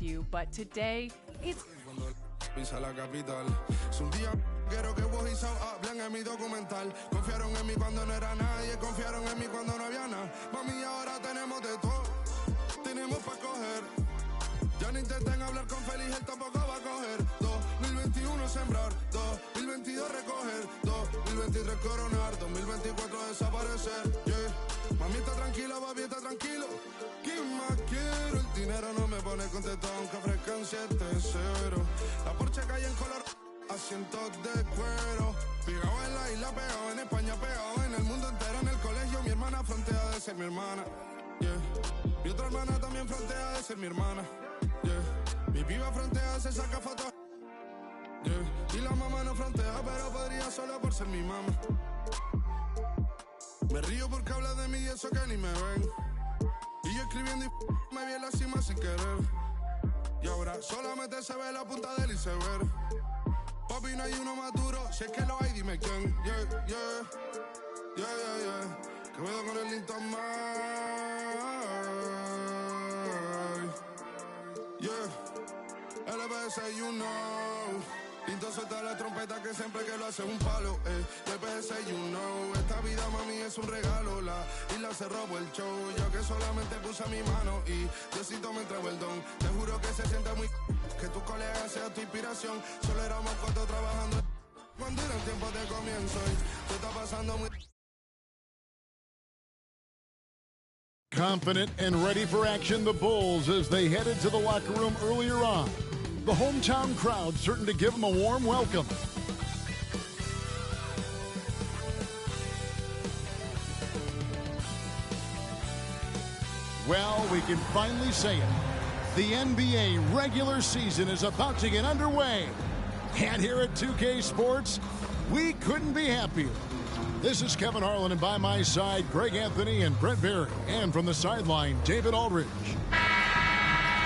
you, but today it's... Pisa la capital. Es un día quiero que vos y Sao hablen en mi documental. Confiaron en mí cuando no era nadie, confiaron en mí cuando no había nada. Mami, ahora tenemos de todo, tenemos para coger. Ya no intenten hablar con Feliz, él tampoco va a coger. 2021 sembrar, 2022 recoger, 2023 coronar, 2024 desaparecer. Yeah. Mami está tranquila, papi está tranquilo. ¿Quién más quiero? El dinero no me pone contento aunque ofrezcan 7-0. La Porsche cae en color, asientos de cuero. Pegado en la isla, pegado en España, pegado en el mundo entero. En el colegio mi hermana frontea de ser mi hermana. Yeah. Mi otra hermana también frontea de ser mi hermana. Yeah. Mi piba frontea, se saca fotos. Yeah. Y la mamá no frontea, pero podría solo por ser mi mamá. Me río porque habla de mí y eso que ni me ven. Y yo escribiendo y me vi en la cima sin querer. Y ahora solamente se ve la punta del iceberg. Papi, no hay uno más duro, si es que lo hay, dime quién. Yeah, yeah, yeah, yeah, yeah. Que puedo con el Linton más. Yeah, LPS, you know. Pinto suelta la trompeta que siempre que lo hace un palo, LPS, you know. Esta vida, mami, es un regalo, la isla se robó el show. Yo que solamente puse mi mano y Diosito me entregó el don. Te juro que se siente muy que tu colega sea tu inspiración. Solo éramos cuatro trabajando cuando era el tiempo de comienzo y te está pasando muy... Confident and ready for action, the Bulls as they headed to the locker room earlier on. The hometown crowd certain to give them a warm welcome. Well, we can finally say it. The NBA regular season is about to get underway. And here at 2K Sports, we couldn't be happier. This is Kevin Harlan, and by my side, Greg Anthony and Brett Berry. And from the sideline, David Aldridge.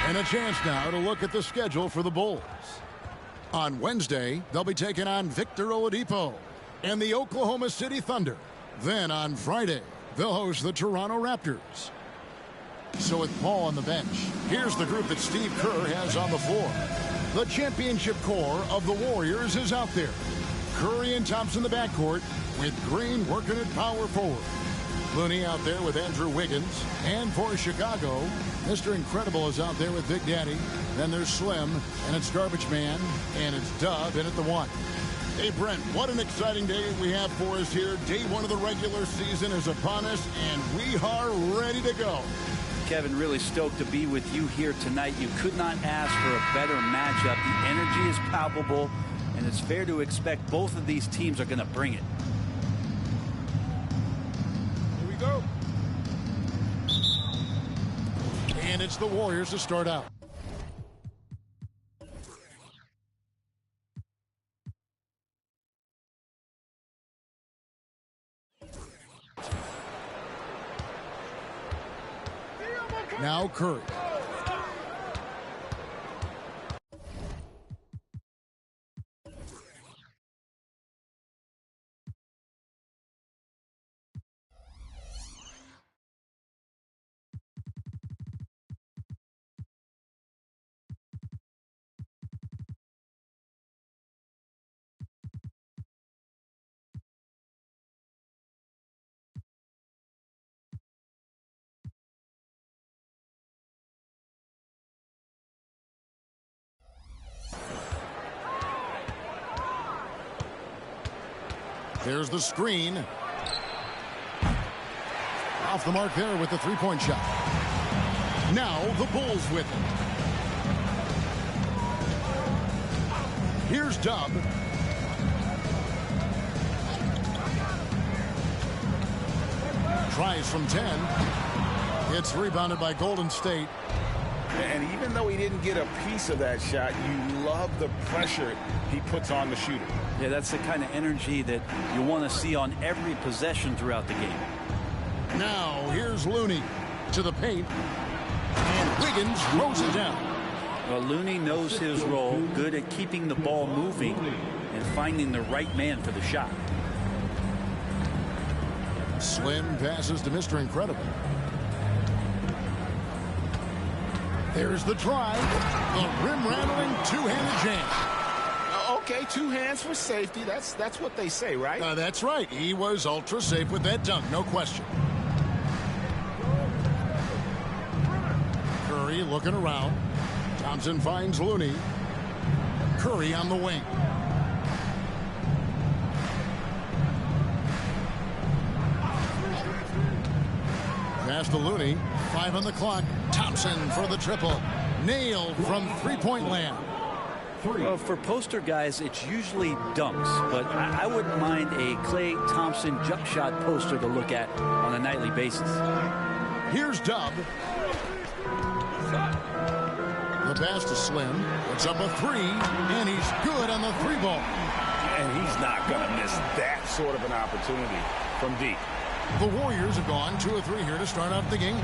And a chance now to look at the schedule for the Bulls. On Wednesday, they'll be taking on Victor Oladipo and the Oklahoma City Thunder. Then on Friday, they'll host the Toronto Raptors. So with Paul on the bench, here's the group that Steve Kerr has on the floor. The championship core of the Warriors is out there. Curry and Thompson in the backcourt, with Green working at power forward. Looney out there with Andrew Wiggins. And for Chicago, Mr. Incredible is out there with Big Daddy. Then there's Slim, and it's Garbage Man, and it's Dub in at the one. Hey, Brent, what an exciting day we have for us here. Day one of the regular season is upon us, and we are ready to go. Kevin, really stoked to be with you here tonight. You could not ask for a better matchup. The energy is palpable, and it's fair to expect both of these teams are going to bring it. Here we go. And it's the Warriors to start out. Now Curry. There's the screen. Off the mark there with the three-point shot. Now the Bulls with it. Here's Dub. Tries from 10. It's rebounded by Golden State. And even though he didn't get a piece of that shot, you love the pressure he puts on the shooter. Yeah, that's the kind of energy that you want to see on every possession throughout the game. Now, here's Looney to the paint. And Wiggins throws it down. Well, Looney knows his role, good at keeping the ball moving and finding the right man for the shot. Slim passes to Mr. Incredible. There's the drive. The rim-rattling two-handed jam. Okay, 2 hands for safety. That's what they say, right? That's right. He was ultra safe with that dunk, no question. Curry looking around. Thompson finds Looney. Curry on the wing. Pass to Looney. 5 on the clock. Thompson for the triple. Nailed from three-point land. Well, for poster guys, it's usually dunks, but I wouldn't mind a Klay Thompson jump shot poster to look at on a nightly basis. Here's Dub. The pass to Slim. Puts up a 3, and he's good on the 3-ball. And he's not going to miss that sort of an opportunity from deep. The Warriors have gone 2 of 3 here to start out the game.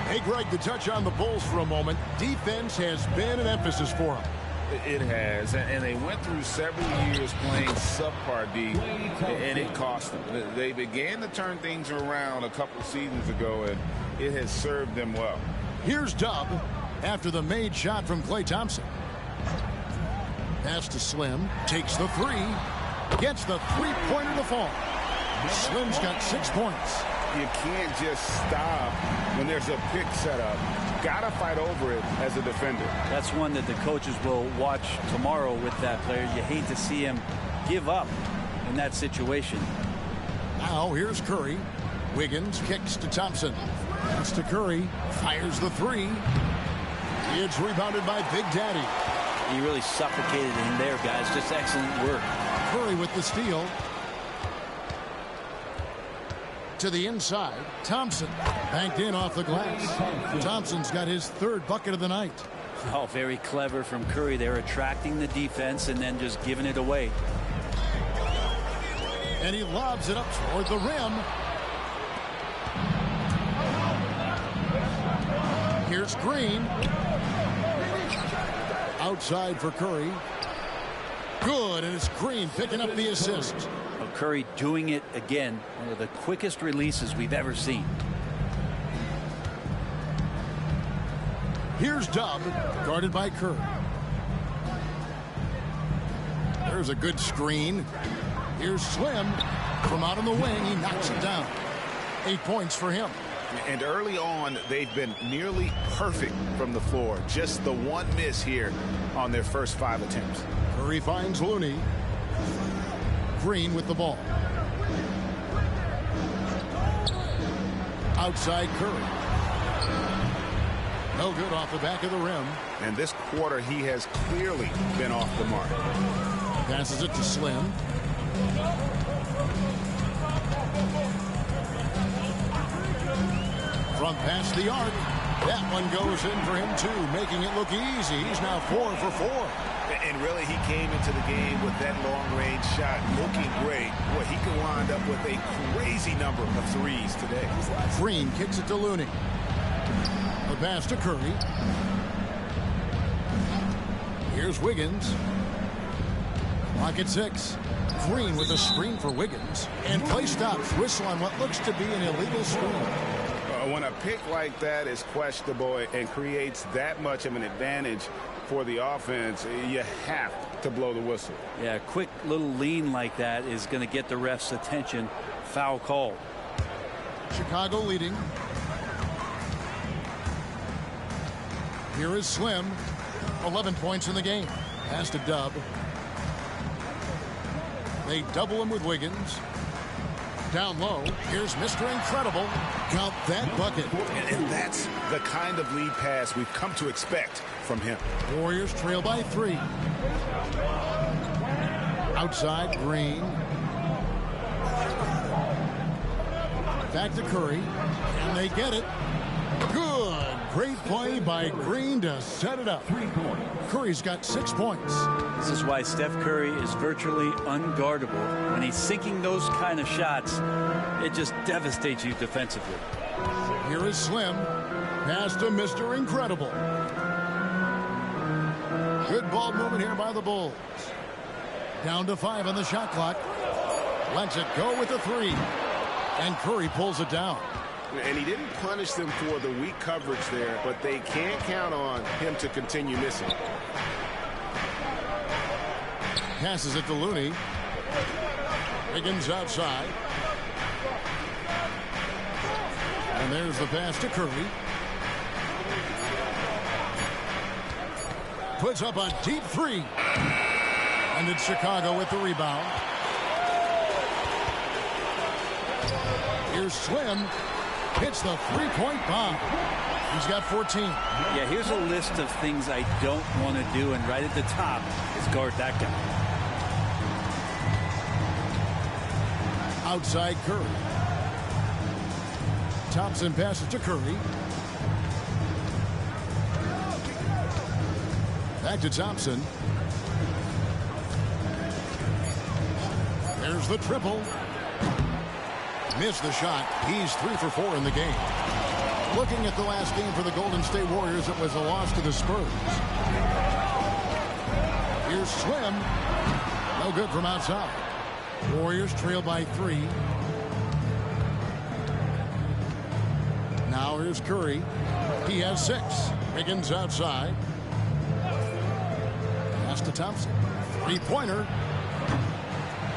Hey, Greg, to touch on the Bulls for a moment, defense has been an emphasis for them. It has, and they went through several years playing subpar D, and it cost them. They began to turn things around a couple seasons ago, and it has served them well. Here's Dub after the made shot from Klay Thompson. Pass to Slim, takes the 3, gets the three-pointer to fall. Slim's got 6 points. You can't just stop when there's a pick set up. Gotta fight over it as a defender. That's one that the coaches will watch tomorrow with that player. You hate to see him give up in that situation. Now here's Curry. Wiggins kicks to Thompson. That's to Curry. Fires the 3. It's rebounded by Big Daddy. He really suffocated him there, guys. Just excellent work. Curry with the steal. To the inside. Thompson banked in off the glass. Thompson's got his 3rd bucket of the night. Oh, very clever from Curry. They're attracting the defense and then just giving it away. And he lobs it up toward the rim. Here's Green. Outside for Curry. Good, and it's Green picking up the assist. Curry doing it again. One of the quickest releases we've ever seen. Here's Dub, guarded by Curry. There's a good screen. Here's Slim. From out on the wing, he knocks it down. 8 points for him. And early on, they've been nearly perfect from the floor. Just the one miss here on their first 5 attempts. Curry finds Looney. Green with the ball. Outside Curry. No good off the back of the rim. And this quarter, he has clearly been off the mark. Passes it to Slim. From past the arc. That one goes in for him, too, making it look easy. He's now 4 for 4. And really, he came into the game with that long-range shot looking great. Boy, he could wind up with a crazy number of threes today. Green kicks it to Looney. A pass to Curry. Here's Wiggins. Clock at 6. Green with a screen for Wiggins. And Klay stops. Whistle on what looks to be an illegal screen. When a pick like that is questionable and creates that much of an advantage for the offense, you have to blow the whistle. Yeah, a quick little lean like that is going to get the ref's attention. Foul called. Chicago leading. Here is Slim. 11 points in the game. Pass to Dub. They double him with Wiggins. Down low. Here's Mr. Incredible. Count that bucket. And that's the kind of lead pass we've come to expect from him. Warriors trail by 3. Outside, Green. Back to Curry. And they get it. Good. Great play by Green to set it up. Curry's got 6 points. This is why Steph Curry is virtually unguardable. When he's sinking those kind of shots, it just devastates you defensively. Here is Slim. Pass to Mr. Incredible. Good ball movement here by the Bulls. Down to 5 on the shot clock. Lets it go with the 3. And Curry pulls it down. And he didn't punish them for the weak coverage there, but they can't count on him to continue missing. Passes it to Looney. Higgins outside. And there's the pass to Curry. Puts up a deep three. And it's Chicago with the rebound. Here's Slim. Hits the three-point bomb. He's got 14. Yeah, here's a list of things I don't want to do, and right at the top is guard that guy. Outside Curry. Thompson passes to Curry. Back to Thompson. There's the triple. Missed the shot. He's 3 for 4 in the game. Looking at the last game for the Golden State Warriors, it was a loss to the Spurs. Here's Slim. No good from outside. Warriors trail by 3. Now here's Curry. He has 6. Higgins outside. Pass to Thompson. Three-pointer.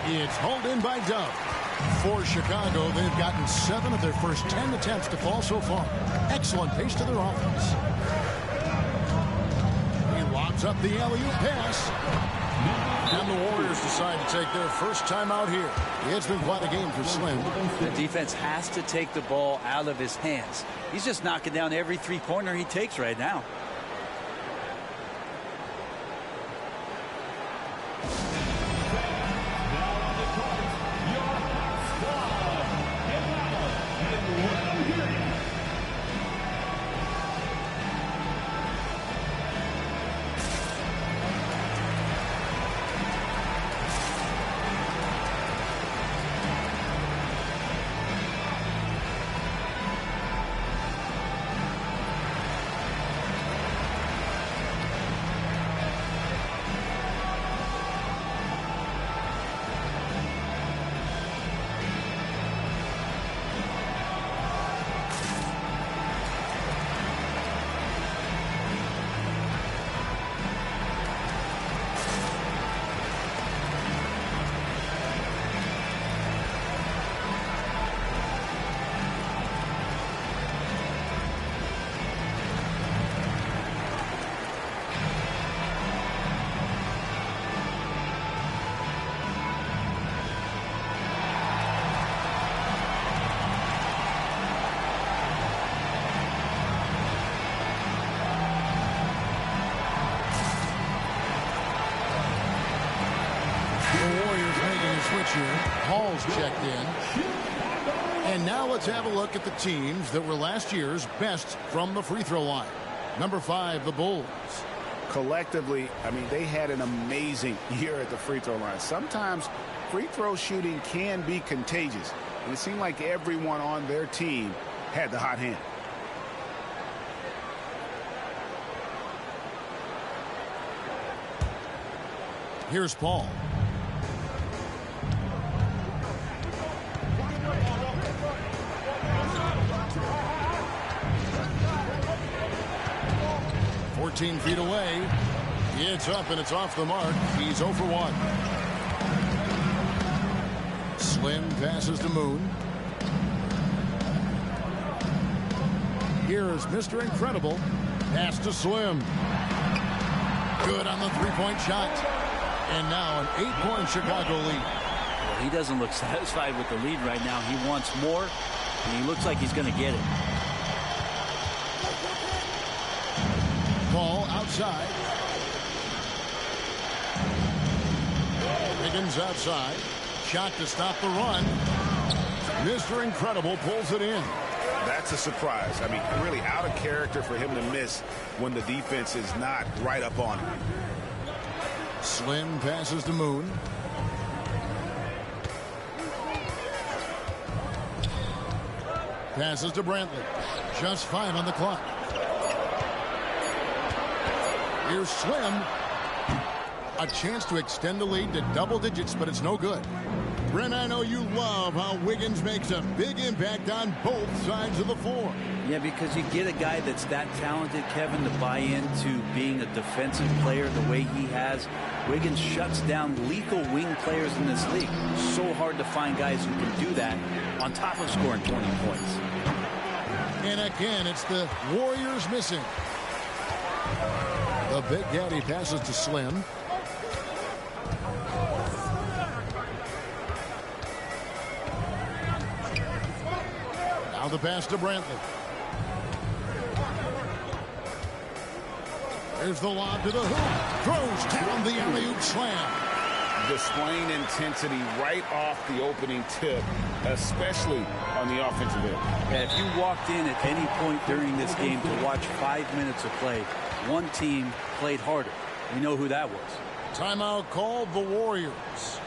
It's hauled in by Dove. For Chicago, they've gotten 7 of their first 10 attempts to fall so far. Excellent pace to their offense. He lobs up the alley-oop pass. And the Warriors decide to take their first time out here. It's been quite a game for Slim. The defense has to take the ball out of his hands. He's just knocking down every three-pointer he takes right now. Hall's checked in. And now let's have a look at the teams that were last year's best from the free throw line. Number 5, the Bulls. Collectively, I mean, they had an amazing year at the free throw line. Sometimes free throw shooting can be contagious. And it seemed like everyone on their team had the hot hand. Here's Paul. Feet away. It's up and it's off the mark. He's 0 for 1. Slim passes to Moon. Here's Mr. Incredible. Pass to Slim. Good on the three-point shot. And now an 8-point Chicago lead. Well, he doesn't look satisfied with the lead right now. He wants more, and he looks like he's going to get it. Ball outside. Higgins outside. Shot to stop the run. Mr. Incredible pulls it in. That's a surprise. I mean, really out of character for him to miss when the defense is not right up on him. Slim passes to Moon. Passes to Brantley. Just 5 on the clock. Here's Slim. A chance to extend the lead to double digits, but it's no good. Brent, I know you love how Wiggins makes a big impact on both sides of the floor. Yeah, because you get a guy that's that talented, Kevin, to buy into being a defensive player the way he has. Wiggins shuts down lethal wing players in this league. So hard to find guys who can do that on top of scoring 20 points. And again, it's the Warriors missing. The Big Daddy passes to Slim. Now the pass to Brantley. There's the lob to the hoop. Throws down the alley-oop slam. Displaying intensity right off the opening tip, especially on the offensive end. And if you walked in at any point during this game to watch 5 minutes of play, one team played harder. We know who that was. Timeout called the Warriors.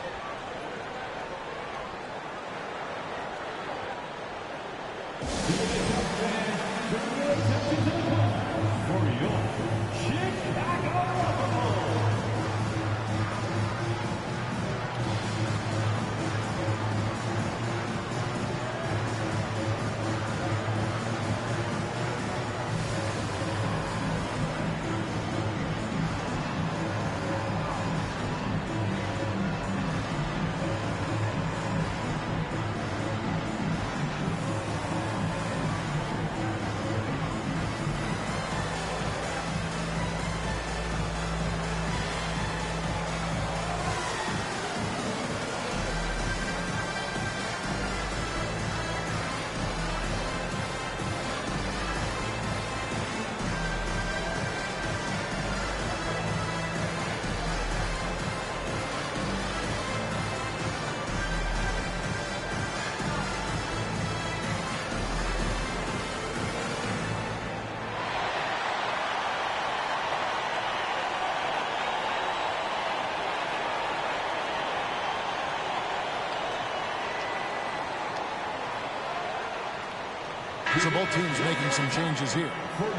So both teams making some changes here.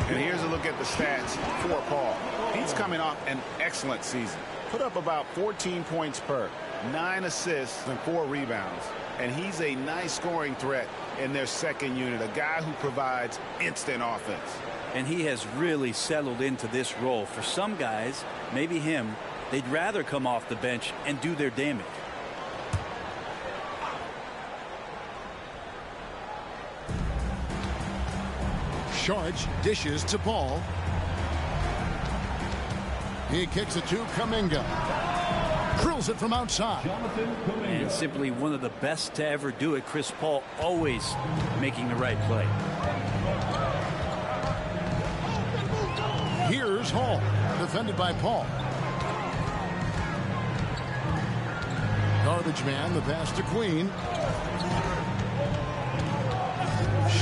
And here's a look at the stats for Paul. He's coming off an excellent season. Put up about 14 points per, 9 assists and 4 rebounds. And he's a nice scoring threat in their second unit, a guy who provides instant offense. And he has really settled into this role. For some guys, maybe him, they'd rather come off the bench and do their damage. Sharge dishes to Paul. He kicks it to Kuminga. Drills it from outside. And simply one of the best to ever do it. Chris Paul always making the right play. Here's Hall, defended by Paul. Garbage man, the pass to Queen.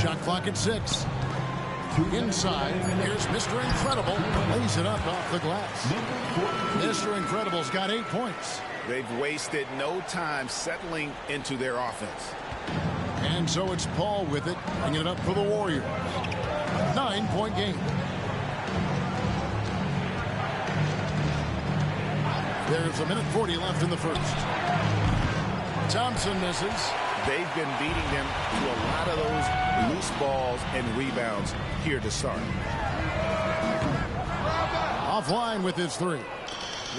Shot clock at 6. Inside, here's Mr. Incredible. Lays it up off the glass. Mr. Incredible's got 8 points. They've wasted no time settling into their offense. And so it's Paul with it, bringing it up for the Warriors. 9-point game. There's 1:40 left in the first. Thompson misses. They've been beating them to a lot of those loose balls and rebounds here to start. Offline with his 3.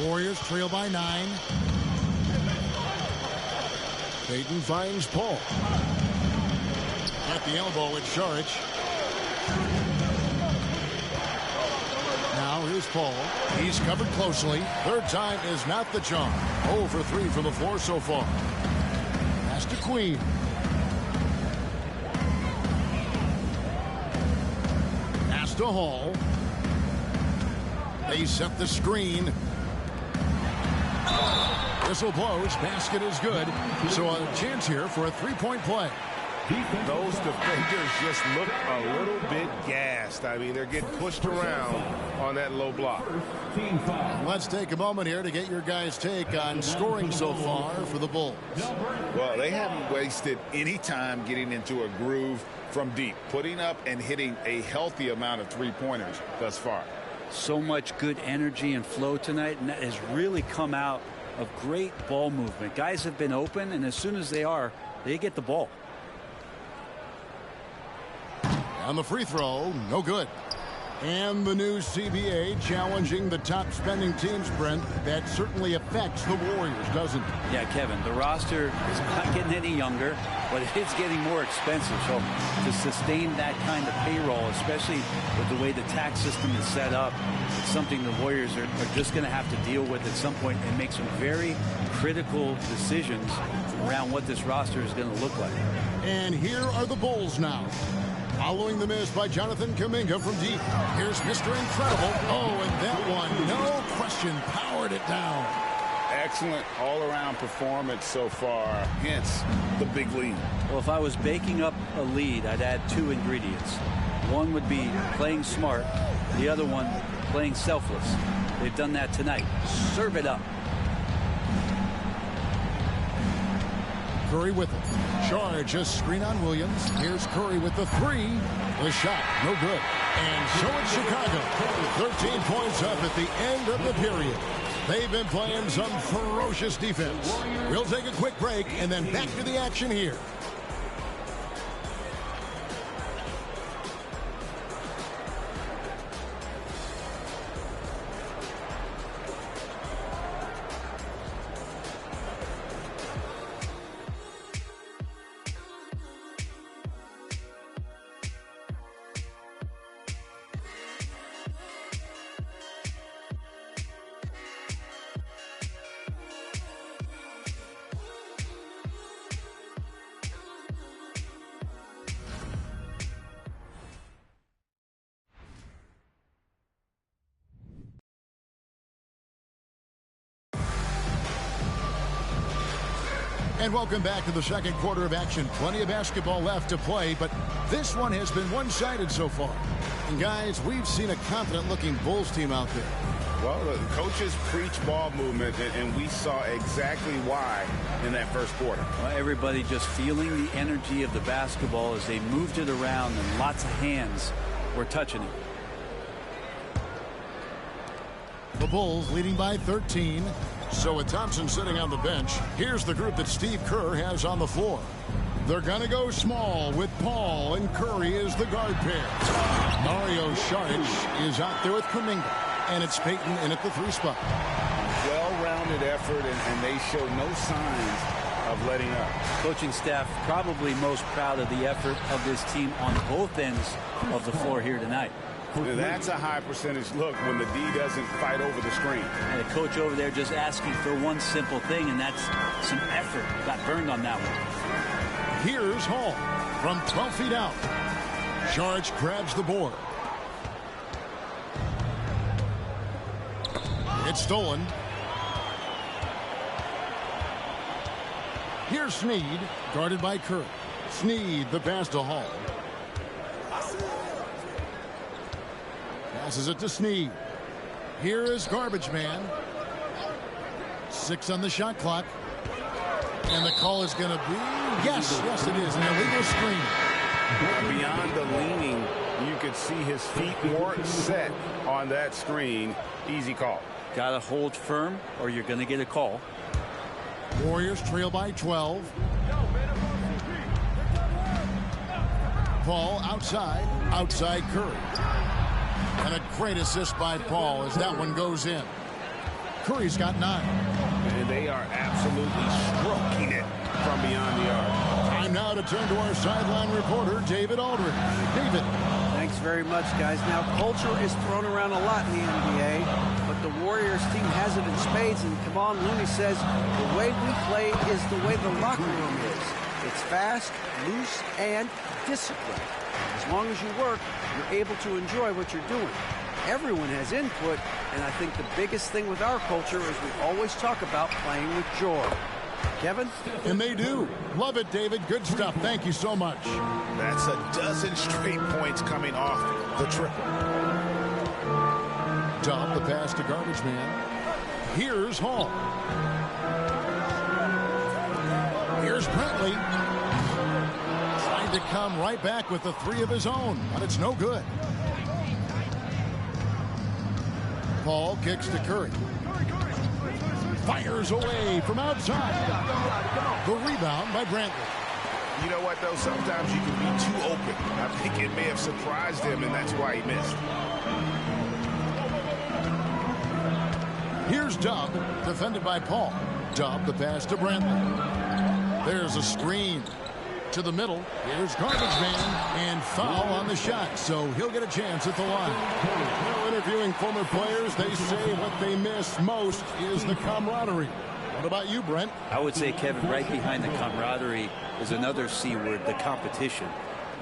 Warriors trail by 9. Payton finds Paul. At the elbow with Saric. Now here's Paul. He's covered closely. Third time is not the charm. 0 for 3 from the floor so far. Pass to Queen. Pass to Hall. They set the screen. Whistle blows. Basket is good. So a chance here for a 3-point play. Those defenders just look a little bit gassed. I mean, they're getting pushed around on that low block. Let's take a moment here to get your guys' take on scoring so far for the Bulls. Well, they haven't wasted any time getting into a groove from deep, putting up and hitting a healthy amount of three-pointers thus far. So much good energy and flow tonight, and that has really come out of great ball movement. Guys have been open, and as soon as they get the ball. On the free throw, no good. And the new CBA challenging the top spending teams, Brent. That certainly affects the Warriors, doesn't it? Yeah, Kevin, the roster is not getting any younger, but it's getting more expensive. So to sustain that kind of payroll, especially with the way the tax system is set up, it's something the Warriors are just going to have to deal with at some point and make some very critical decisions around what this roster is going to look like. And here are the Bulls now. Following the miss by Jonathan Kuminga from deep. Here's Mr. Incredible. Oh, and that one, no question, powered it down. Excellent all-around performance so far, hence the big lead. Well, if I was baking up a lead, I'd add 2 ingredients. One would be playing smart. The other one, playing selfless. They've done that tonight. Serve it up. Curry with it. Charge, a screen on Williams. Here's Curry with the 3. The shot, no good. And so it's Chicago. 13 points up at the end of the period. They've been playing some ferocious defense. We'll take a quick break and then back to the action here. And welcome back to the second quarter of action. Plenty of basketball left to play, but this one has been one-sided so far. And guys, we've seen a confident-looking Bulls team out there. Well, the coaches preach ball movement, and we saw exactly why in that first quarter. Well, everybody just feeling the energy of the basketball as they moved it around, and lots of hands were touching it. The Bulls leading by 13. So with Thompson sitting on the bench, here's the group that Steve Kerr has on the floor. They're going to go small with Paul and Curry as the guard pair. Mario Saric is out there with Kuminga, and it's Payton in at the 3 spot. Well-rounded effort, and they show no signs of letting up. Coaching staff probably most proud of the effort of this team on both ends of the floor here tonight. That's a high percentage look when the D doesn't fight over the screen. And the coach over there just asking for one simple thing, and that's some effort. Got burned on that one. Here's Hall from 12 feet out. Charge grabs the board. It's stolen. Here's Sneed, guarded by Curry. Sneed, the pass to Hall. Passes it to Sneed. Here is Garbage Man. 6 on the shot clock. And the call is going to be, yes, it is, an illegal screen. Beyond the leaning, you could see his feet weren't set on that screen. Easy call. Got to hold firm or you're going to get a call. Warriors trail by 12. Paul outside Curry. And a great assist by Paul as that one goes in. Curry's got 9. And they are absolutely stroking it from beyond the arc. Time now to turn to our sideline reporter, David Aldridge. David. Thanks very much, guys. Now, culture is thrown around a lot in the NBA, but the Warriors team has it in spades, and Kevon Looney says the way we play is the way the locker room is. It's fast, loose, and disciplined. As long as you work, you're able to enjoy what you're doing. Everyone has input, and I think the biggest thing with our culture is we always talk about playing with joy. Kevin? And they do. Love it, David. Good stuff. Thank you so much. That's a dozen straight points coming off the triple. Dump the pass to Garbage Man. Here's Hall. Here's Brentley. Trying to come right back with the 3 of his own, but it's no good. Paul kicks to Curry. Fires away from outside. The rebound by Brantley. You know what, though? Sometimes you can be too open. I think it may have surprised him, and that's why he missed. Here's Dub, defended by Paul. Dub, the pass to Brantley. There's a screen. To the middle. Here's Garbage Man, and foul on the shot, so he'll get a chance at the line. Now, interviewing former players, they say what they miss most is the camaraderie. What about you, Brent? I would say, Kevin, right behind the camaraderie is another C word, the competition.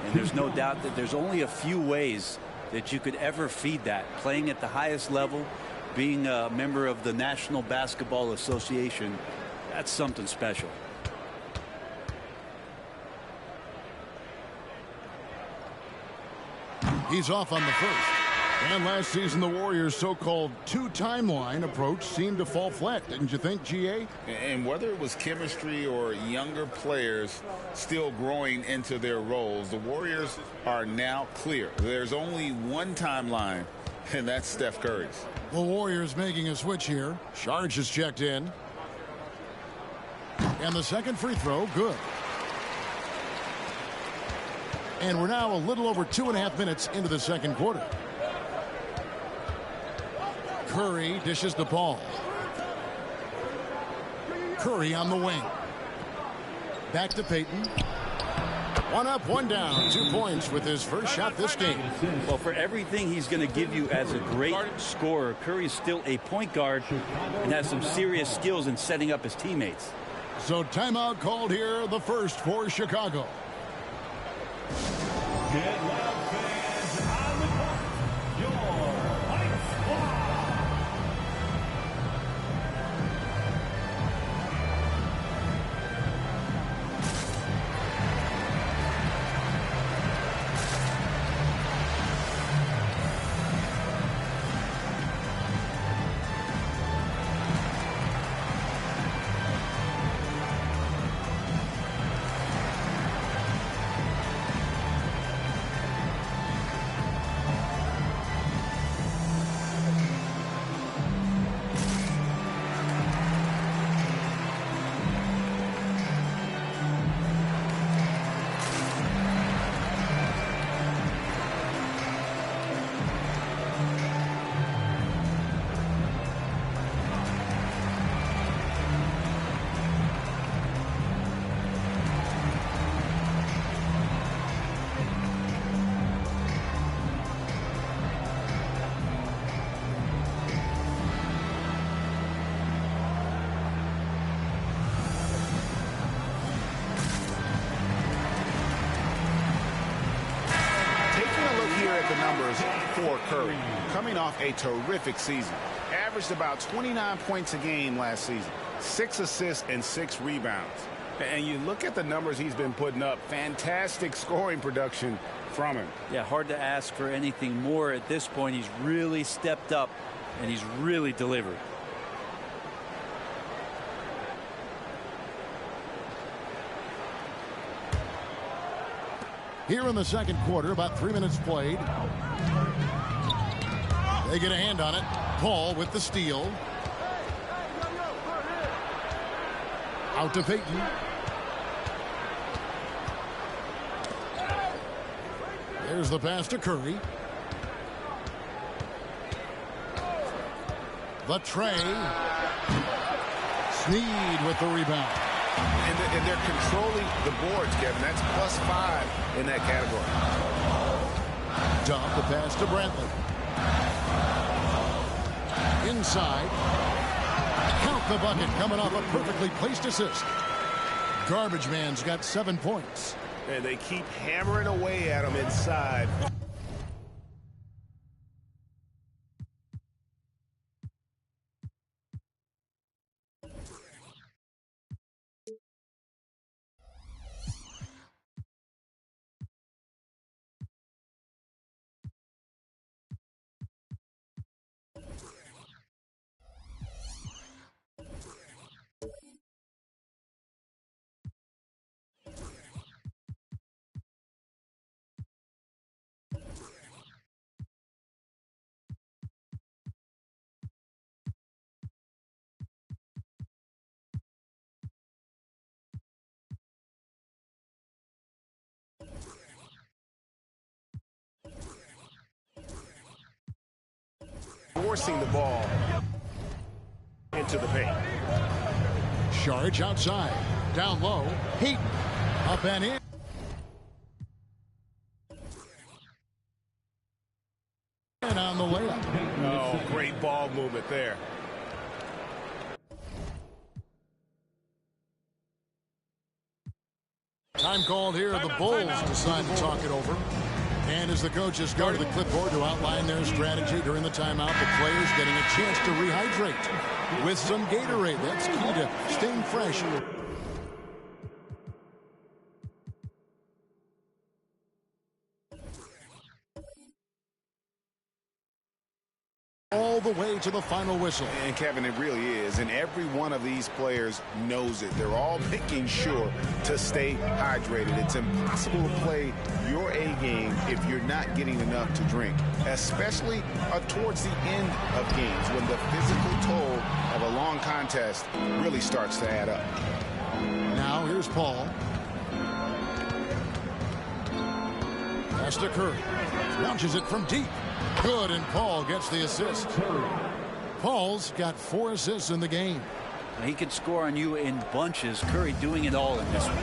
And there's no doubt that there's only a few ways that you could ever feed that. Playing at the highest level, being a member of the National Basketball Association, that's something special. He's off on the first. And last season, the Warriors' so-called two-timeline approach seemed to fall flat, didn't you think, G.A.? And whether it was chemistry or younger players still growing into their roles, the Warriors are now clear. There's only one timeline, and that's Steph Curry's. The Warriors making a switch here. Sharge is checked in. And the second free throw, good. And we're now a little over 2.5 minutes into the second quarter. Curry dishes the ball. Curry on the wing. Back to Payton. One up, one down. 2 points with his first shot this game. Well, for everything he's going to give you as a great scorer, Curry's still a point guard and has some serious skills in setting up his teammates. So timeout called here, the first for Chicago. Get loud, fans, on the court, your White Squad. For Curry, coming off a terrific season, averaged about 29 points a game last season, 6 assists and 6 rebounds. And you look at the numbers he's been putting up, fantastic scoring production from him. Yeah, hard to ask for anything more at this point. He's really stepped up and he's really delivered. Here in the second quarter, about 3 minutes played. They get a hand on it. Paul with the steal. Out to Payton. There's the pass to Curry. The tray. Sneed with the rebound. And they're controlling the boards, Kevin. That's +5 in that category. Dub the pass to Brantley. Inside. Count the bucket coming off a perfectly placed assist. Garbage Man's got 7 points. And they keep hammering away at him inside. forcing the ball into the paint. Charge outside. Down low. Heat. Up and in. And on the layup. Oh, great ball movement there. Time called here. The Bulls decide to talk it over. And as the coaches go to the clipboard to outline their strategy during the timeout, the players getting a chance to rehydrate with some Gatorade. That's key to staying fresh. All the way to the final whistle. And Kevin, it really is. And every one of these players knows it. They're all making sure to stay hydrated. It's impossible to play your A game if you're not getting enough to drink, especially towards the end of games when the physical toll of a long contest really starts to add up. Now here's Paul. Pass to Curry. Launches it from deep. Good, and Paul gets the assist. Paul's got 4 assists in the game. He could score on you in bunches. Curry doing it all in this one.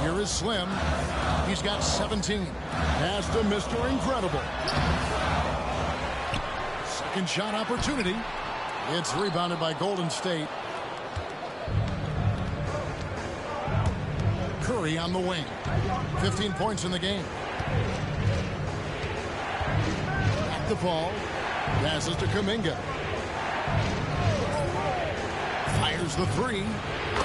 Here is Slim. He's got 17. Pass to Mr. Incredible. Second shot opportunity. It's rebounded by Golden State. Curry on the wing. 15 points in the game. Back to Paul. Passes to Kuminga. Fires the 3.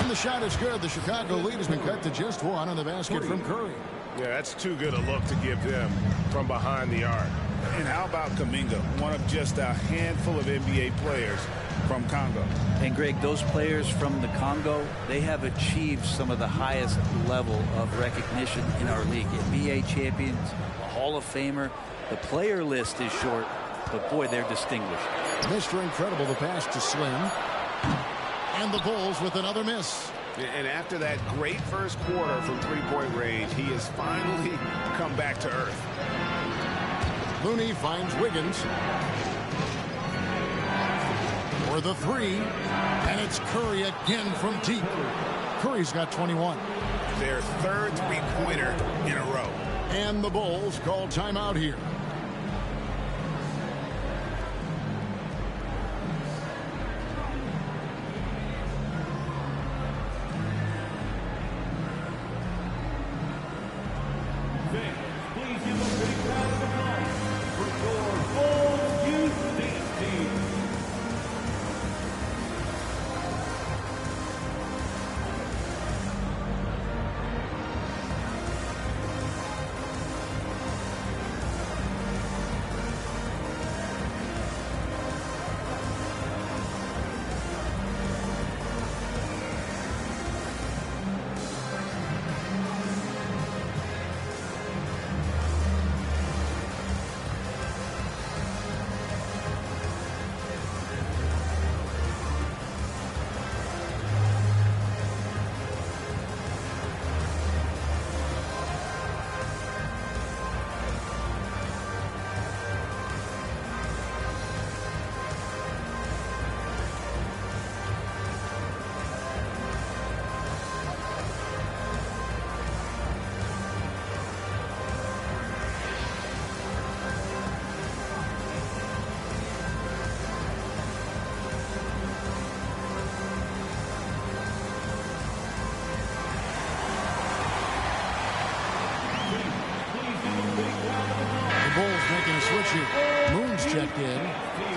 And the shot is good. The Chicago lead has been cut to just 1 on the basket from Curry. Yeah, that's too good a look to give them from behind the arc. And how about Kuminga, one of just a handful of NBA players from Congo. And Greg, those players from the Congo, they have achieved some of the highest level of recognition in our league. NBA champions, a Hall of Famer. The player list is short, but boy, they're distinguished. Mr. Incredible, the pass to Slim. And the Bulls with another miss. And after that great first quarter from three-point range, he has finally come back to earth. Looney finds Wiggins. For the 3. And it's Curry again from deep. Curry's got 21. Their third three-pointer in a row. And the Bulls call timeout here. Moon's checked in.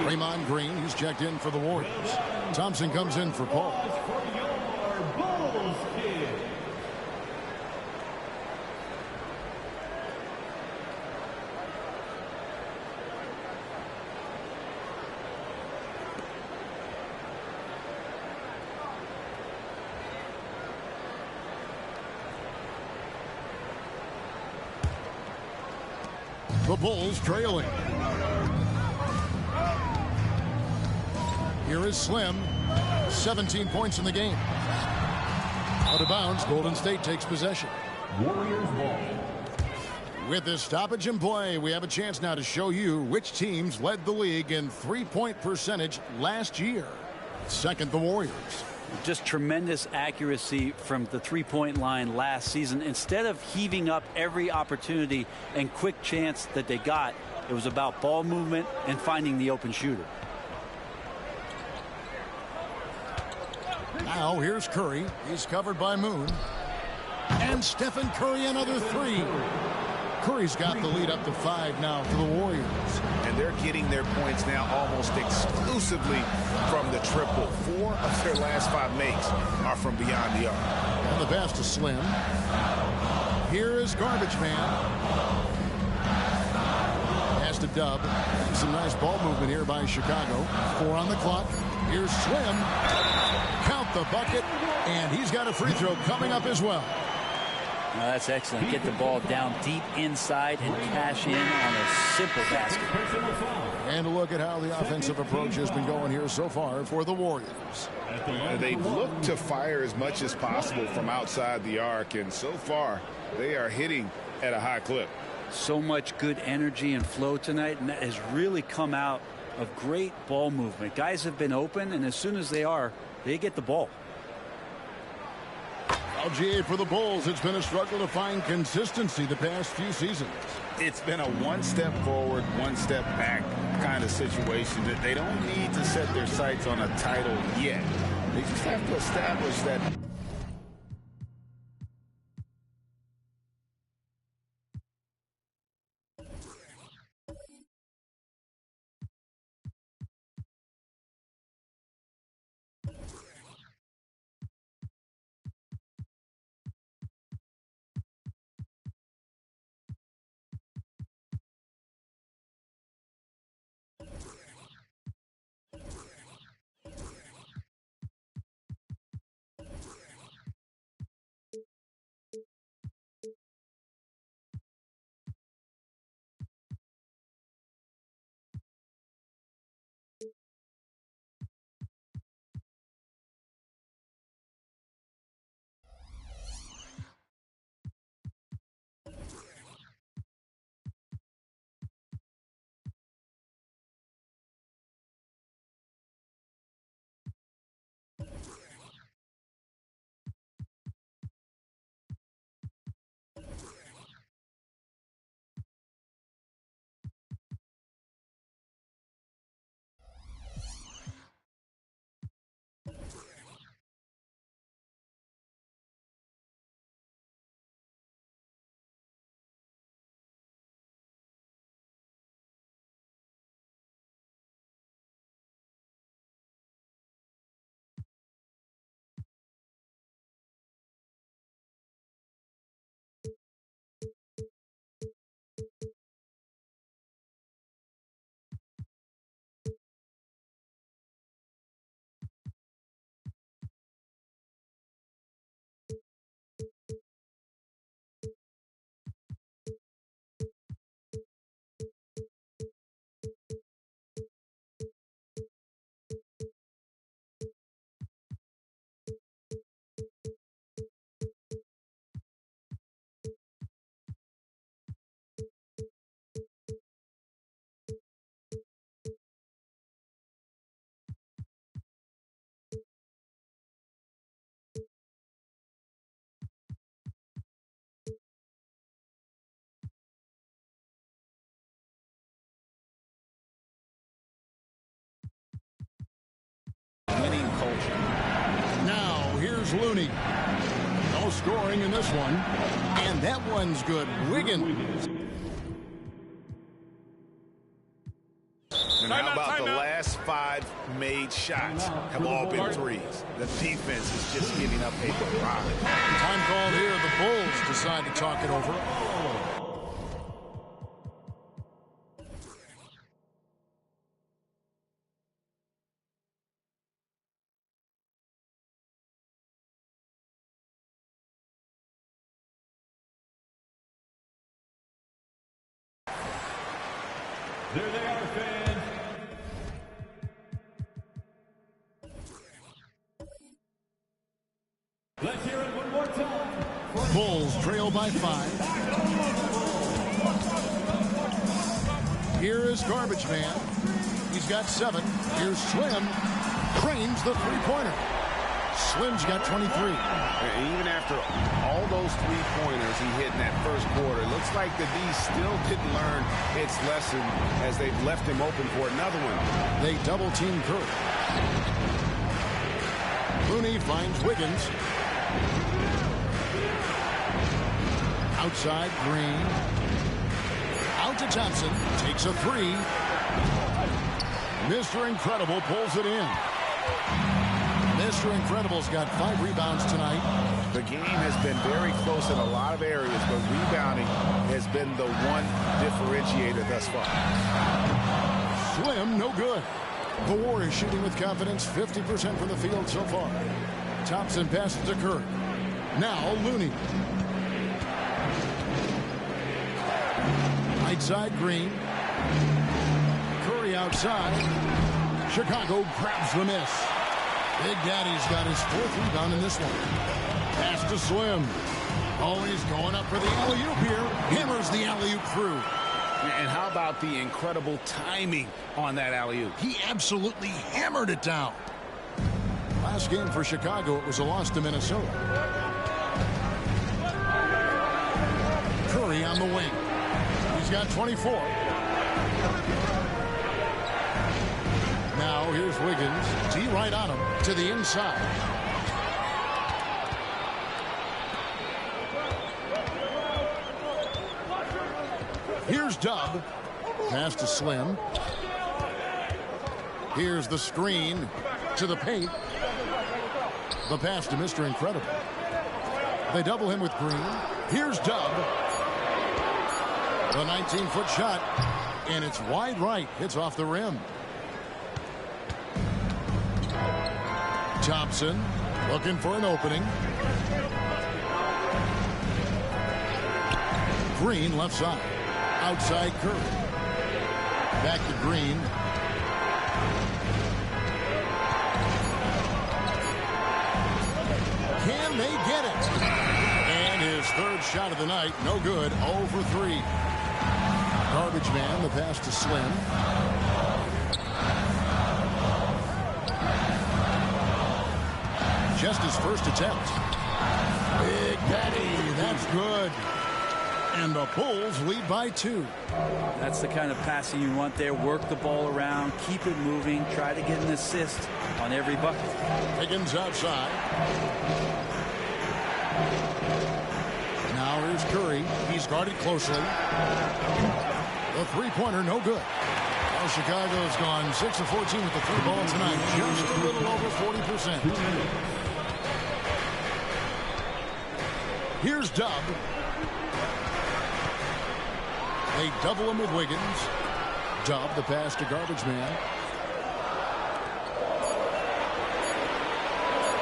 Draymond Green, he's checked in for the Warriors. Thompson comes in for Paul. The Bulls trailing. Here is Slim. 17 points in the game. Out of bounds. Golden State takes possession. Warriors ball. With this stoppage in play, we have a chance now to show you which teams led the league in three-point percentage last year. Second, the Warriors. Just tremendous accuracy from the three-point line last season. Instead of heaving up every opportunity and quick chance that they got, it was about ball movement and finding the open shooter. Now here's Curry. He's covered by Moon. And Stephen Curry, another three. Curry's got the lead up to 5 now for the Warriors. And they're getting their points now almost exclusively from the triple. 4 of their last 5 makes are from beyond the arc. And the pass to Slim. Here is Garbage Man. Pass to Dub. Some nice ball movement here by Chicago. 4 on the clock. Here's Slim. Count the bucket. And he's got a free throw coming up as well. That's excellent. Get the ball down deep inside and cash in on a simple basket. And a look at how the offensive approach has been going here so far for the Warriors. They've looked to fire as much as possible from outside the arc, and so far they are hitting at a high clip. So much good energy and flow tonight, and that has really come out of great ball movement. Guys have been open, and as soon as they get the ball. LGA for the Bulls. It's been a struggle to find consistency the past few seasons. It's been a one step forward, one step back kind of situation that they don't need to set their sights on a title yet. They just have to establish that. Winning culture. Now, here's Looney. No scoring in this one. And that one's good. Wiggins. And how about the last 5 made shots have all been threes? The defense is just giving up a barrage. Time called here. The Bulls decide to talk it over. There they are, fans. Let's hear it one more time. Bulls trail by 5. Here is Garbage Man. He's got 7. Here's Slim. Cranes the three-pointer. Slim's got 23. And even after all those three-pointers he hit in that first quarter, it looks like the D still didn't learn its lesson as they've left him open for another one. They double-team Curry. Looney finds Wiggins. Outside, Green. Out to Thompson. Takes a 3. Mr. Incredible pulls it in. Mr. Incredible's got 5 rebounds tonight. The game has been very close in a lot of areas, but rebounding has been the one differentiator thus far. Slim, no good. The Warriors shooting with confidence, 50% from the field so far. Thompson passes to Curry. Now Looney. Right side, Green. Curry outside. Chicago grabs the miss. Big Daddy's got his 4th rebound in this one. Pass to Slim. Oh, he's going up for the alley-oop here. Hammers the alley-oop through. And how about the incredible timing on that alley-oop? He absolutely hammered it down. Last game for Chicago, it was a loss to Minnesota. Curry on the wing. He's got 24. Now here's Wiggins. D right on him to the inside. Here's Dub. Pass to Slim. Here's the screen to the paint. The pass to Mr. Incredible. They double him with Green. Here's Dub. The 19-foot shot. And it's wide right. Hits off the rim. Thompson looking for an opening. Green left side. Outside Curry. Back to Green. Can they get it? And his 3rd shot of the night. No good. 0 for 3. Garbage Man. The pass to Slim. Just his first attempt. Big Daddy, that's good. And the Bulls lead by 2. That's the kind of passing you want there. Work the ball around, keep it moving, try to get an assist on every bucket. Higgins outside. Now here's Curry. He's guarded closely. The three-pointer, no good. Well, Chicago's gone 6 of 14 with the 3 ball tonight. Just a little over 40%. Here's Dub. They double him with Wiggins. Dub, the pass to Garbage Man.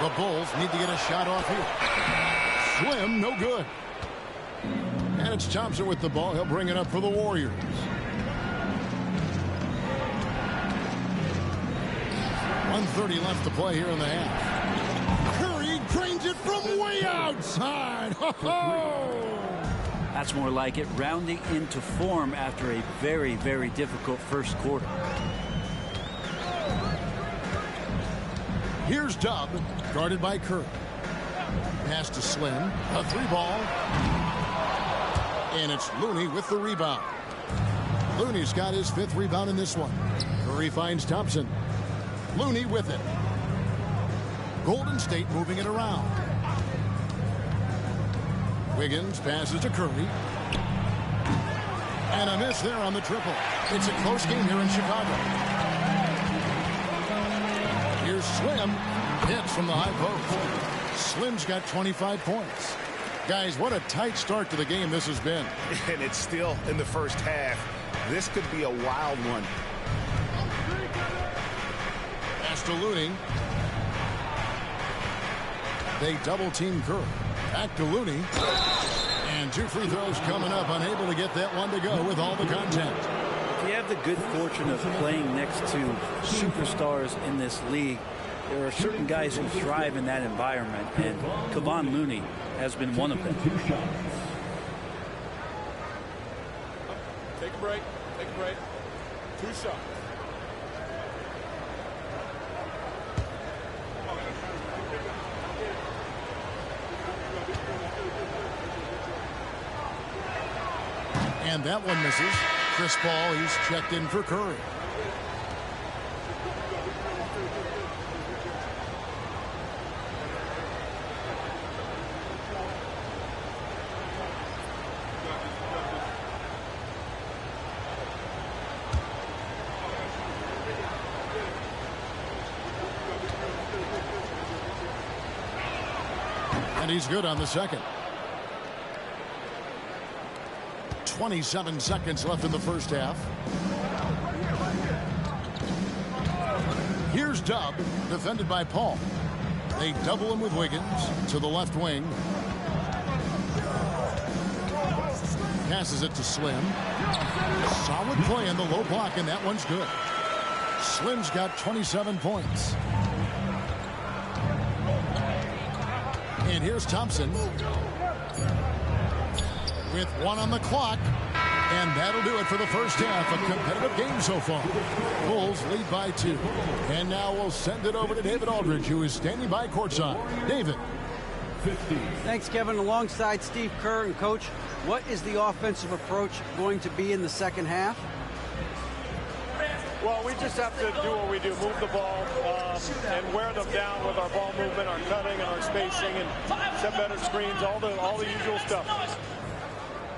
The Bulls need to get a shot off here. Slim, no good. And it's Thompson with the ball. He'll bring it up for the Warriors. .130 left to play here in the half. Curry drains it from way outside. Ho-ho! That's more like it, rounding into form after a very, very difficult first quarter. Here's Dub, guarded by Curry. Pass to Slim, a 3-ball. And it's Looney with the rebound. Looney's got his 5th rebound in this one. Curry finds Thompson. Looney with it. Golden State moving it around. Wiggins passes to Curry. And a miss there on the triple. It's a close game here in Chicago. Here's Slim. Hits from the high post. Slim's got 25 points. Guys, what a tight start to the game this has been. And it's still in the first half. This could be a wild one. Pass to Looney. They double-team Curry. Back to Looney. And 2 free throws coming up. Unable to get that one to go with all the content. If you have the good fortune of playing next to superstars in this league, there are certain guys who thrive in that environment, and Kevon Looney has been one of them. Take a break. Take a break. 2 shots. And that one misses. Chris Paul, he's checked in for Curry. And he's good on the second. 27 seconds left in the first half. Here's Dub, defended by Paul. They double him with Wiggins to the left wing. Passes it to Slim. Solid play in the low block, and that one's good. Slim's got 27 points. And here's Thompson with 1 on the clock. And that'll do it for the first half. A competitive game so far. Bulls lead by 2. And now we'll send it over to David Aldridge, who is standing by courtside. David. Thanks, Kevin. Alongside Steve Kerr and Coach, what is the offensive approach going to be in the second half? Well, we just have to do what we do, move the ball and wear them down with our ball movement, our cutting, and our spacing, and set better screens, all the usual stuff.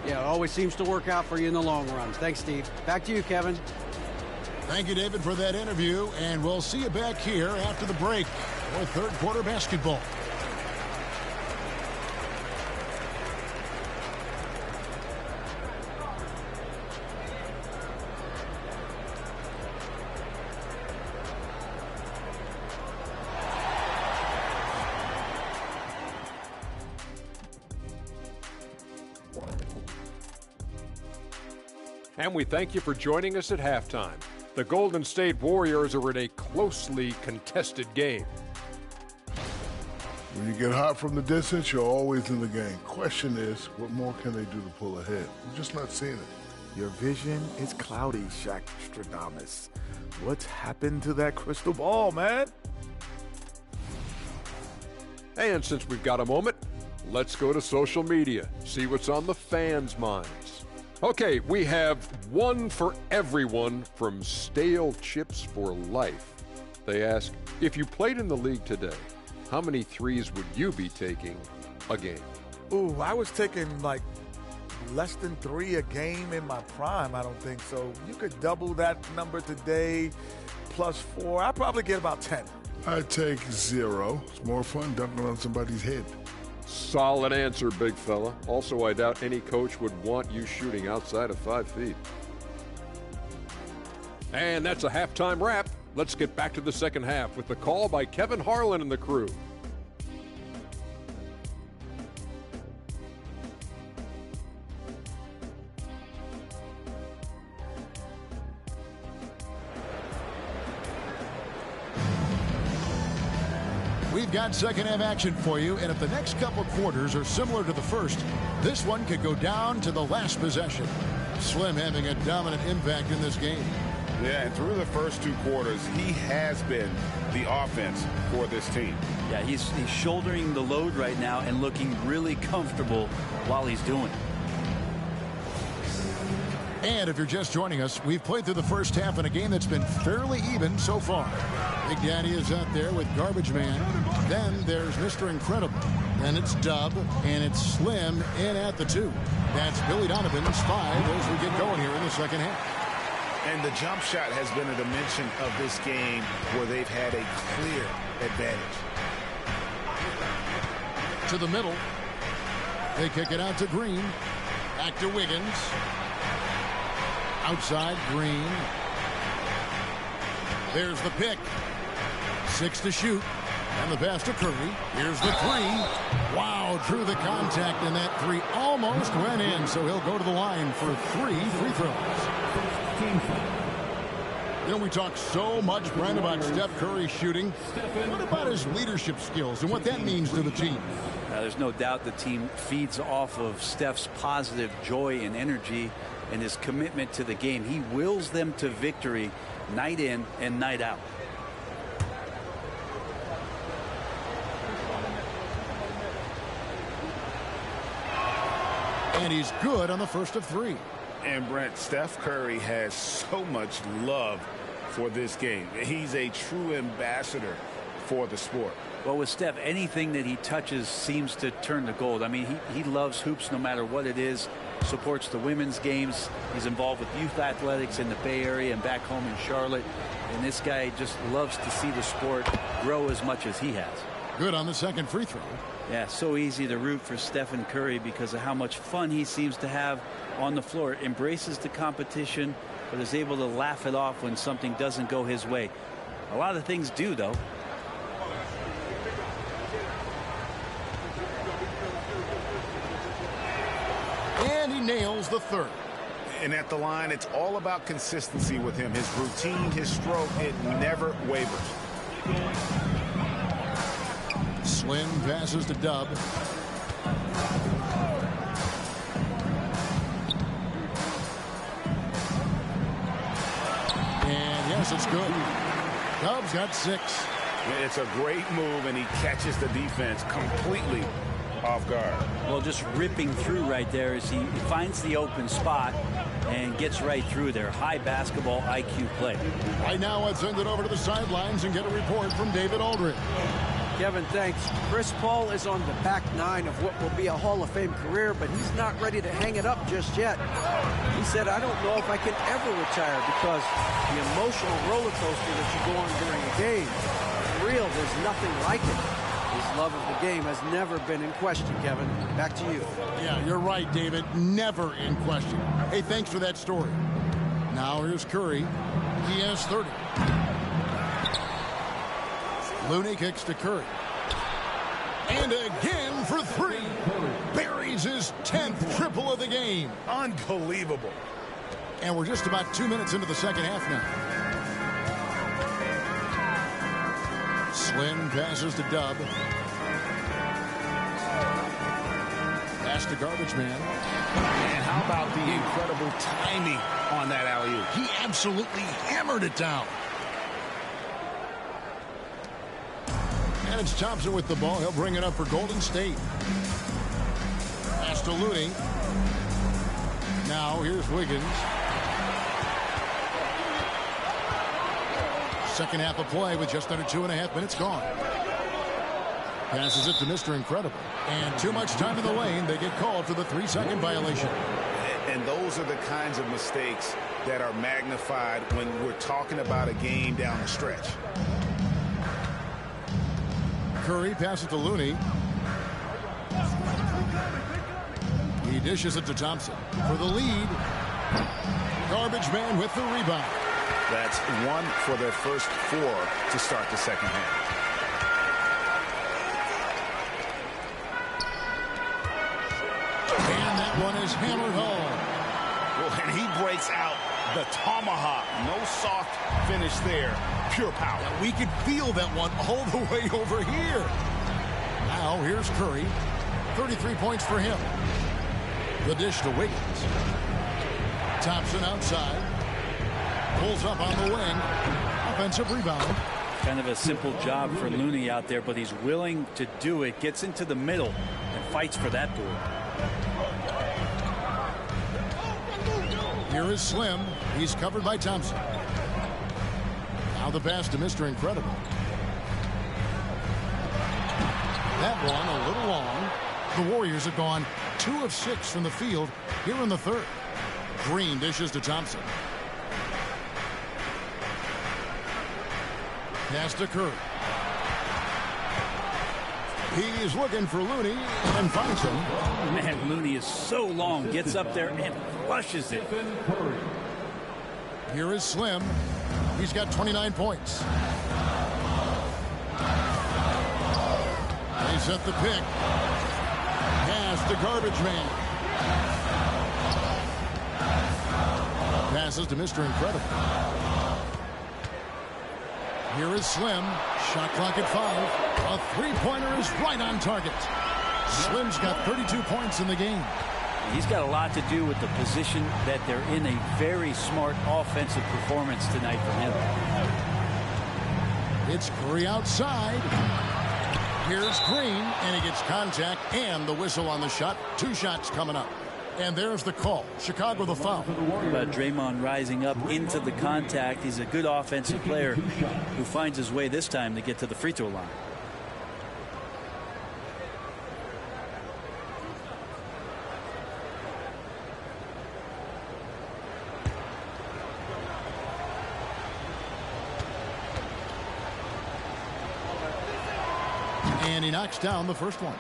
Yeah, it always seems to work out for you in the long run. Thanks, Steve. Back to you, Kevin. Thank you, David, for that interview, and we'll see you back here after the break for third quarter basketball. And we thank you for joining us at halftime. The Golden State Warriors are in a closely contested game. When you get hot from the distance, you're always in the game. Question is, what more can they do to pull ahead? I'm just not seeing it. Your vision is cloudy, Shaq Stradamus. What's happened to that crystal ball, man? And since we've got a moment, let's go to social media, see what's on the fans' minds. Okay, we have one for everyone from Stale Chips for Life. They ask, if you played in the league today, how many threes would you be taking a game? Ooh, I was taking like less than 3 a game in my prime, I don't think so. You could double that number today, plus 4. I'd probably get about 10. I'd take 0. It's more fun dunking on somebody's head. Solid answer, big fella. Also, I doubt any coach would want you shooting outside of 5 feet. And that's a halftime wrap. Let's get back to the second half with the call by Kevin Harlan and the crew. We've got second half action for you, and if the next couple quarters are similar to the first, this one could go down to the last possession. Slim having a dominant impact in this game. Yeah, and through the first 2 quarters, he has been the offense for this team. Yeah, he's shouldering the load right now and looking really comfortable while he's doing it. And if you're just joining us, we've played through the first half in a game that's been fairly even so far. Big Daddy is out there with Garbage Man. Then there's Mr. Incredible. Then it's Dub, and it's Slim in at the 2. That's Billy Donovan's 5 as we get going here in the second half. And the jump shot has been a dimension of this game where they've had a clear advantage. To the middle. They kick it out to Green. Back to Wiggins. Outside, Green. There's the pick. 6 to shoot. And the pass to Curry. Here's the 3. Wow, drew the contact, and that 3 almost went in. So he'll go to the line for 3 free throws. You know, we talk so much, Brent, about Steph Curry shooting. What about his leadership skills and what that means to the team? There's no doubt the team feeds off of Steph's positive joy and energy. and his commitment to the game. He wills them to victory night in and night out. And he's good on the first of 3. And Brent, Steph Curry has so much love for this game. He's a true ambassador for the sport. Well, with Steph, anything that he touches seems to turn to gold. I mean, he loves hoops no matter what it is, supports the women's games. He's involved with youth athletics in the Bay Area and back home in Charlotte. And this guy just loves to see the sport grow as much as he has. Good on the second free throw. Yeah, so easy to root for Stephen Curry because of how much fun he seems to have on the floor. Embraces the competition, but is able to laugh it off when something doesn't go his way. A lot of things do, though. And he nails the third. And at the line, it's all about consistency with him. His routine, his stroke, it never wavers. Slim passes to Dub. And yes, it's good. Dub's got 6. It's a great move, and he catches the defense completely off guard. Well, just ripping through right there as he finds the open spot and gets right through there. High basketball IQ play. Right now, let's send it over to the sidelines and get a report from David Aldridge. Kevin, thanks. Chris Paul is on the back 9 of what will be a Hall of Fame career, but he's not ready to hang it up just yet. He said, I don't know if I can ever retire because the emotional roller coaster that you go on during a game, real, there's nothing like it. His love of the game has never been in question, Kevin. Back to you. Yeah, you're right, David. Never in question. Hey, thanks for that story. Now here's Curry. He has 30. Looney kicks to Curry. And again for 3. Buries his 10th triple of the game. Unbelievable. And we're just about 2 minutes into the second half now. Slim passes to Dub. Pass to Garbage Man. And how about the incredible timing on that alley-oop? He absolutely hammered it down. And it's Thompson with the ball. He'll bring it up for Golden State. Pass to Looney. Now here's Wiggins. Second half of play with just under 2.5 minutes gone. Passes it to Mr. Incredible. And too much time in the lane. They get called for the 3-second violation. And those are the kinds of mistakes that are magnified when we're talking about a game down the stretch. Curry passes to Looney. He dishes it to Thompson for the lead. Garbage Man with the rebound. That's 1 for their first 4 to start the second half. And that one is hammered home. Well, and he breaks out the tomahawk. No soft finish there. Pure power. Yeah, we could feel that one all the way over here. Now here's Curry. 33 points for him. The dish to Wiggins. Thompson outside. Pulls up on the wing. Offensive rebound. Kind of a simple job for Looney out there, but he's willing to do it. Gets into the middle and fights for that board. Here is Slim. He's covered by Thompson. Now the pass to Mr. Incredible. That one a little long. The Warriors have gone 2 of 6 from the field here in the third. Green dishes to Thompson. Pass to Curry. He's looking for Looney and finds him. Man, Looney is so long. Gets up there and flushes it. Here is Slim. He's got 29 points. They set the pick. Pass to Garbage Man. Passes to Mr. Incredible. Here is Slim. Shot clock at 5. A three-pointer is right on target. Slim's got 32 points in the game. He's got a lot to do with the position that they're in. A very smart offensive performance tonight from him. It's Curry outside. Here's Green, and he gets contact and the whistle on the shot. 2 shots coming up. And there's the call. Chicago the foul. About Draymond rising up into the contact. He's a good offensive player who finds his way this time to get to the free throw line. And he knocks down the first one.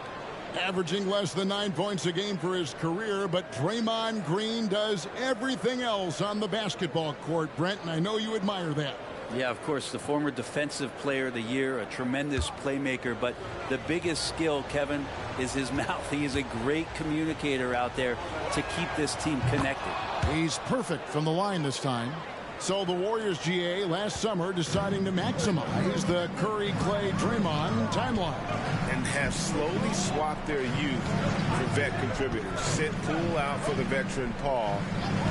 Averaging less than 9 points a game for his career, but Draymond Green does everything else on the basketball court, Brent, and I know you admire that. Yeah, of course, the former defensive player of the year, a tremendous playmaker, but the biggest skill, Kevin, is his mouth. He is a great communicator out there to keep this team connected. He's perfect from the line this time. So the Warriors GA last summer deciding to maximize the Curry, Clay, Draymond timeline. And have slowly swapped their youth for vet contributors. Sit Poole out for the veteran Paul.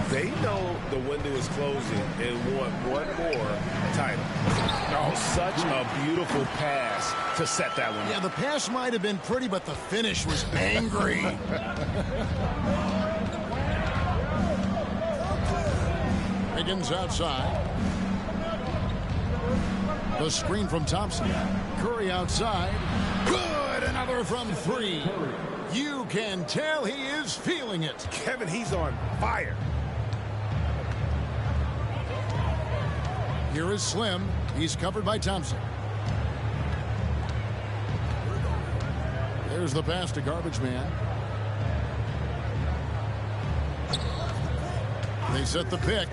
They know the window is closing and want one more title. Oh, such a beautiful pass to set that one. Yeah, the pass might have been pretty, but the finish was angry. Higgins outside. The screen from Thompson. Curry outside. Good! Another from 3. You can tell he is feeling it. Kevin, he's on fire. Here is Slim. He's covered by Thompson. There's the pass to Garbage Man. They set the pick.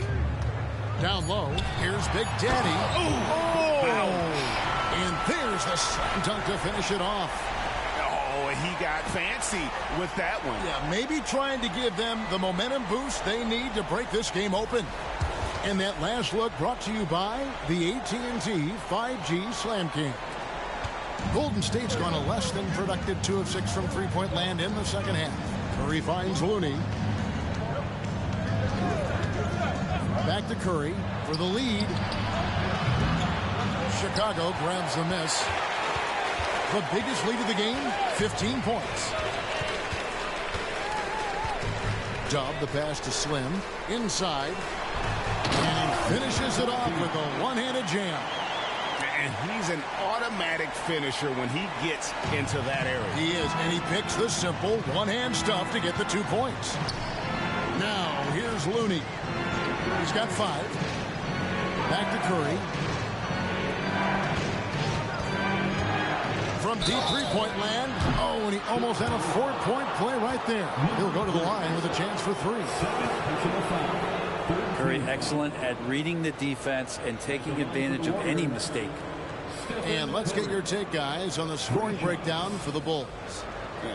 Down low. Here's Big Daddy. Oh! And there's the slam dunk to finish it off. Oh, he got fancy with that one. Yeah, maybe trying to give them the momentum boost they need to break this game open. And that last look brought to you by the AT&T 5G Slam King. Golden State's gone a less than productive 2 of 6 from three-point land in the second half. Curry finds Looney. Back to Curry for the lead. Chicago grabs the miss. The biggest lead of the game, 15 points. Dub the pass to Slim. Inside. And he finishes it off with a one-handed jam. And he's an automatic finisher when he gets into that area. He is, and he picks the simple one-hand stuff to get the 2 points. Now, here's Looney. He's got 5. Back to Curry. From deep three-point land. Oh, and he almost had a 4-point play right there. He'll go to the line with a chance for 3. Curry excellent at reading the defense and taking advantage of any mistake. And let's get your take, guys, on the scoring breakdown for the Bulls.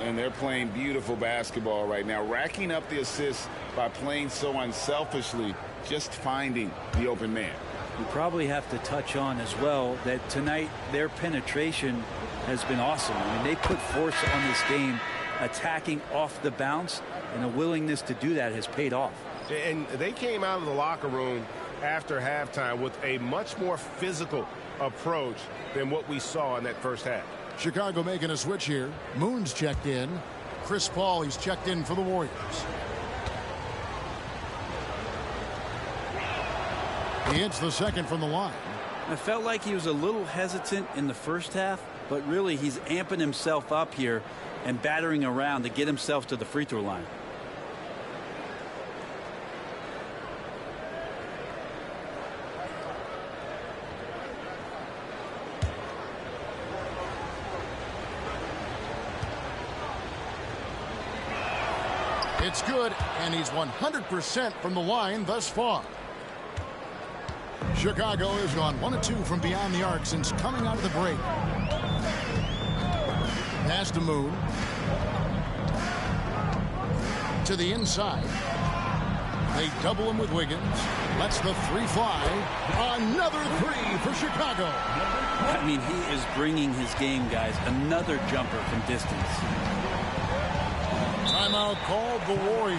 And they're playing beautiful basketball right now, racking up the assists by playing so unselfishly, just finding the open man. You probably have to touch on as well that tonight their penetration has been awesome. I mean, they put force on this game, attacking off the bounce, and a willingness to do that has paid off. And they came out of the locker room after halftime with a much more physical approach than what we saw in that first half. Chicago making a switch here. Moon's checked in. Chris Paul, he's checked in for the Warriors. He hits the second from the line. I felt like he was a little hesitant in the first half, but really he's amping himself up here and battering around to get himself to the free throw line. It's good, and he's 100% from the line thus far. Chicago has gone 1 of 2 from beyond the arc since coming out of the break. Pass to Moon. To the inside. They double him with Wiggins. Lets the 3 fly. Another 3 for Chicago. I mean, he is bringing his game, guys. Another jumper from distance. Timeout called the Warriors.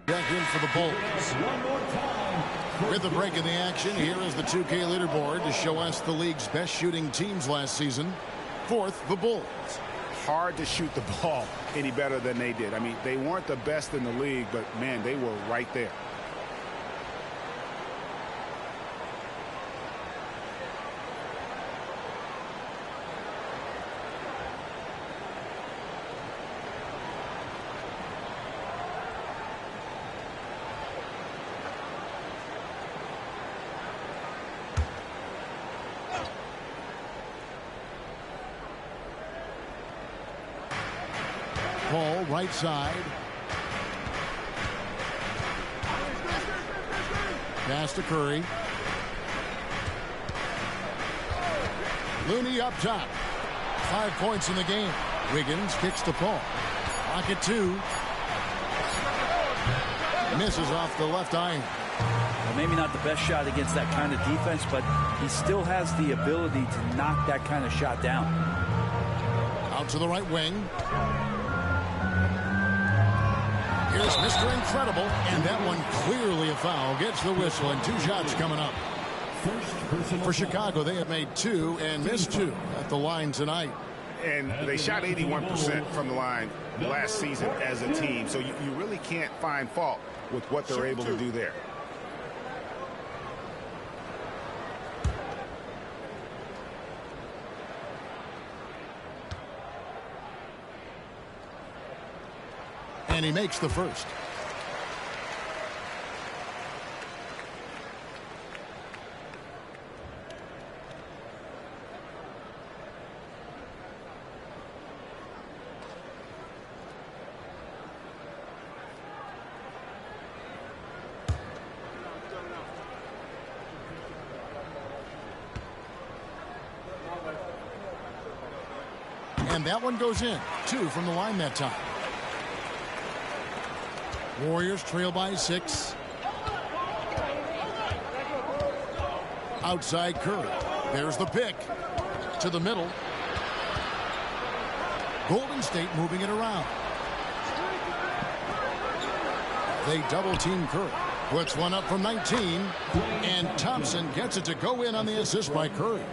Back in for the Bulls. With the break in the action, here is the 2K leaderboard to show us the league's best shooting teams last season. Fourth, the Bulls. Hard to shoot the ball any better than they did. I mean, they weren't the best in the league, but, man, they were right there. Paul, right side. Pass to Curry. Looney up top. 5 points in the game. Wiggins kicks to Paul. Rocket 2. Misses off the left iron. Well, maybe not the best shot against that kind of defense, but he still has the ability to knock that kind of shot down. Out to the right wing. Here's Mr. Incredible, and that one clearly a foul. Gets the whistle, and 2 shots coming up. For Chicago, they have made 2 and missed 2 at the line tonight. And they shot 81% from the line last season as a team, so you really can't find fault with what they're able to do there. And he makes the first. And that one goes in. 2 from the line that time. Warriors trail by 6. Outside Curry. There's the pick. To the middle. Golden State moving it around. They double team Curry. Puts one up from 19. And Thompson gets it to go in on the assist by Curry.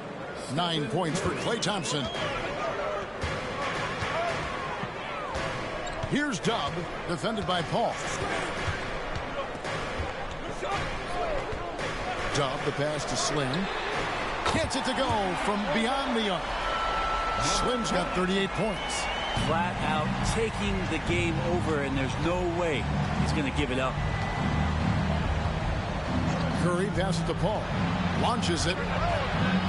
9 points for Klay Thompson. Here's Dub, defended by Paul. Dub, the pass to Slim. Gets it to go from beyond the arc. Slim's got 38 points. Flat out taking the game over, and there's no way he's going to give it up. Curry passes to Paul. Launches it.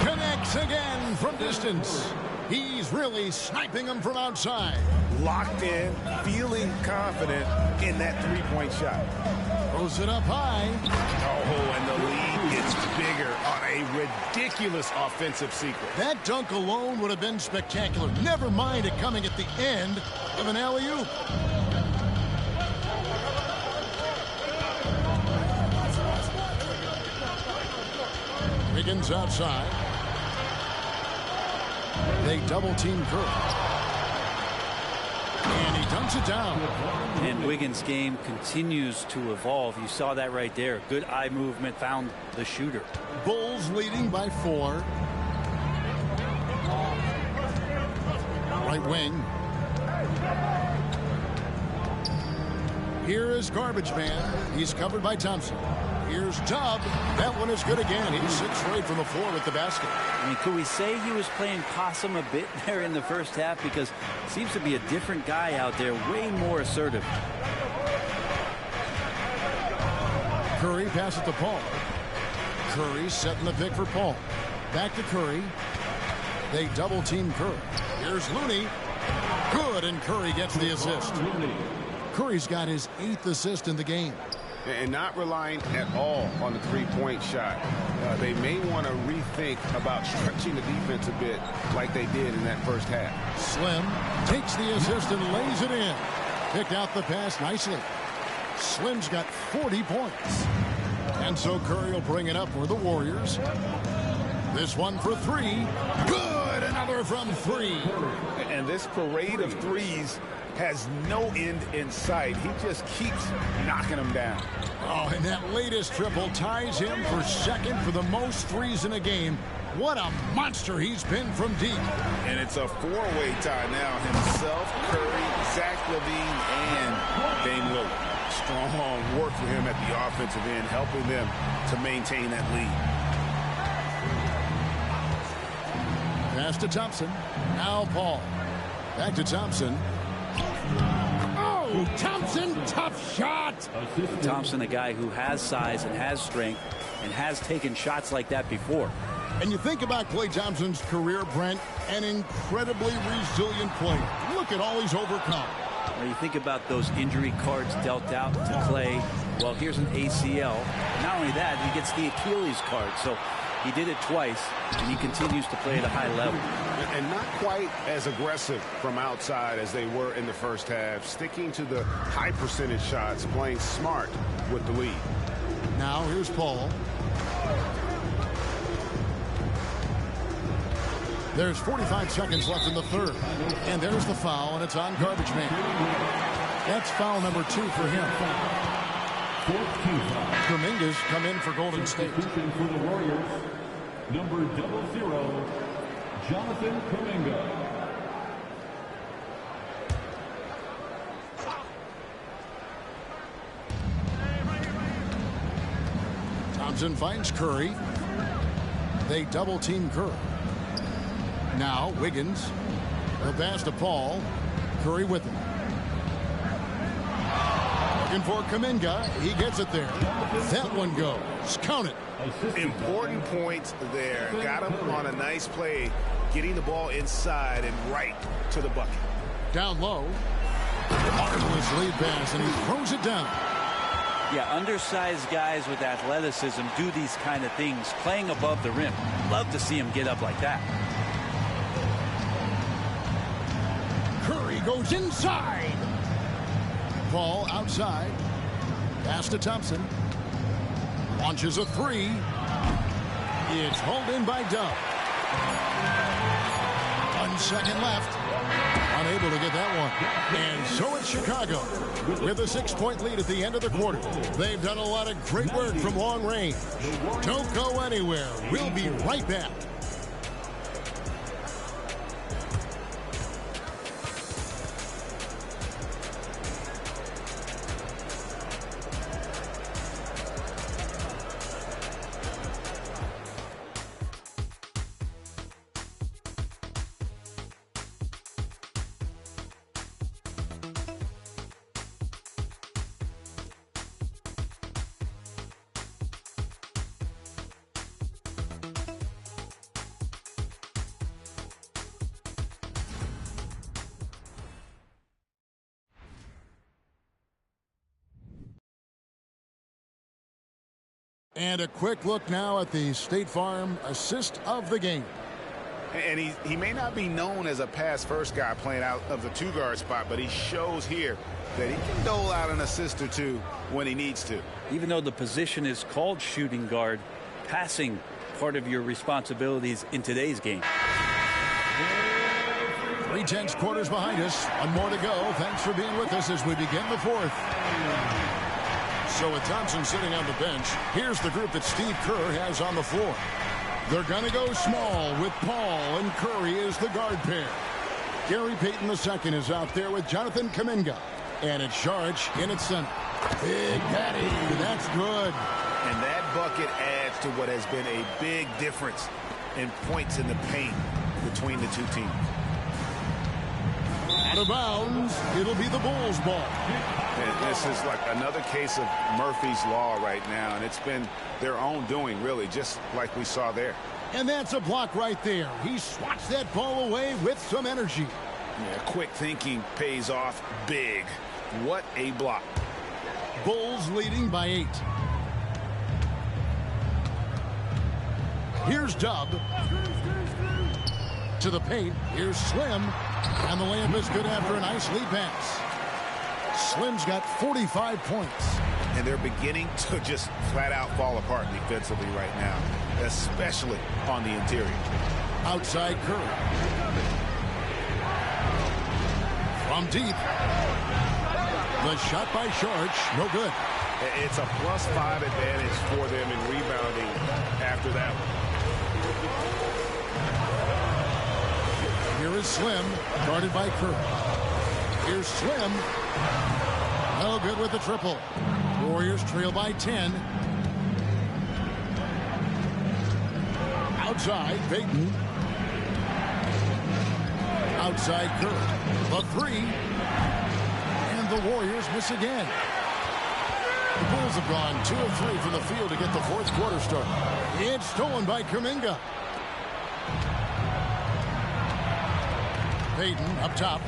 Connects again from distance. He's really sniping them from outside. Locked in, feeling confident in that three-point shot. Throws it up high. Oh, and the lead gets bigger on a ridiculous offensive sequence. That dunk alone would have been spectacular. Never mind it coming at the end of an alley-oop. Wiggins outside. They double-team Curry. And he dunks it down. And Wiggins' game continues to evolve. You saw that right there. Good eye movement, found the shooter. Bulls leading by 4. Right wing. Here is Garbage Man. He's covered by Thompson. Here's Dub. That one is good again. He sits right from the floor with the basket. I mean, could we say he was playing possum a bit there in the first half? Because it seems to be a different guy out there, way more assertive. Curry passes to Paul. Curry setting the pick for Paul. Back to Curry. They double team Curry. Here's Looney. Good, and Curry gets the assist. Curry's got his 8th assist in the game. And not relying at all on the three-point shot. They may want to rethink about stretching the defense a bit like they did in that first half. Slim takes the assist and lays it in. Picked out the pass nicely. Slim's got 40 points. And so Curry will bring it up for the Warriors. This one for 3. Good! Another from 3. And this parade of threes has no end in sight. He just keeps knocking them down. Oh, and that latest triple ties him for second for the most threes in a game. What a monster he's been from deep. And it's a 4-way tie now. Himself, Curry, Zach LaVine, and Dame Lillard. Strong work for him at the offensive end, helping them to maintain that lead. Pass to Thompson. Now Paul. Back to Thompson. Oh, Thompson, tough shot. Thompson, a guy who has size and has strength and has taken shots like that before. And you think about Klay Thompson's career, Brent, an incredibly resilient player. Look at all he's overcome. Well, you think about those injury cards dealt out to Klay. Well, here's an ACL. Not only that, he gets the Achilles card. So he did it twice, and he continues to play at a high level. And not quite as aggressive from outside as they were in the first half. Sticking to the high percentage shots, playing smart with the lead. Now here's Paul. There's 45 seconds left in the third. And there's the foul, and it's on Garbage Man. That's foul number 2 for him. Kuminga's come in for Golden State. For the Warriors, number 00, Jonathan Kuminga. Thompson finds Curry. They double team Curry. Now Wiggins. The pass to Paul. Curry with him. Looking for Kuminga. He gets it there. That one goes. Count it. Important points there. Got him on a nice play, getting the ball inside and right to the bucket. Down low. Marvelous lead pass, and he throws it down. Yeah, undersized guys with athleticism do these kind of things, playing above the rim. Love to see him get up like that. Curry goes inside. Paul outside. Pass to Thompson. Launches a 3. It's hauled in by Dub. 1 second left. Unable to get that one. And so it's Chicago with a 6-point lead at the end of the quarter. They've done a lot of great work from long range. Don't go anywhere. We'll be right back. And a quick look now at the State Farm assist of the game. And he may not be known as a pass-first guy playing out of the 2-guard spot, but he shows here that he can dole out an assist or two when he needs to. Even though the position is called shooting guard, passing part of your responsibilities in today's game. 3/10 quarters behind us. One more to go. Thanks for being with us as we begin the fourth. So with Thompson sitting on the bench, here's the group that Steve Kerr has on the floor. They're going to go small with Paul and Curry as the guard pair. Gary Payton II is out there with Jonathan Kuminga. And it's Sharch in its center. Big Daddy. That's good. And that bucket adds to what has been a big difference in points in the paint between the two teams. Out of bounds. It'll be the Bulls' ball. And this is like another case of Murphy's Law right now, and it's been their own doing, really, just like we saw there. And that's a block right there. He swats that ball away with some energy. Yeah, quick thinking pays off big. What a block. Bulls leading by 8. Here's Dub. To the paint. Here's Slim. And the layup is good after a nice lead pass. Slim's got 45 points. And they're beginning to just flat out fall apart defensively right now, especially on the interior. Outside Curry. From deep. The shot by Sharch, no good. It's a +5 advantage for them in rebounding after that one. Here is Slim, guarded by Curry. Here's Slim. No good with the triple. Warriors trail by 10. Outside, Payton. Outside Curry. The 3. And the Warriors miss again. The Bulls have gone 2 of 3 from the field to get the fourth quarter started. It's stolen by Kuminga. Payton up top.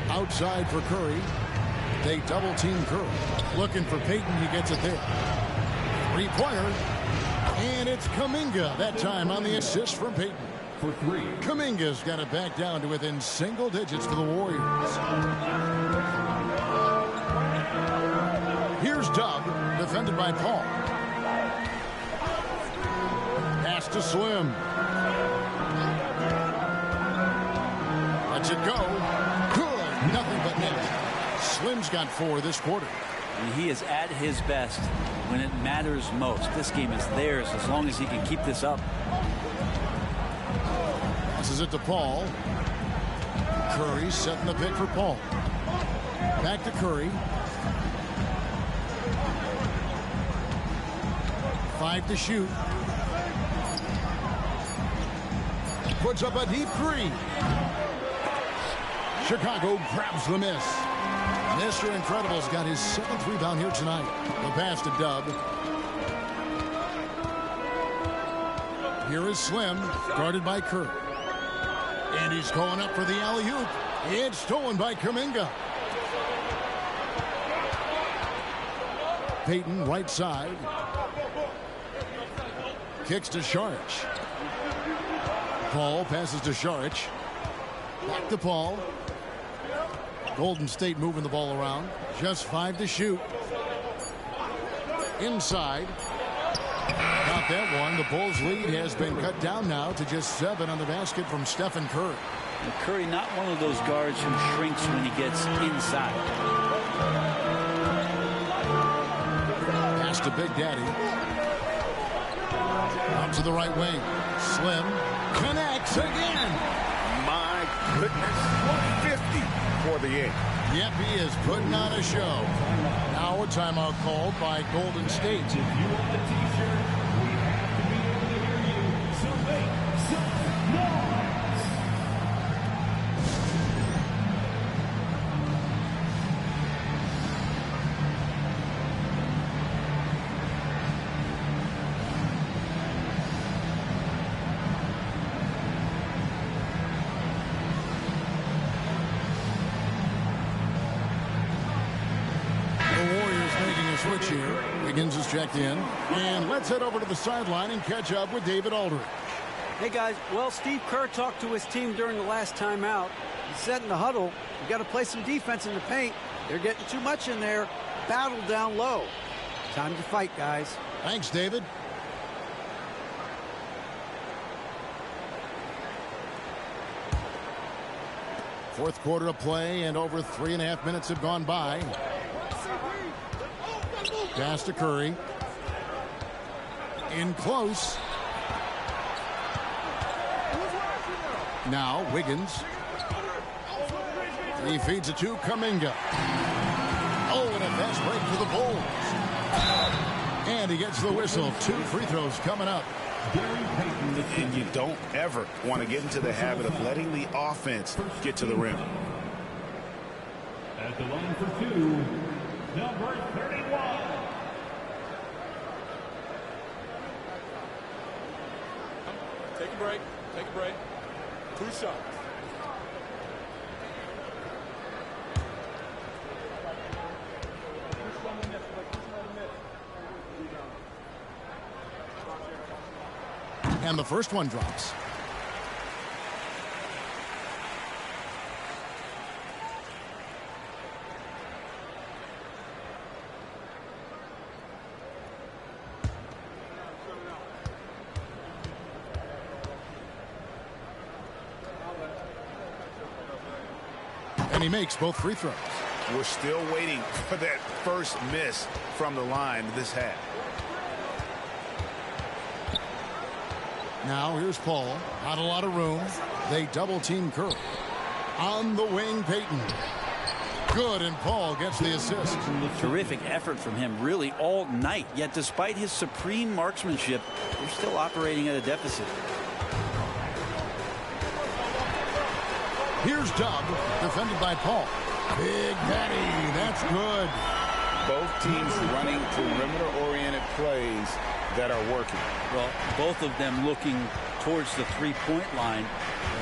Outside for Curry. They double team Curry. Looking for Payton. He gets it there. 3-pointer. And it's Kuminga that time on the assist from Payton. For 3. Kuminga's got it back down to within single digits for the Warriors. Here's Dub, defended by Paul. Pass to Slim. Lets it go. Good. Nothing but net. Slim's got 4 this quarter. And he is at his best when it matters most. This game is theirs as long as he can keep this up. Passes it to Paul. Curry setting the pick for Paul. Back to Curry. 5 to shoot. Puts up a deep 3. Chicago grabs the miss. Mr. Incredible's got his 7th rebound here tonight. The pass to Dub. Here is Slim, guarded by Curry. And he's going up for the alley-oop. It's stolen by Kuminga. Payton, right side. Kicks to Sharch. Paul passes to Sharch. Back to Paul. Golden State moving the ball around. Just 5 to shoot. Inside. Got that one. The Bulls' lead has been cut down now to just 7 on the basket from Stephen Curry. And Curry not one of those guards who shrinks when he gets inside. Pass to Big Daddy. Out to the right wing. Slim connects again. My goodness. 50 for the 8. Yep, he is putting on a show. Now a timeout called by Golden State. If you want the t-shirt, we have to be able to hear you. So make some noise. Switch here. Wiggins is checked in. And let's head over to the sideline and catch up with David Aldridge. Hey, guys. Well, Steve Kerr talked to his team during the last timeout. He said in the huddle, you got to play some defense in the paint. They're getting too much in there. Battle down low. Time to fight, guys. Thanks, David. Fourth quarter of play, and over 3.5 minutes have gone by. Pass to Curry. In close. Now Wiggins. He feeds it to Kuminga. Oh, and a fast break for the Bulls. And he gets the whistle. 2 free throws coming up. And you don't ever want to get into the habit of letting the offense get to the rim. At the line for 2, number 31. Take a break. Take a break. 2 shots. And the first one drops. And he makes both free throws. We're still waiting for that first miss from the line this half. Now here's Paul. Not a lot of room. They double team Curry. On the wing, Payton. Good, and Paul gets the assist. Terrific effort from him really all night. Yet despite his supreme marksmanship, they're still operating at a deficit. Here's Dub, defended by Paul. Big Daddy, that's good. Both teams running perimeter-oriented plays that are working. Well, both of them looking towards the three-point line,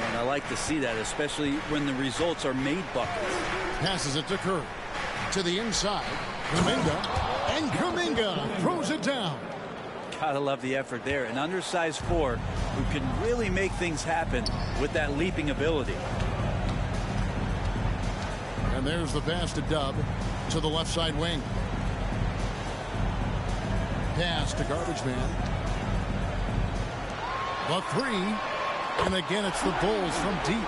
and I like to see that, especially when the results are made buckets. Passes it to Curry. To the inside. Kuminga. And Kuminga throws it down. Gotta love the effort there. An undersized 4 who can really make things happen with that leaping ability. And there's the pass to Dub to the left side wing. Pass to Garbage Man. The 3. And again, it's the Bulls from deep.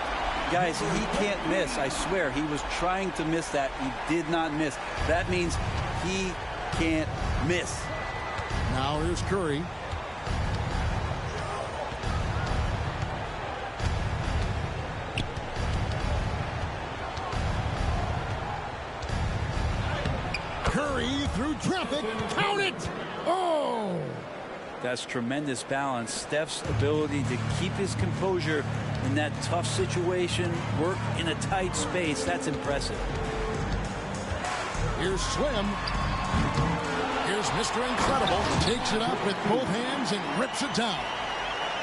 Guys, he can't miss. I swear, he was trying to miss that. He did not miss. That means he can't miss. Now here's Curry. Curry through traffic. Count it! Oh! That's tremendous balance. Steph's ability to keep his composure in that tough situation, work in a tight space, that's impressive. Here's Slim. Here's Mr. Incredible. Takes it up with both hands and rips it down.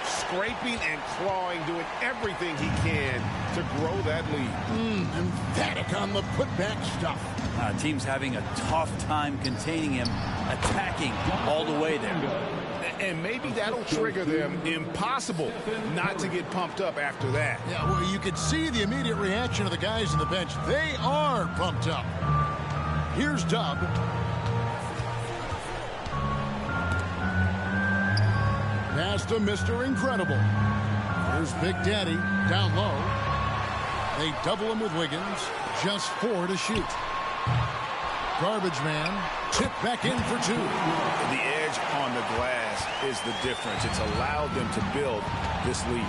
Scraping and clawing, doing everything he can to grow that lead. Emphatic on the putback stuff. Team's having a tough time containing him, attacking all the way there. And maybe that'll trigger them. Impossible not to get pumped up after that. Yeah, well, you could see the immediate reaction of the guys on the bench. They are pumped up. Here's Dub. Pass to Mr. Incredible. Here's Big Daddy down low. They double him with Wiggins. Just 4 to shoot. Garbage Man tipped back in for 2. The edge on the glass is the difference. It's allowed them to build this lead.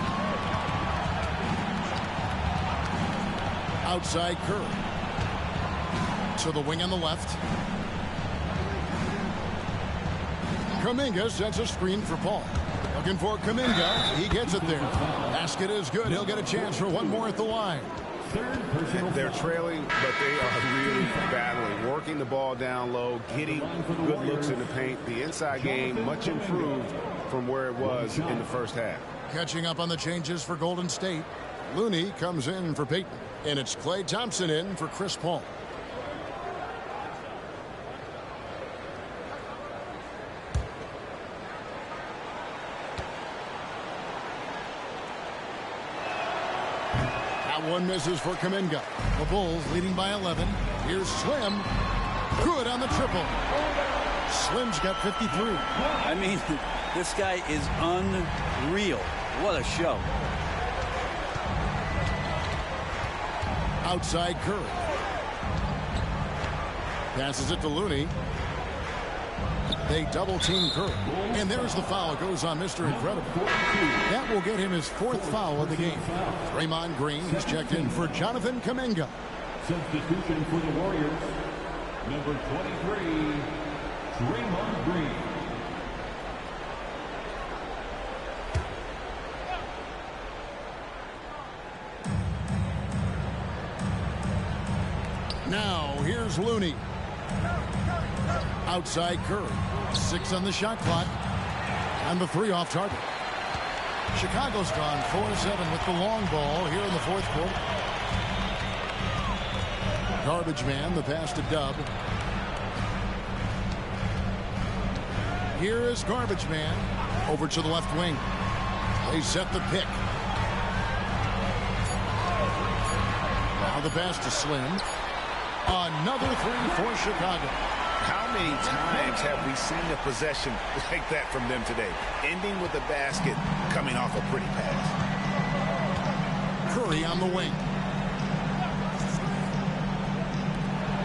Outside Curry. To the wing on the left. Kuminga sets a screen for Paul. Looking for Kuminga. He gets it there. Basket is good. He'll get a chance for one more at the line. They're trailing, but they are really battling. Working the ball down low, getting good looks in the paint. The inside game much improved from where it was in the first half. Catching up on the changes for Golden State. Looney comes in for Payton. And it's Klay Thompson in for Chris Paul. One misses for Kuminga. The Bulls leading by 11. Here's Slim. Good on the triple. Slim's got 53. I mean, this guy is unreal. What a show. Outside Curry. Passes it to Looney. They double team Curry. And there's the foul. It goes on Mr. Incredible. That will get him his 4th foul of the game. Draymond Green is checked in for Jonathan Kuminga. Substitution for the Warriors. Number 23, Draymond Green. Now, here's Looney. Outside Curry. 6 on the shot clock. And the 3 off target. Chicago's gone 4-7 with the long ball here in the 4th quarter. Garbage man, the pass to Dub. Here is Garbage man. Over to the left wing. They set the pick. Now the pass to Slim. Another 3 for Chicago. How many times have we seen a possession like that from them today? Ending with a basket, coming off a pretty pass. Curry on the wing.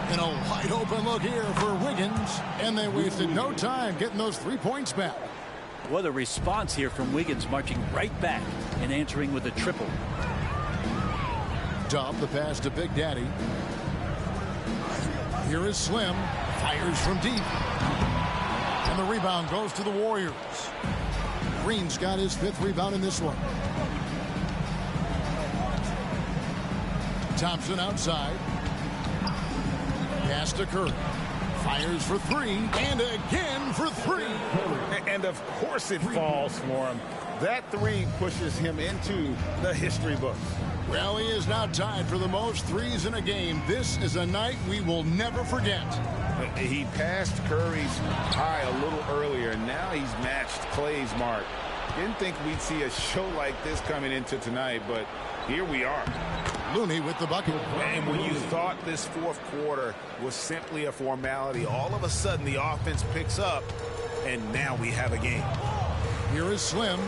And a wide open look here for Wiggins. And they wasted no time getting those 3 points back. What a response here from Wiggins, marching right back and answering with a triple. Dub, the pass to Big Daddy. Here is Slim. Fires from deep. And the rebound goes to the Warriors. Green's got his 5th rebound in this one. Thompson outside. Pass to Curry. Fires for 3. And again for 3. And of course it falls for him. That 3 pushes him into the history books. Well, he is now tied for the most 3s in a game. This is a night we will never forget. He passed Curry's high a little earlier. Now he's matched Clay's mark. Didn't think we'd see a show like this coming into tonight, but here we are. Looney with the bucket. And when you thought this 4th quarter was simply a formality, all of a sudden the offense picks up, and now we have a game. Here is Slim.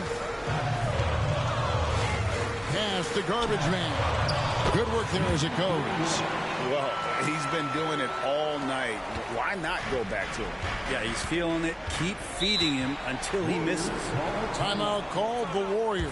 Pass to Garbage man. Good work there as it goes. Well, he's been doing it all night. Why not go back to him? Yeah, he's feeling it. Keep feeding him until he misses. Timeout called the Warriors.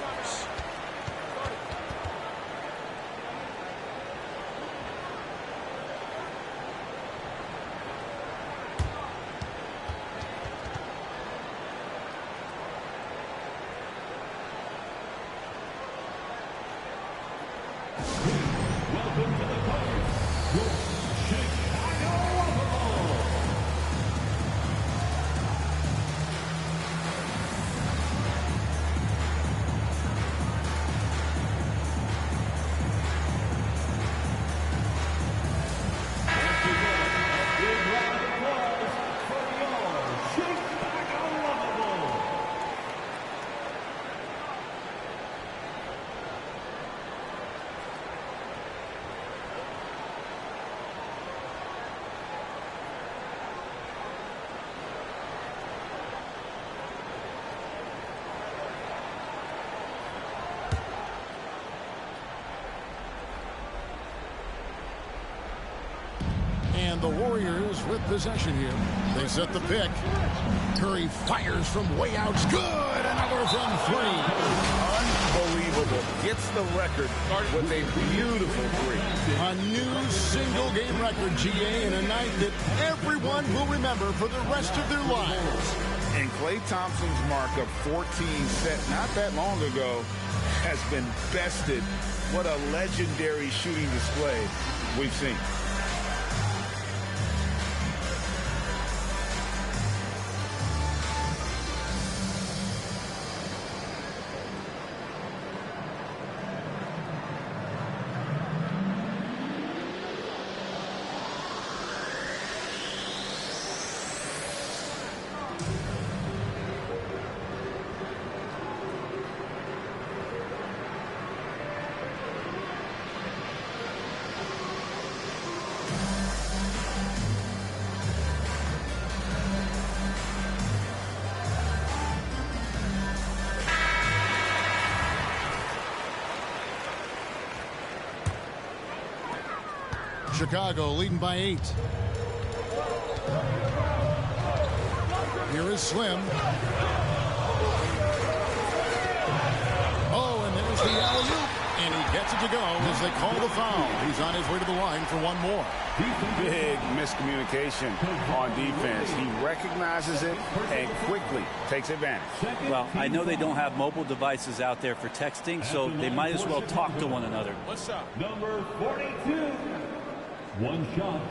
And the Warriors with possession here. They set the pick. Curry fires from way out. Good. Another from 3. Unbelievable. Gets the record with a beautiful 3. A new single-game record, GA, in a night that everyone will remember for the rest of their lives. And Klay Thompson's mark of 14 set not that long ago has been bested. What a legendary shooting display we've seen. Chicago leading by 8. Here is Slim. Oh, and there's the alley-oop. And he gets it to go as they call the foul. He's on his way to the line for one more. Big miscommunication on defense. He recognizes it and quickly takes advantage. Well, I know they don't have mobile devices out there for texting, so they might as well talk to one another. What's up? Number 42. One shot.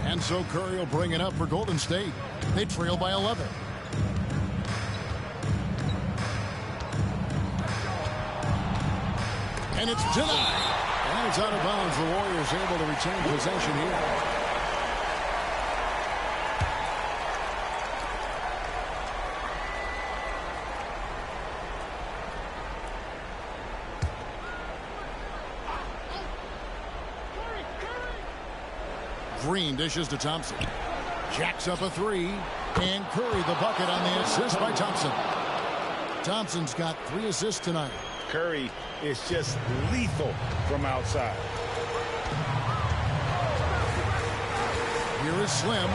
And so Curry will bring it up for Golden State. They trail by 11. And it's denied. And it's out of bounds. The Warriors able to retain possession here. Green dishes to Thompson. Jacks up a 3. And Curry the bucket on the assist by Thompson. Thompson's got 3 assists tonight. Curry is just lethal from outside. Here is Slim.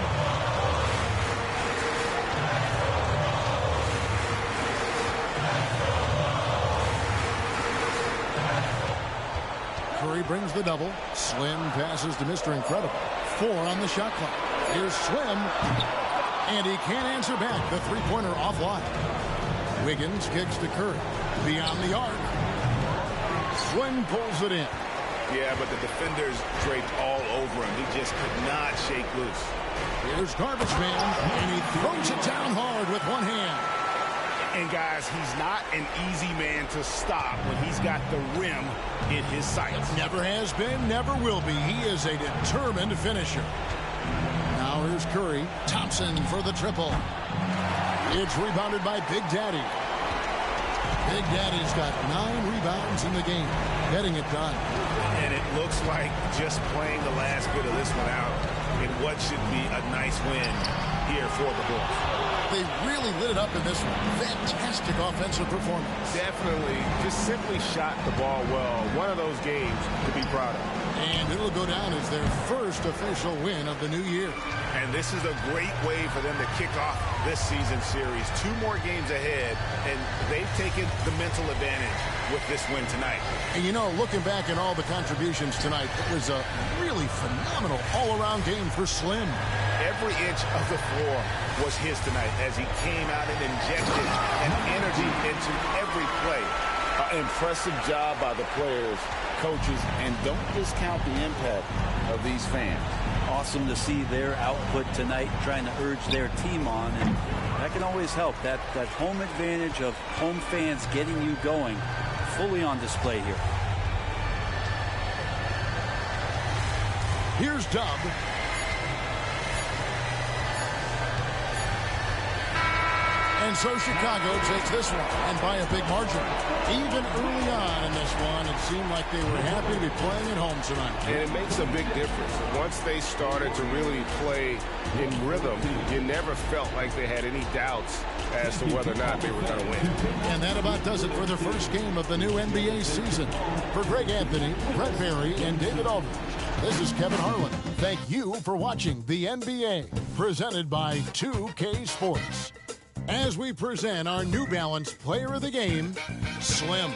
Curry brings the double. Slim passes to Mr. Incredible. 4 on the shot clock. Here's Slim. And he can't answer back. The three-pointer offline. Wiggins kicks to Curry. Beyond the arc. Slim pulls it in. Yeah, but the defenders draped all over him. He just could not shake loose. Here's Garbage Man. And he throws it down hard with one hand. And guys, he's not an easy man to stop when he's got the rim in his sights. Never has been, never will be. He is a determined finisher. Now here's Curry. Thompson for the triple. It's rebounded by Big Daddy. Big Daddy's got 9 rebounds in the game, getting it done. And it looks like just playing the last bit of this one out in what should be a nice win here for the Bulls. They really lit it up in this one. Fantastic offensive performance. Definitely just simply shot the ball well. One of those games to be proud of. And it'll go down as their first official win of the new year. And this is a great way for them to kick off this season series. 2 more games ahead, and they've taken the mental advantage with this win tonight. And you know, looking back at all the contributions tonight, it was a really phenomenal all-around game for Slim. Every inch of the floor was his tonight as he came out and injected an energy into every play. Impressive job by the players, coaches, and don't discount the impact of these fans. Awesome to see their output tonight, trying to urge their team on, and that can always help. That home advantage of home fans getting you going, fully on display here. Here's Dub. And so Chicago takes this one, and by a big margin. Even early on in this one, it seemed like they were happy to be playing at home tonight. And it makes a big difference. Once they started to really play in rhythm, you never felt like they had any doubts as to whether or not they were going to win. And that about does it for the first game of the new NBA season. For Greg Anthony, Brett Berry, and David Aldridge, this is Kevin Harlan. Thank you for watching the NBA, presented by 2K Sports. As we present our New Balance Player of the Game, Slim.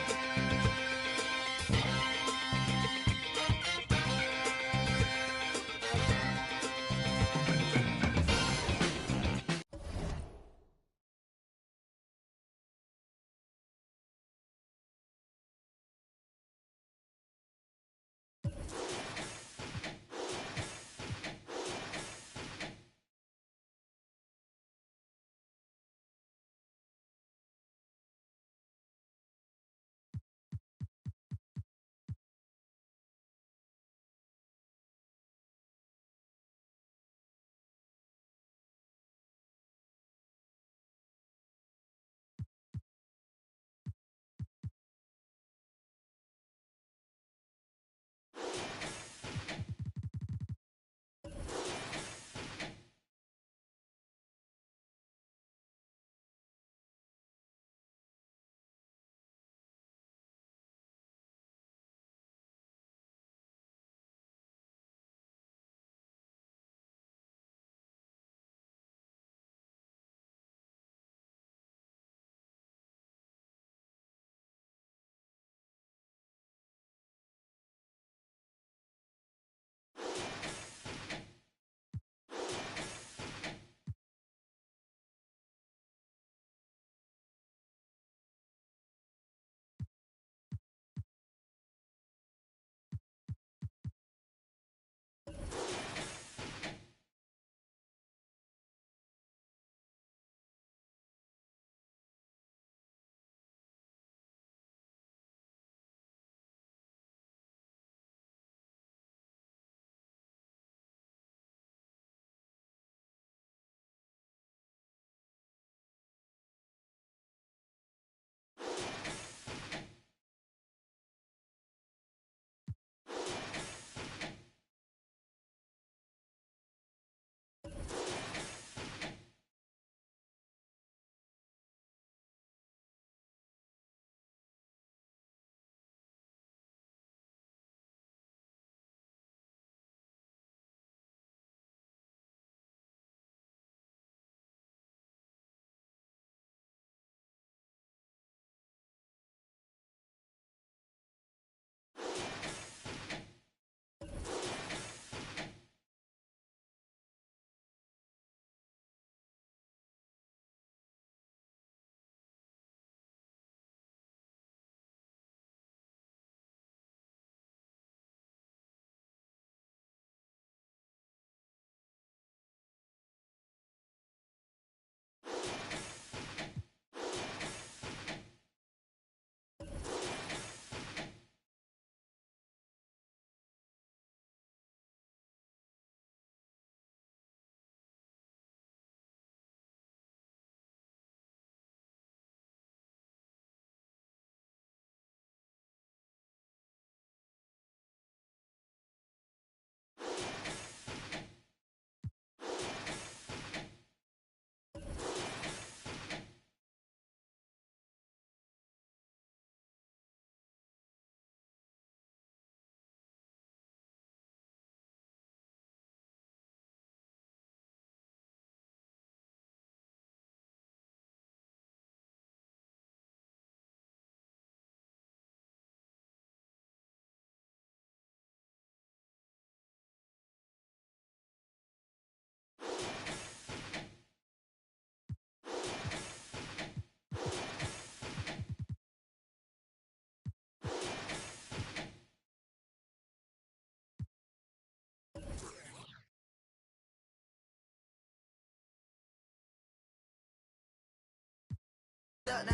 Step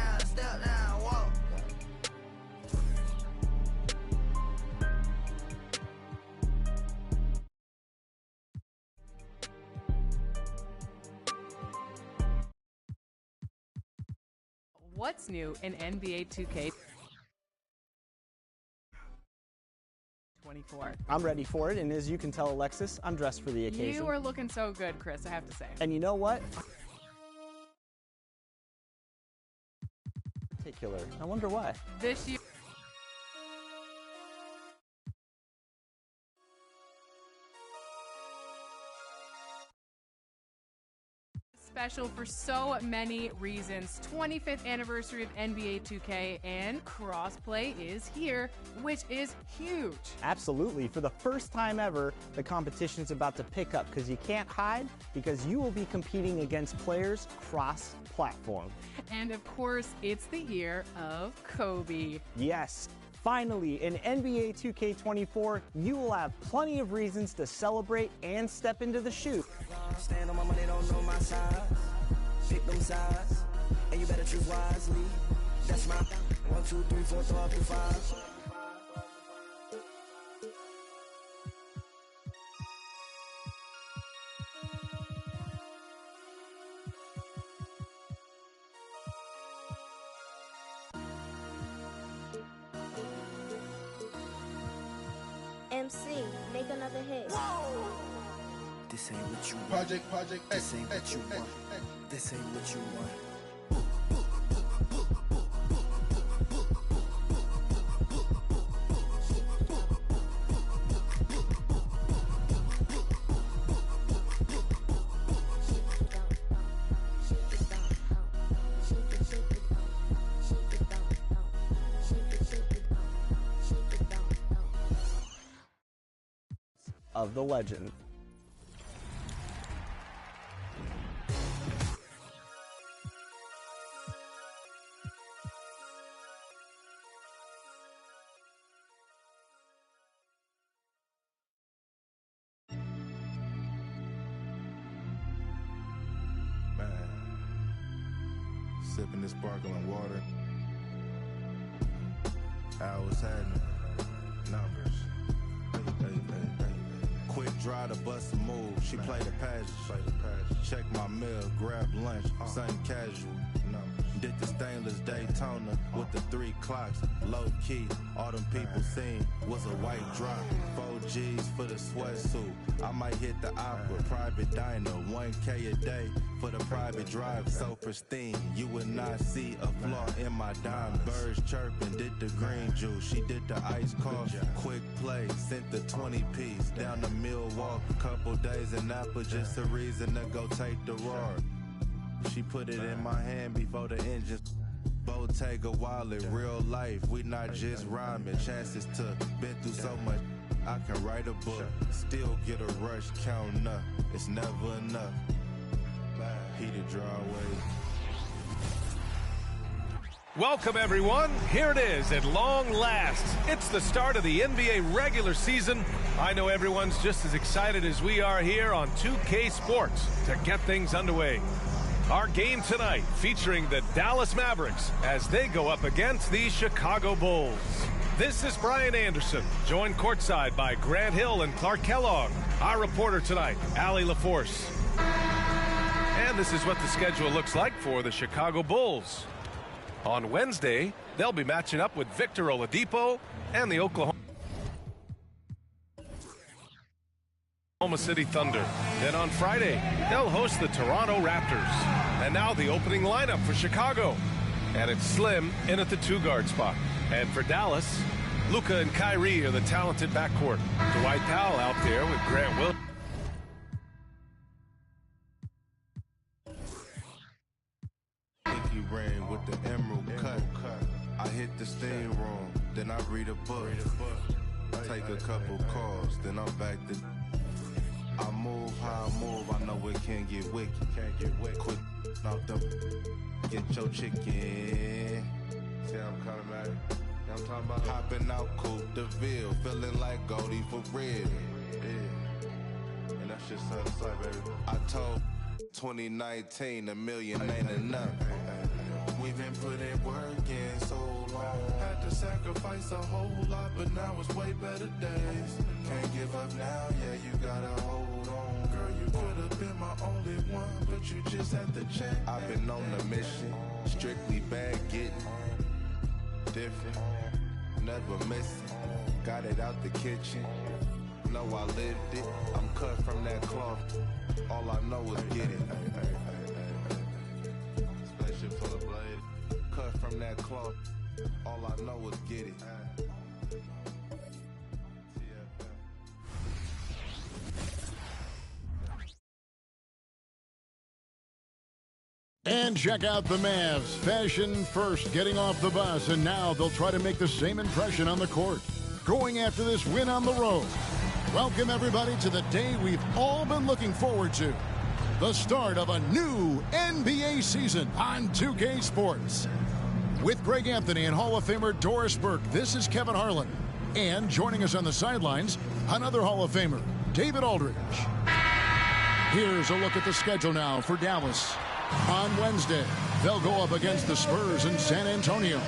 down, walk. What's new in NBA 2K24? I'm ready for it, and as you can tell, Alexis, I'm dressed for the occasion. You are looking so good, Chris, I have to say. And you know what? Particular. I wonder why. This year. Special for so many reasons. 25th anniversary of NBA 2K and crossplay is here, which is huge. Absolutely. For the first time ever, the competition's about to pick up because you can't hide because you will be competing against players cross-platform. And of course, it's the year of Kobe. Yes. Finally, in NBA 2K24, you will have plenty of reasons to celebrate and step into the shoe. Stand on my money, don't know my size. Pick them sides, and you better choose wisely. That's my 1, 2, 3, 4, throw up to 5. MC, make another hit. This ain't what you want. Project, This ain't what you want. This ain't what you want. Of the legend. Sipping this sparkling water. I was having numbers. Quick draw to bust a move. She played the passage. Check my meal, grab lunch, something casual. Did the stainless Daytona with the 3 clocks. Low key, all them people seen was a white drop. 4 G's for the sweatsuit. I might hit the opera, private diner, 1K a day for the private drive. So pristine, you would not see a flaw in my dime. Birds chirping, did the green juice. She did the iced coffee. Quick play, sent the 20-piece down to Milwaukee. Couple days in Napa, just a reason to go take the road. She put it in my hand before the engine. Bottega wallet, real life, we not just rhyming. Chances took, been through so much, I can write a book. Still get a rush, counting up, it's never enough. Heated drawaway. Welcome, everyone. Here it is at long last. It's the start of the NBA regular season. I know everyone's just as excited as we are here on 2K Sports to get things underway. Our game tonight featuring the Dallas Mavericks as they go up against the Chicago Bulls. This is Brian Anderson, joined courtside by Grant Hill and Clark Kellogg. Our reporter tonight, Allie LaForce. And this is what the schedule looks like for the Chicago Bulls. On Wednesday, they'll be matching up with Victor Oladipo and the Oklahoma City Thunder. Then on Friday, they'll host the Toronto Raptors. And now the opening lineup for Chicago. And it's Slim in at the 2-guard spot. And for Dallas, Luka and Kyrie are the talented backcourt. Dwight Powell out there with Grant Williams. Pinky ring with the emerald cut. I hit the steam room, then I read a book. Take a couple calls, then I'm back to. I move how I move, I know it can't get wicked. Quick off them, get your chicken. See how I'm coming at it? I'm talking about hopping out Coupe de Ville, feeling like Goldie for real. Yeah. And that's just something, baby. I told 2019 a million ain't enough. We've been putting work in so long. Had to sacrifice a whole lot, but now it's way better days. Can't give up now, yeah, you gotta hold on. Girl, you could have been my only one, but you just had to check. I've been on a mission, strictly bag getting. Different, never missing. Got it out the kitchen. Know I lived it. I'm cut from that cloth. All I know is get it. Spaceship full of blade. Cut from that cloth. All I know is get it. And check out the Mavs. Fashion first, getting off the bus, and now they'll try to make the same impression on the court. Going after this win on the road. Welcome, everybody, to the day we've all been looking forward to. The start of a new NBA season on 2K Sports. With Greg Anthony and Hall of Famer Doris Burke, this is Kevin Harlan. And joining us on the sidelines, another Hall of Famer, David Aldridge. Here's a look at the schedule now for Dallas. On Wednesday, they'll go up against the Spurs in San Antonio.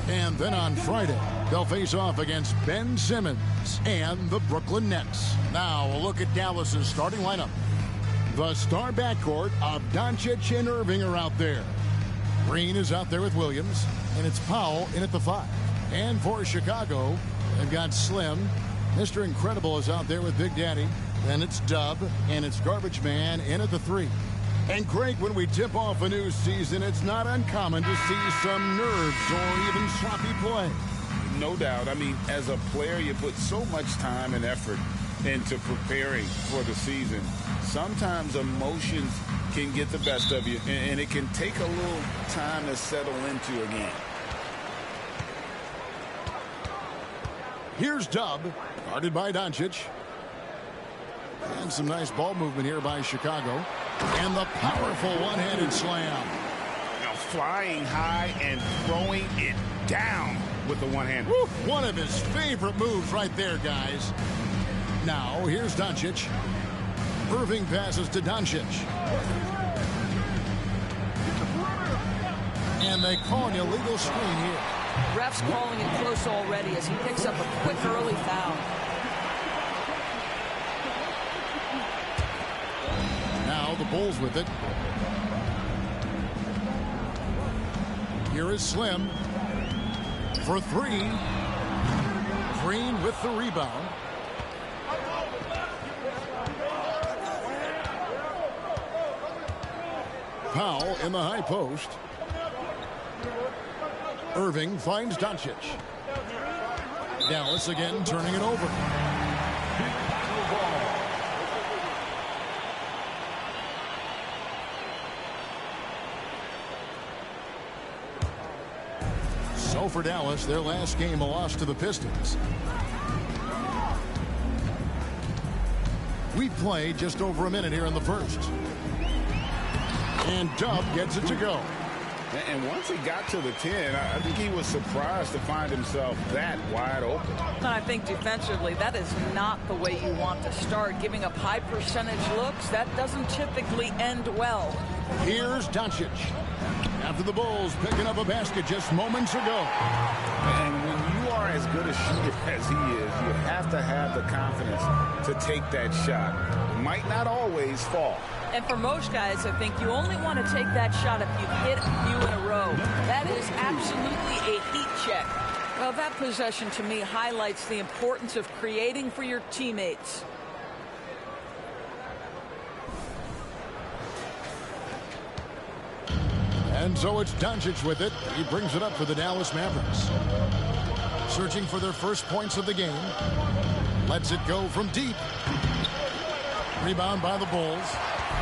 And then on Friday, they'll face off against Ben Simmons and the Brooklyn Nets. Now, a look at Dallas's starting lineup. The star backcourt of Doncic and Irving are out there. Green is out there with Williams, and it's Powell in at the 5. And for Chicago, they've got Slim. Mr. Incredible is out there with Big Daddy. Then it's Dub, and it's Garbage Man in at the 3. And Greg, when we tip off a new season, it's not uncommon to see some nerves or even sloppy play. No doubt. I mean, as a player, you put so much time and effort into preparing for the season. Sometimes emotions can get the best of you, and it can take a little time to settle into again. Here's Dub, guarded by Doncic. And some nice ball movement here by Chicago. And the powerful one-handed slam. Now flying high and throwing it down with the one-hand. One of his favorite moves right there, guys. Now, here's Doncic. Irving passes to Doncic. And they call an illegal screen here. Refs calling it close already as he picks up a quick early foul. Now the Bulls with it. Here is Slim for 3. Green with the rebound. Powell in the high post. Irving finds Doncic. Dallas again turning it over. So for Dallas, their last game a loss to the Pistons. We play just over a minute here in the first. And Dub gets it to go. And once he got to the 10, I think he was surprised to find himself that wide open. And I think defensively, that is not the way you want to start. Giving up high percentage looks, that doesn't typically end well. Here's Doncic. After the Bulls picking up a basket just moments ago. And when you are as good a shooter as he is, you have to have the confidence to take that shot. It might not always fall. And for most guys, I think you only want to take that shot if you hit a few in a row. That is absolutely a heat check. Well, that possession to me highlights the importance of creating for your teammates. And so it's Doncic with it. He brings it up for the Dallas Mavericks. Searching for their first points of the game. Lets it go from deep. Rebound by the Bulls.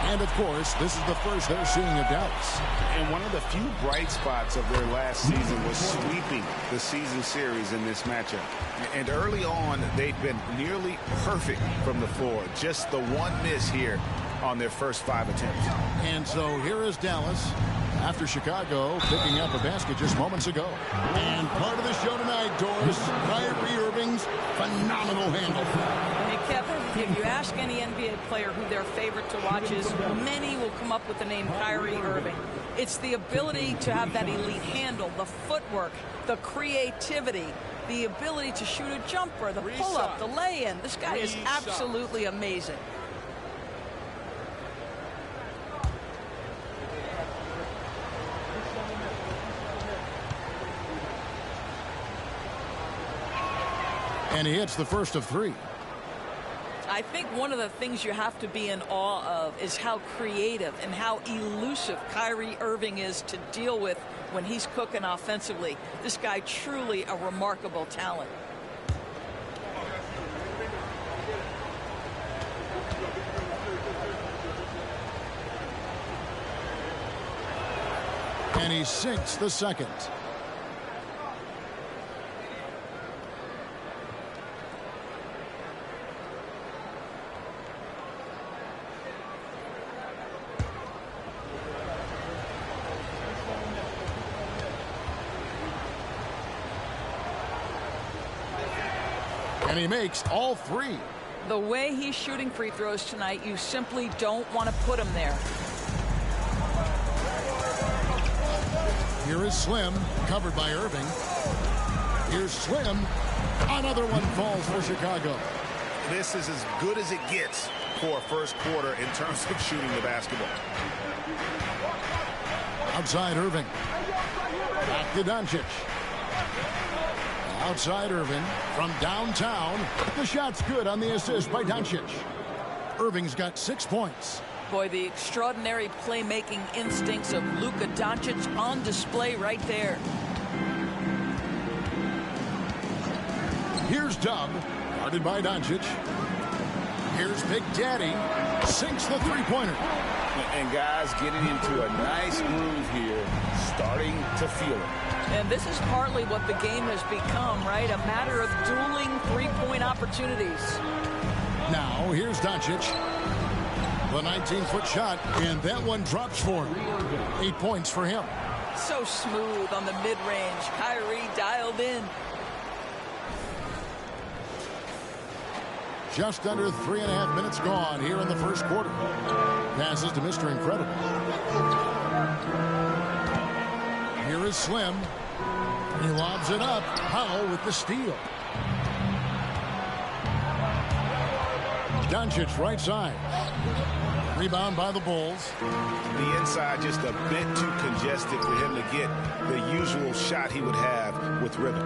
And, of course, this is the first they're seeing of Dallas. And one of the few bright spots of their last season was sweeping the season series in this matchup. And early on, they'd been nearly perfect from the floor. Just the one miss here on their first 5 attempts. And so here is Dallas after Chicago picking up a basket just moments ago. And part of the show tonight, Doris, Kyrie Irving's phenomenal handle. You Kevin, if you ask any NBA player who their favorite to watch is, many will come up with the name Kyrie Irving. It's the ability to have that elite handle, the footwork, the creativity, the ability to shoot a jumper, the pull-up, the lay-in. This guy is absolutely amazing. And he hits the first of 3. I think one of the things you have to be in awe of is how creative and how elusive Kyrie Irving is to deal with when he's cooking offensively. This guy truly a remarkable talent. And he sinks the second. And he makes all 3. The way he's shooting free throws tonight, you simply don't want to put him there. Here is Slim, covered by Irving. Here's Slim. Another one falls for Chicago. This is as good as it gets for a first quarter in terms of shooting the basketball. Outside Irving. Back to Doncic. Outside Irving from downtown. The shot's good on the assist by Doncic. Irving's got 6 points. Boy, the extraordinary playmaking instincts of Luka Doncic on display right there. Here's Dub, guarded by Doncic. Here's Big Daddy, sinks the three-pointer. And guys getting into a nice groove here, starting to feel it. And this is partly what the game has become, right? A matter of dueling three-point opportunities. Now, here's Doncic. The 19-foot shot, and that one drops for him. 8 points for him. So smooth on the mid-range. Kyrie dialed in. Just under 3.5 minutes gone here in the first quarter. Passes to Mr. Incredible. Here is Slim. He lobs it up. Powell with the steal. Doncic right side. Rebound by the Bulls. The inside just a bit too congested for him to get the usual shot he would have with rhythm.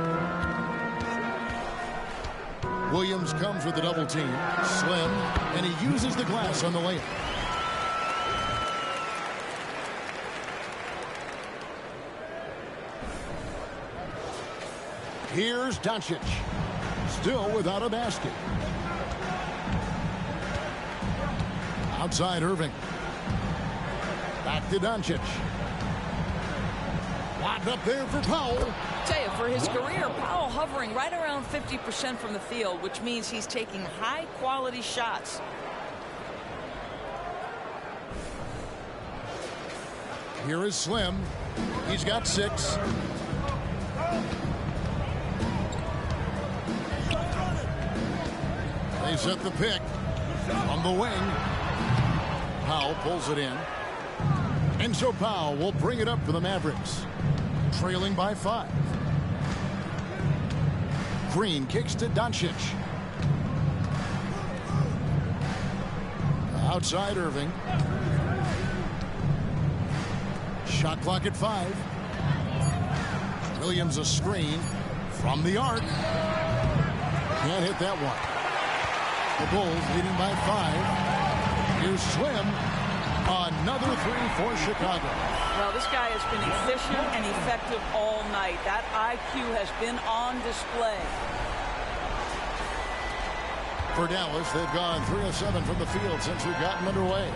Williams comes with the double team. Slim, and he uses the glass on the layup. Here's Doncic. Still without a basket. Outside Irving. Back to Doncic. Locked up there for Powell. Tell you, for his career, Powell hovering right around 50% from the field, which means he's taking high-quality shots. Here is Slim. He's got 6. They set the pick on the wing. Powell pulls it in. And so Powell will bring it up for the Mavericks. Trailing by 5. Green kicks to Doncic. Outside Irving. Shot clock at 5. Williams a screen from the arc. Can't hit that one. The Bulls leading by 5. Here's Slim. Another 3 for Chicago. Well, this guy has been efficient and effective all night. That IQ has been on display. For Dallas, they've gone 3 of 7 from the field since we've gotten underway.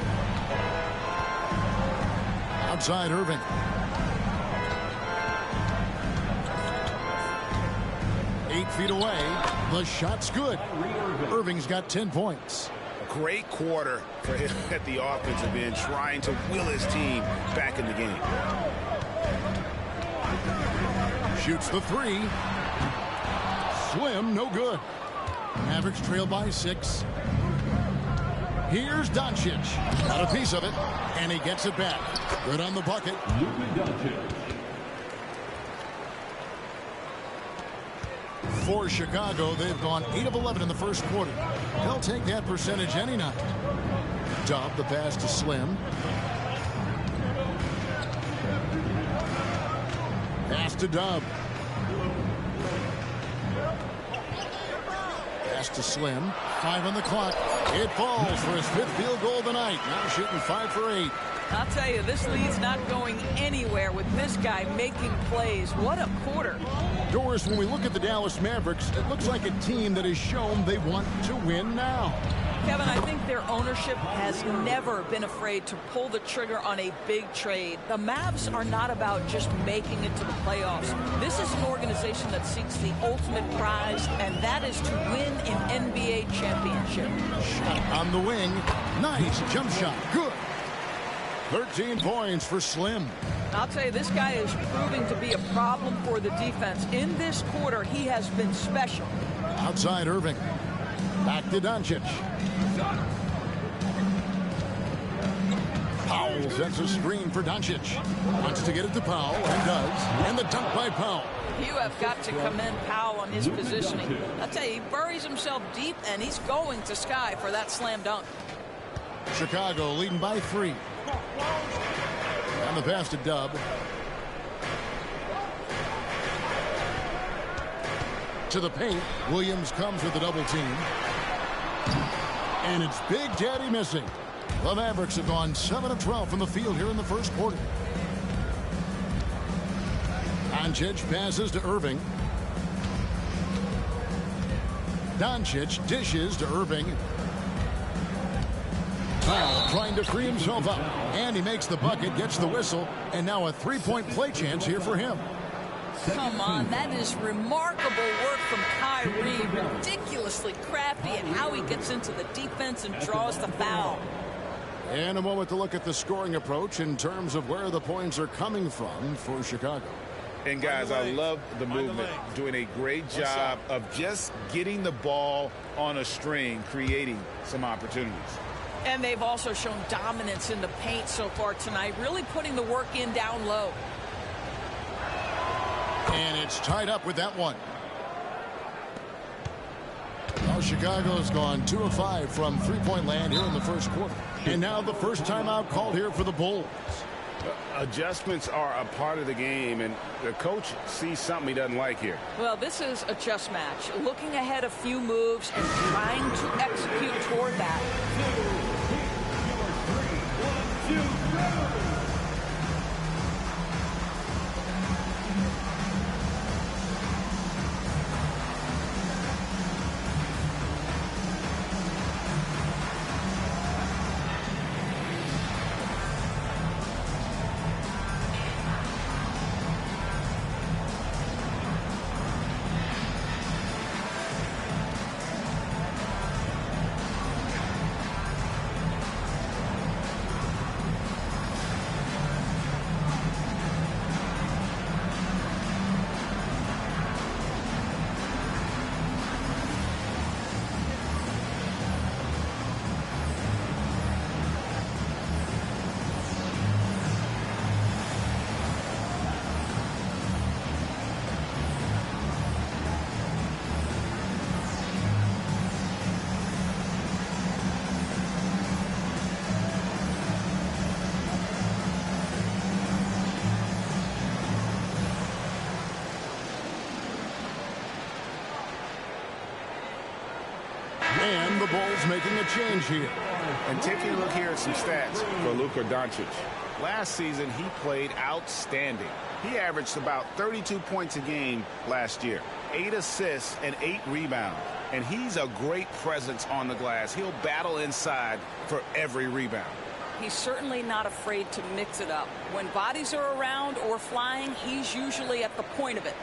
Outside Irving. Eight feet away. The shot's good. Irving's got 10 points. Great quarter for him at the offensive end, trying to will his team back in the game. Shoots the 3. Slim, no good. Mavericks trail by 6. Here's Doncic. Got a piece of it, and he gets it back. Good on the bucket. For Chicago, they've gone 8 of 11 in the first quarter. They'll take that percentage any night. Dub, the pass to Slim. Pass to Dub. Pass to Slim. 5 on the clock. It falls for his 5th field goal of the night. Now shooting 5 for 8. I'll tell you, this lead's not going anywhere with this guy making plays. What a quarter. Doris, when we look at the Dallas Mavericks, it looks like a team that has shown they want to win now. Kevin, I think their ownership has never been afraid to pull the trigger on a big trade. The Mavs are not about just making it to the playoffs. This is an organization that seeks the ultimate prize, and that is to win an NBA championship. Shot on the wing. Nice jump shot. Good. 13 points for Slim. I'll tell you, this guy is proving to be a problem for the defense. In this quarter, he has been special. Outside Irving. Back to Doncic. Powell sets a screen for Doncic. Wants to get it to Powell, and does. And the dunk by Powell. You have got to commend Powell on his positioning. I'll tell you, he buries himself deep, and he's going to sky for that slam dunk. Chicago leading by 3. And the pass to Dub. To the paint. Williams comes with the double team. And it's Big Daddy missing. The Mavericks have gone 7 of 12 from the field here in the first quarter. Doncic passes to Irving. Doncic dishes to Irving. Powell trying to free himself up. And he makes the bucket, gets the whistle, and now a 3-point play chance here for him. Come on, that is remarkable work from Kyrie. Ridiculously crafty at how he gets into the defense and draws the foul. And a moment to look at the scoring approach in terms of where the points are coming from for Chicago. And guys, I love the movement, doing a great job of just getting the ball on a string, creating some opportunities. And they've also shown dominance in the paint so far tonight, really putting the work in down low. And it's tied up with that one. Well, Chicago's gone 2 of 5 from three-point land here in the first quarter. And now the first timeout called here for the Bulls. Adjustments are a part of the game, and the coach sees something he doesn't like here. Well, this is a chess match. Looking ahead a few moves and trying to execute toward that. 2, 1, 2, go! And the Bulls making a change here. And taking a look here at some stats for Luka Doncic. Last season, he played outstanding. He averaged about 32 points a game last year, 8 assists and 8 rebounds. And he's a great presence on the glass. He'll battle inside for every rebound. He's certainly not afraid to mix it up. When bodies are around or flying, he's usually at the point of it.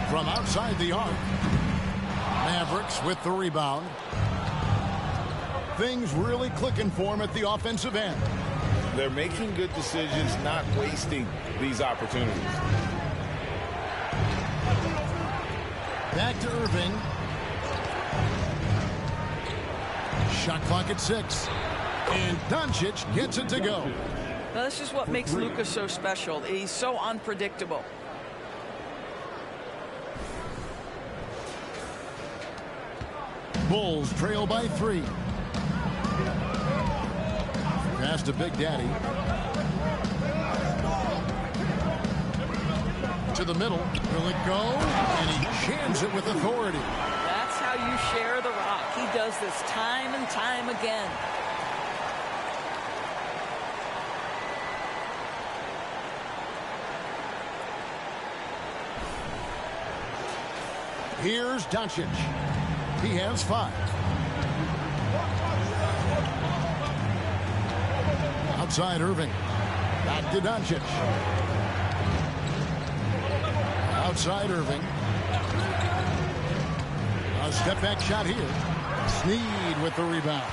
From outside the arc, Mavericks with the rebound. Things really clicking for him at the offensive end. They're making good decisions, not wasting these opportunities. Back to Irving. Shot clock at 6. And Doncic gets it to go. Now, this is what makes Luka so special. He's so unpredictable. Bulls trail by 3. Pass to Big Daddy. To the middle. Will it go? And he jams it with authority. That's how you share the rock. He does this time and time again. Here's Doncic. He has 5. Outside Irving. Back to Doncic. Outside Irving. A step back shot here. Sneed with the rebound.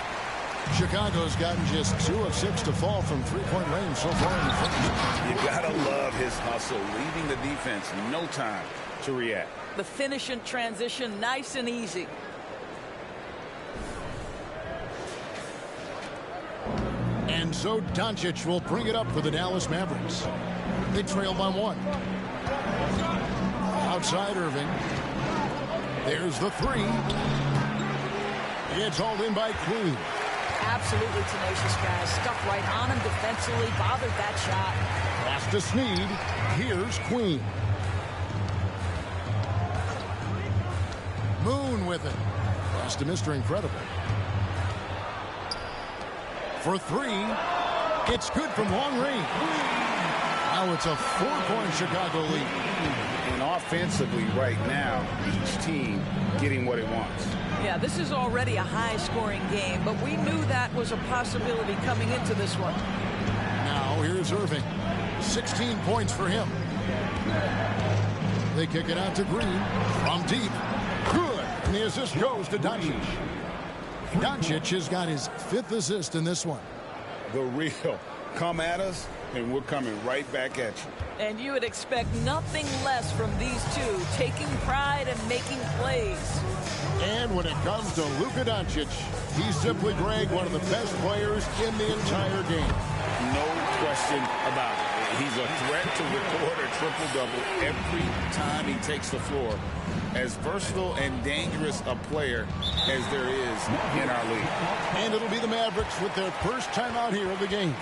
Chicago's gotten just 2 of 6 to fall from three-point range so far in the first. You gotta love his hustle, leaving the defense no time to react. The finish and transition, nice and easy. And so Doncic will bring it up for the Dallas Mavericks. They trail by 1. Outside Irving. There's the 3. It's hauled in by Queen. Absolutely tenacious guy. Stuck right on him defensively, bothered that shot. Pass to Sneed. Here's Queen. Moon with it. Pass to Mr. Incredible. For 3. It's good from long range. Now it's a 4-point Chicago lead. And offensively right now, each team getting what it wants. Yeah, this is already a high-scoring game, but we knew that was a possibility coming into this one. Now here's Irving. 16 points for him. They kick it out to Green from deep. Good. And the assist goes to Doncic. Doncic has got his 5th assist in this one. The real. Come at us, and we're coming right back at you. And you would expect nothing less from these two, taking pride and making plays. And when it comes to Luka Doncic, he's simply, Greg, one of the best players in the entire game. No question about it. He's a threat to record a triple-double every time he takes the floor. As versatile and dangerous a player as there is in our league. And it'll be the Mavericks with their first time out here of the game.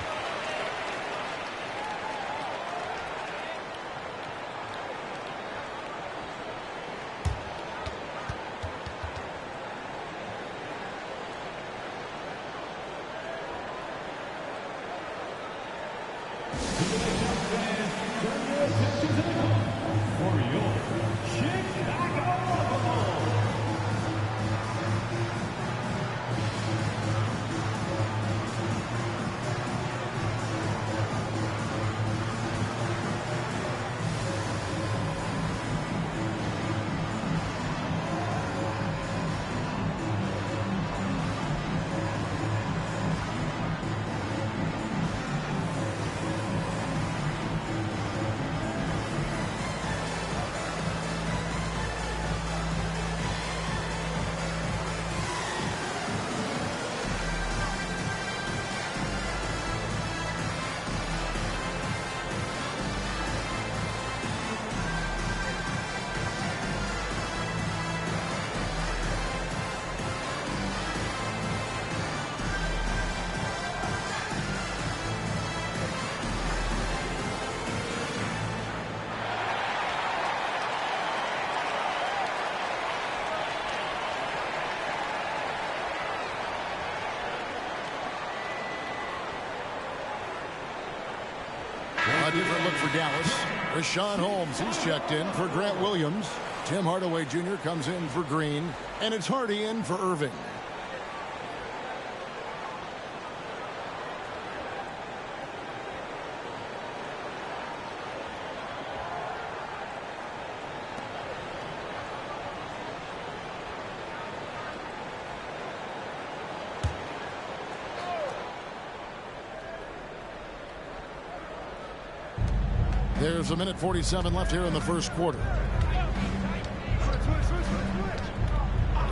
A different look for Dallas. Rashawn Holmes, he's checked in for Grant Williams. Tim Hardaway Jr. comes in for Green. And it's Hardy in for Irving. There's a minute 47 left here in the first quarter.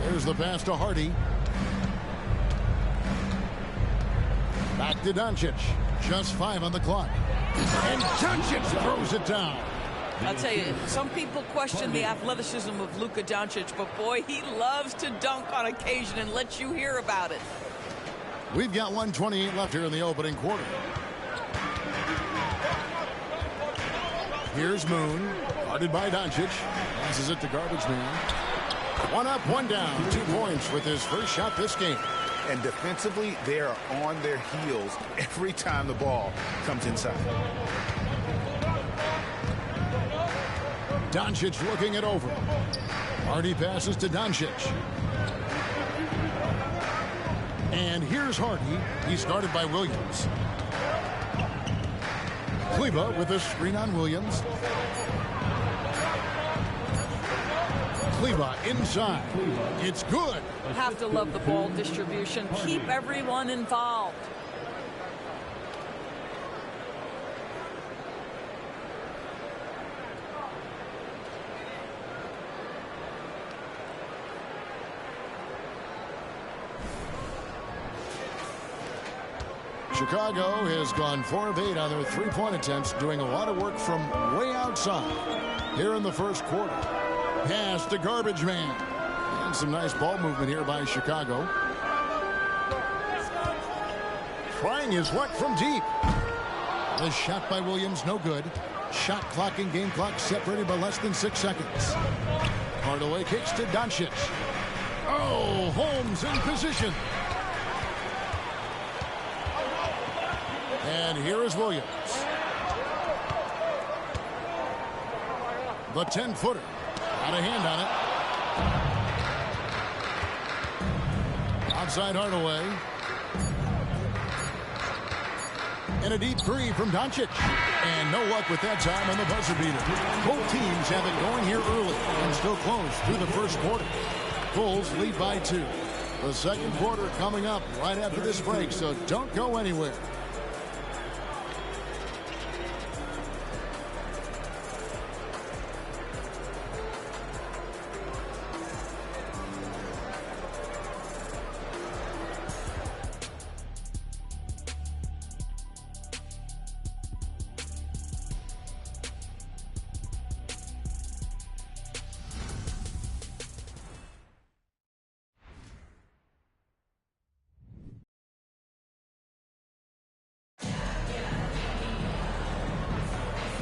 There's the pass to Hardy. Back to Doncic. Just 5 on the clock. And Doncic throws it down. I'll tell you, some people question the athleticism of Luka Doncic, but boy, he loves to dunk on occasion and let you hear about it. We've got 1:28 left here in the opening quarter. Here's Moon, guarded by Doncic. Passes it to Garbage Man. 1 up, 1 down. 2 points with his first shot this game. And defensively, they are on their heels every time the ball comes inside. Doncic looking it over. Hardy passes to Doncic. And here's Hardy. He's guarded by Williams. Kleba with a screen on Williams. Kleba inside. It's good. Have to love the ball distribution. Keep everyone involved. Chicago has gone 4 of 8 on their 3-point attempts, doing a lot of work from way outside here in the first quarter. Pass to Garbage Man. And some nice ball movement here by Chicago. Trying his luck from deep. The shot by Williams, no good. Shot clock and game clock separated by less than 6 seconds. Hardaway kicks to Doncic. Oh, Holmes in position. And here is Williams. The 10-footer. Got a hand on it. Outside Hardaway. And a deep three from Doncic. And no luck with that time on the buzzer beater. Both teams have it going here early and still close through the first quarter. Bulls lead by 2. The second quarter coming up right after this break, so don't go anywhere.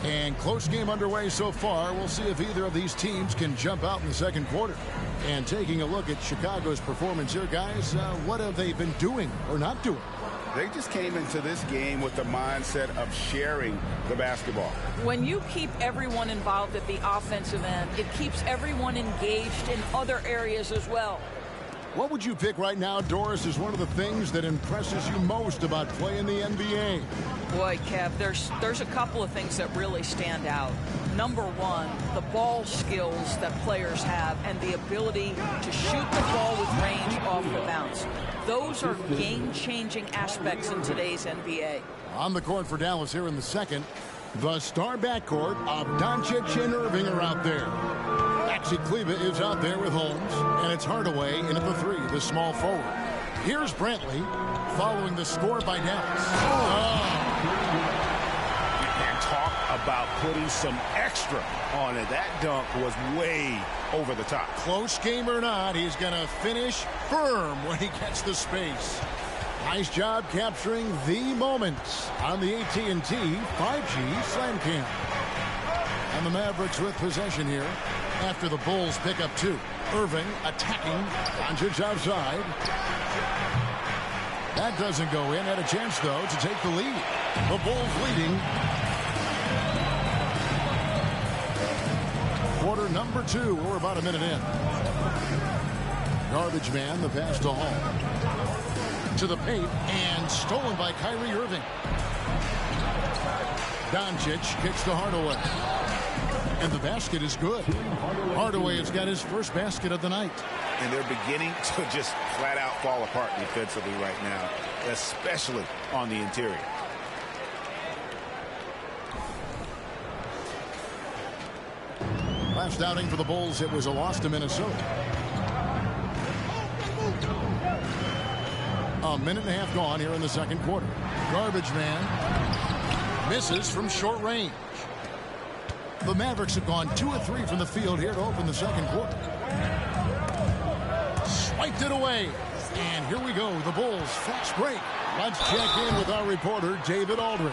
And close game underway so far. We'll see if either of these teams can jump out in the second quarter. And taking a look at Chicago's performance here, guys, what have they been doing or not doing? They just came into this game with the mindset of sharing the basketball. When you keep everyone involved at the offensive end, it keeps everyone engaged in other areas as well. What would you pick right now, Doris, is one of the things that impresses you most about playing the NBA? Boy, Kev, there's a couple of things that really stand out. Number one, the ball skills that players have and the ability to shoot the ball with range off the bounce. Those are game-changing aspects in today's NBA. On the court for Dallas here in the second, the star backcourt of Doncic and Irving are out there. Maxi Kleba is out there with Holmes, and it's Hardaway in at the 3, the small forward. Here's Brantley following the score by Dallas. And talk about putting some extra on it. That dunk was way over the top. Close game or not, he's going to finish firm when he gets the space. Nice job capturing the moments on the AT&T 5G Slam Cam. And the Mavericks with possession here after the Bulls pick up 2. Irving attacking. Doncic outside. That doesn't go in. Had a chance, though, to take the lead. The Bulls leading. Quarter number 2. We're about a minute in. Garbage Man, the pass to Hall. To the paint, and stolen by Kyrie Irving. Doncic kicks to Hardaway. And the basket is good. Hardaway has got his first basket of the night. And they're beginning to just flat out fall apart defensively right now, especially on the interior. last outing for the Bulls, it was a loss to Minnesota. A minute and a half gone here in the second quarter. Garbage man misses from short range. The Mavericks have gone 2 of 3 from the field here to open the second quarter. Swiped it away. And here we go. The Bulls fast break. Let's check in with our reporter, David Aldridge.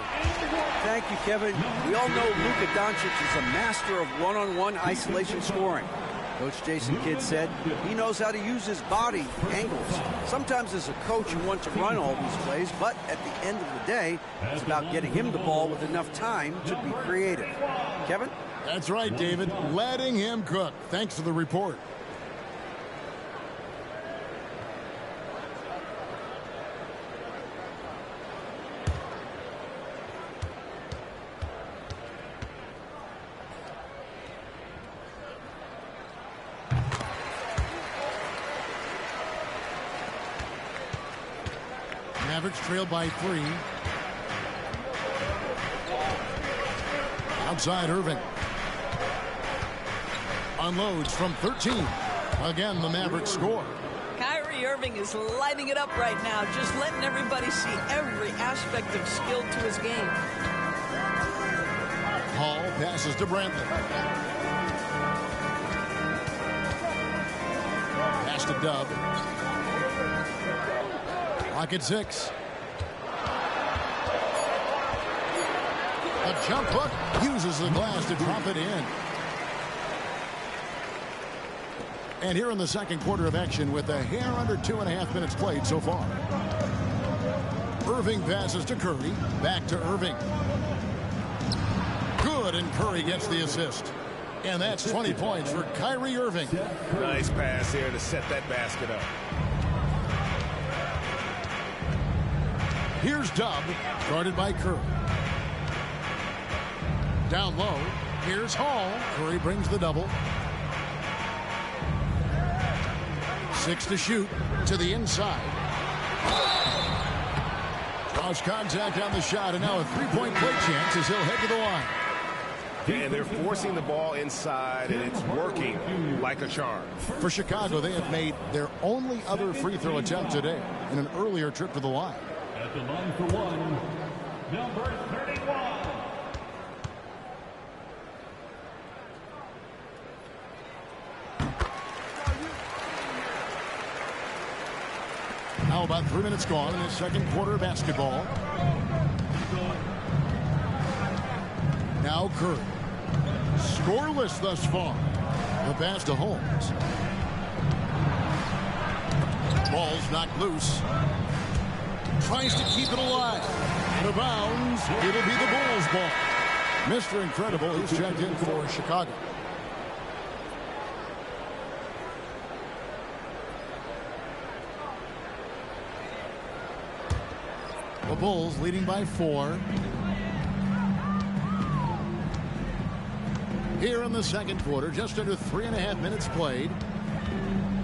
Thank you, Kevin. We all know Luka Doncic is a master of one-on-one isolation scoring. Coach Jason Kidd said he knows how to use his body, angles. Sometimes as a coach you want to run all these plays, but at the end of the day, it's about getting him the ball with enough time to be creative. Kevin? That's right, David. Letting him cook. Thanks for the report. Mavericks trailed by 3. Outside Irving. Unloads from 13. Again, the Mavericks score. Kyrie Irving is lighting it up right now, just letting everybody see every aspect of skill to his game. Hall passes to Brantley. Pass to Dub. Clock at 6. A jump hook uses the glass to drop it in. And here in the second quarter of action with a hair under 2.5 minutes played so far. Irving passes to Curry. Back to Irving. Good, and Curry gets the assist. And that's 20 points for Kyrie Irving. Nice pass here to set that basket up. Here's Dub, guarded by Curry. Down low, here's Hall. Curry brings the double. 6 to shoot, to the inside. Draws contact on the shot, and now a three-point play chance as he'll head to the line. And they're forcing the ball inside, and it's working like a charm. For Chicago, they have made their only other free throw attempt today in an earlier trip to the line. At the line for one, number 31. Now about 3 minutes gone in the second quarter of basketball. Now Curry. Scoreless thus far. The pass to Holmes. Ball's knocked loose. Tries to keep it alive. Out of bounds. It'll be the Bulls' ball. Mr. Incredible is checked in for Chicago. The Bulls leading by 4. Here in the second quarter, just under 3.5 minutes played.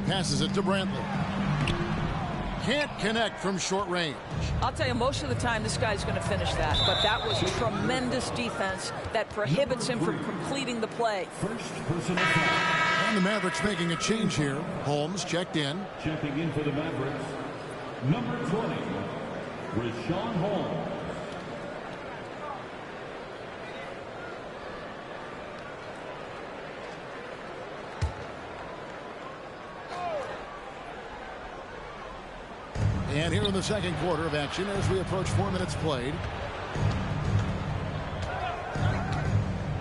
Passes it to Brantley. Can't connect from short range. I'll tell you, most of the time this guy's going to finish that, but that was tremendous defense that prohibits him from completing the play. And the Mavericks making a change here. Holmes checked in. Checking in for the Mavericks, number 20, Rashawn Holmes. And here in the second quarter of action as we approach 4 minutes played.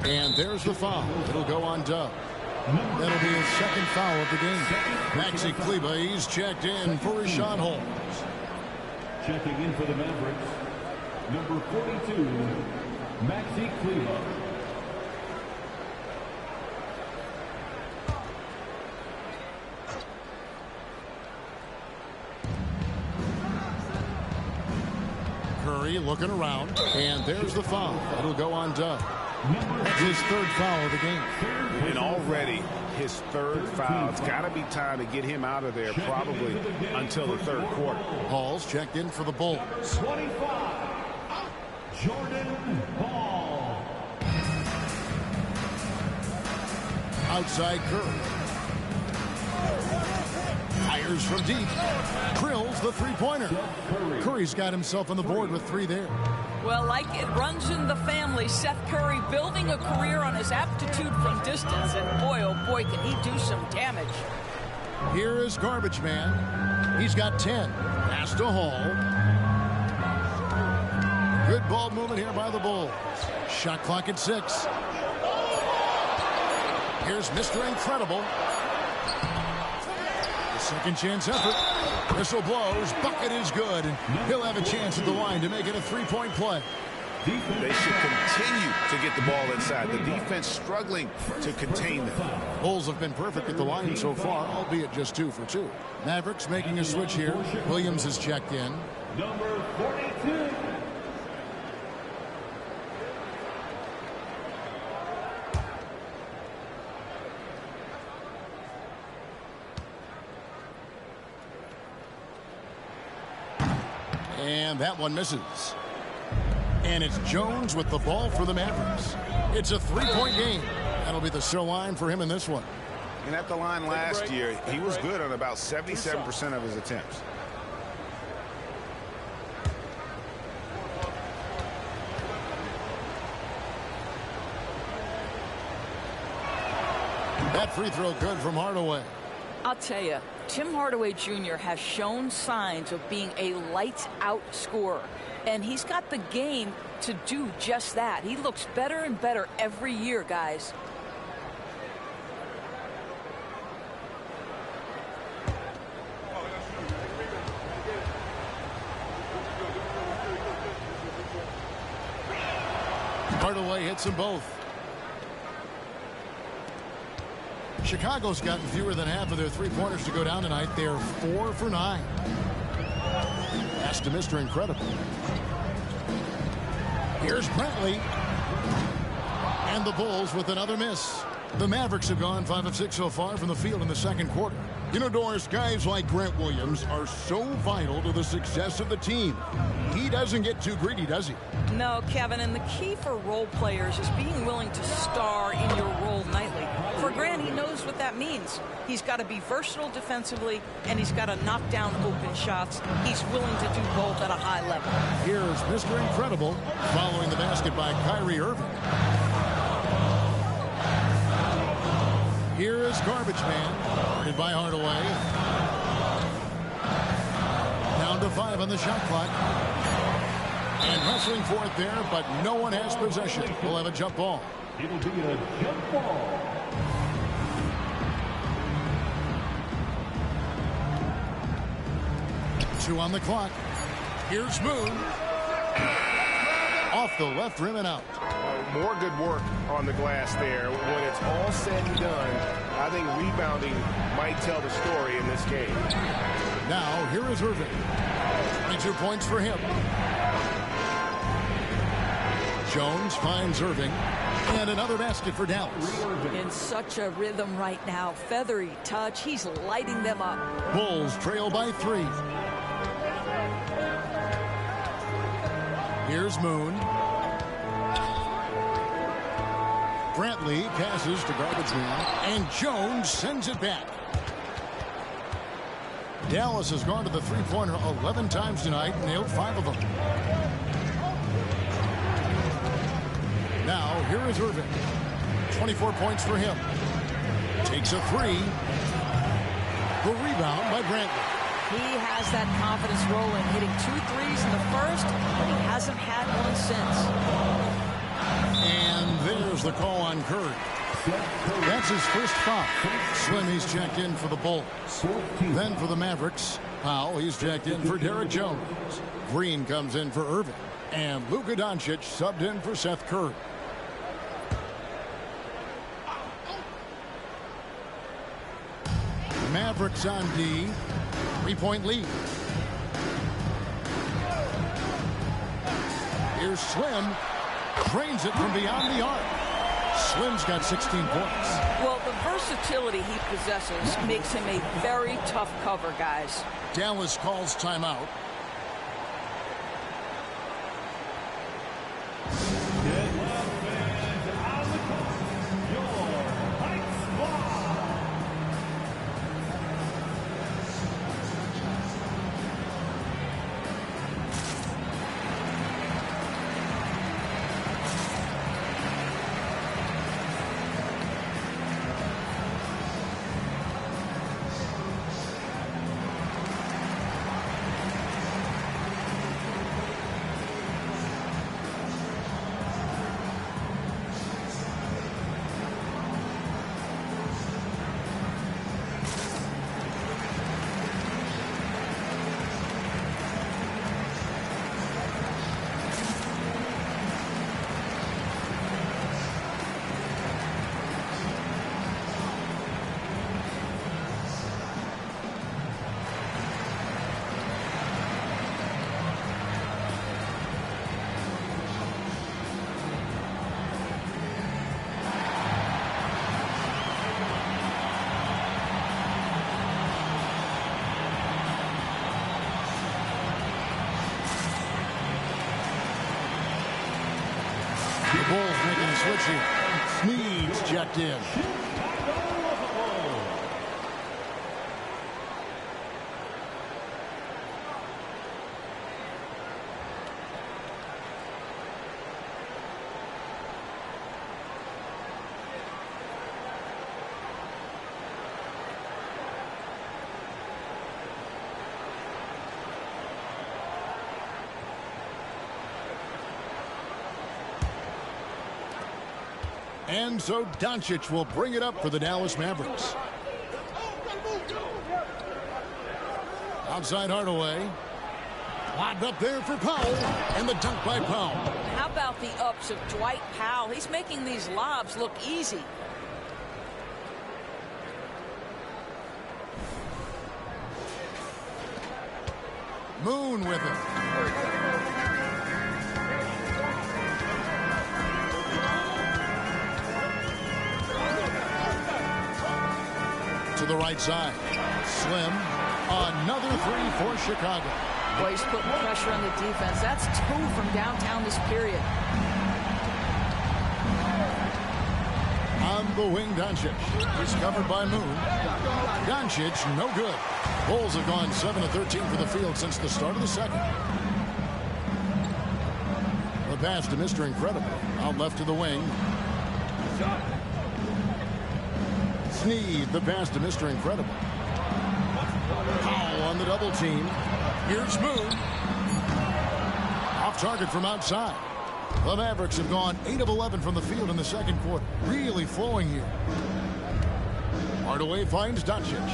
And there's the foul. It'll go on Dub. That'll be his second foul of the game. Maxi Kleber, he's checked in for Rashawn Holmes. Checking in for the Mavericks, number 42, Maxi Kleber. Curry looking around, and there's the foul. It'll go on Dub. That's his third foul of the game. And already his third foul. It's got to be time to get him out of there probably until the third quarter. Hall's checked in for the Bulls. 25, Jordan Hall. Outside Curry. Fires from deep. Drills the three-pointer. Curry's got himself on the board with 3 there. Well, like it runs in the family, Seth Curry building a career on his aptitude from distance. And boy, oh boy, can he do some damage. Here is Garbage Man. He's got 10. Pass to Hall. Good ball movement here by the Bulls. Shot clock at 6. Here's Mr. Incredible. The second chance effort. Whistle blows. Bucket is good. And he'll have a chance at the line to make it a 3-point play. They should continue to get the ball inside. The defense struggling to contain them. Bulls have been perfect at the line so far, albeit just 2 for 2. Mavericks making a switch here. Williams has checked in. Number 42. And that one misses. And it's Jones with the ball for the Mavericks. It's a 3-point game. That'll be the score line for him in this one. And at the line last year, he was good on about 77% of his attempts. That free throw good from Hardaway. I'll tell you, Tim Hardaway Jr. has shown signs of being a lights-out scorer. And he's got the game to do just that. He looks better and better every year, guys. Hardaway hits them both. Chicago's gotten fewer than half of their three-pointers to go down tonight. They're 4 for 9. Pass to Mr. Incredible. Here's Brantley. And the Bulls with another miss. The Mavericks have gone 5 of 6 so far from the field in the second quarter. You know, Doris, guys like Grant Williams are so vital to the success of the team. He doesn't get too greedy, does he? No, Kevin, and the key for role players is being willing to star in your role nightly. For Grant, he knows what that means. He's got to be versatile defensively, and he's got to knock down open shots. He's willing to do both at a high level. Here's Mr. Incredible following the basket by Kyrie Irving. Here is Garbage Man, guarded by Hardaway. Down to 5 on the shot clock. And wrestling for it there, but no one has possession. We'll have a jump ball. It'll be a jump ball. Two on the clock. Here's Moon. Off the left rim and out. More good work on the glass there. When it's all said and done, I think rebounding might tell the story in this game. Now, here is Irving. 22 points for him. Jones finds Irving. And another basket for Dallas. In such a rhythm right now. Feathery touch. He's lighting them up. Bulls trail by 3. Here's Moon. Brantley passes to Garbage Man. And Jones sends it back. Dallas has gone to the three-pointer 11 times tonight and nailed 5 of them. Now, here is Irving. 24 points for him. Takes a 3. The rebound by Brantley. He has that confidence rolling, hitting 2 threes in the first, but he hasn't had one since. And there's the call on Curry. That's his first foul. Slim, he's checked in for the Bulls. Then for the Mavericks, Powell, he's checked in for Derek Jones. Green comes in for Irving. And Luka Doncic subbed in for Seth Curry. Mavericks on D. 3-point lead. Here's Slim. Drains it from beyond the arc. Slim's got 16 points. Well, the versatility he possesses makes him a very tough cover, guys. Dallas calls timeout. The Bulls making a switch here. Snead's checked in. And so Doncic will bring it up for the Dallas Mavericks. Outside Hardaway. Lobbed up there for Powell. And the dunk by Powell. How about the ups of Dwight Powell? He's making these lobs look easy. Moon with it. To the right side. Slim. Another three for Chicago. Boy, he's putting pressure on the defense. That's 2 from downtown this period. On the wing, Doncic. He's covered by Moon. Doncic, no good. Bulls have gone 7 of 13 for the field since the start of the second. The pass to Mr. Incredible. Out left to the wing. Snead, the pass to Mr. Incredible. Powell on the double team. Here's Moon. Off target from outside. The Mavericks have gone 8 of 11 from the field in the second quarter. Really flowing here. Hardaway finds Doncic.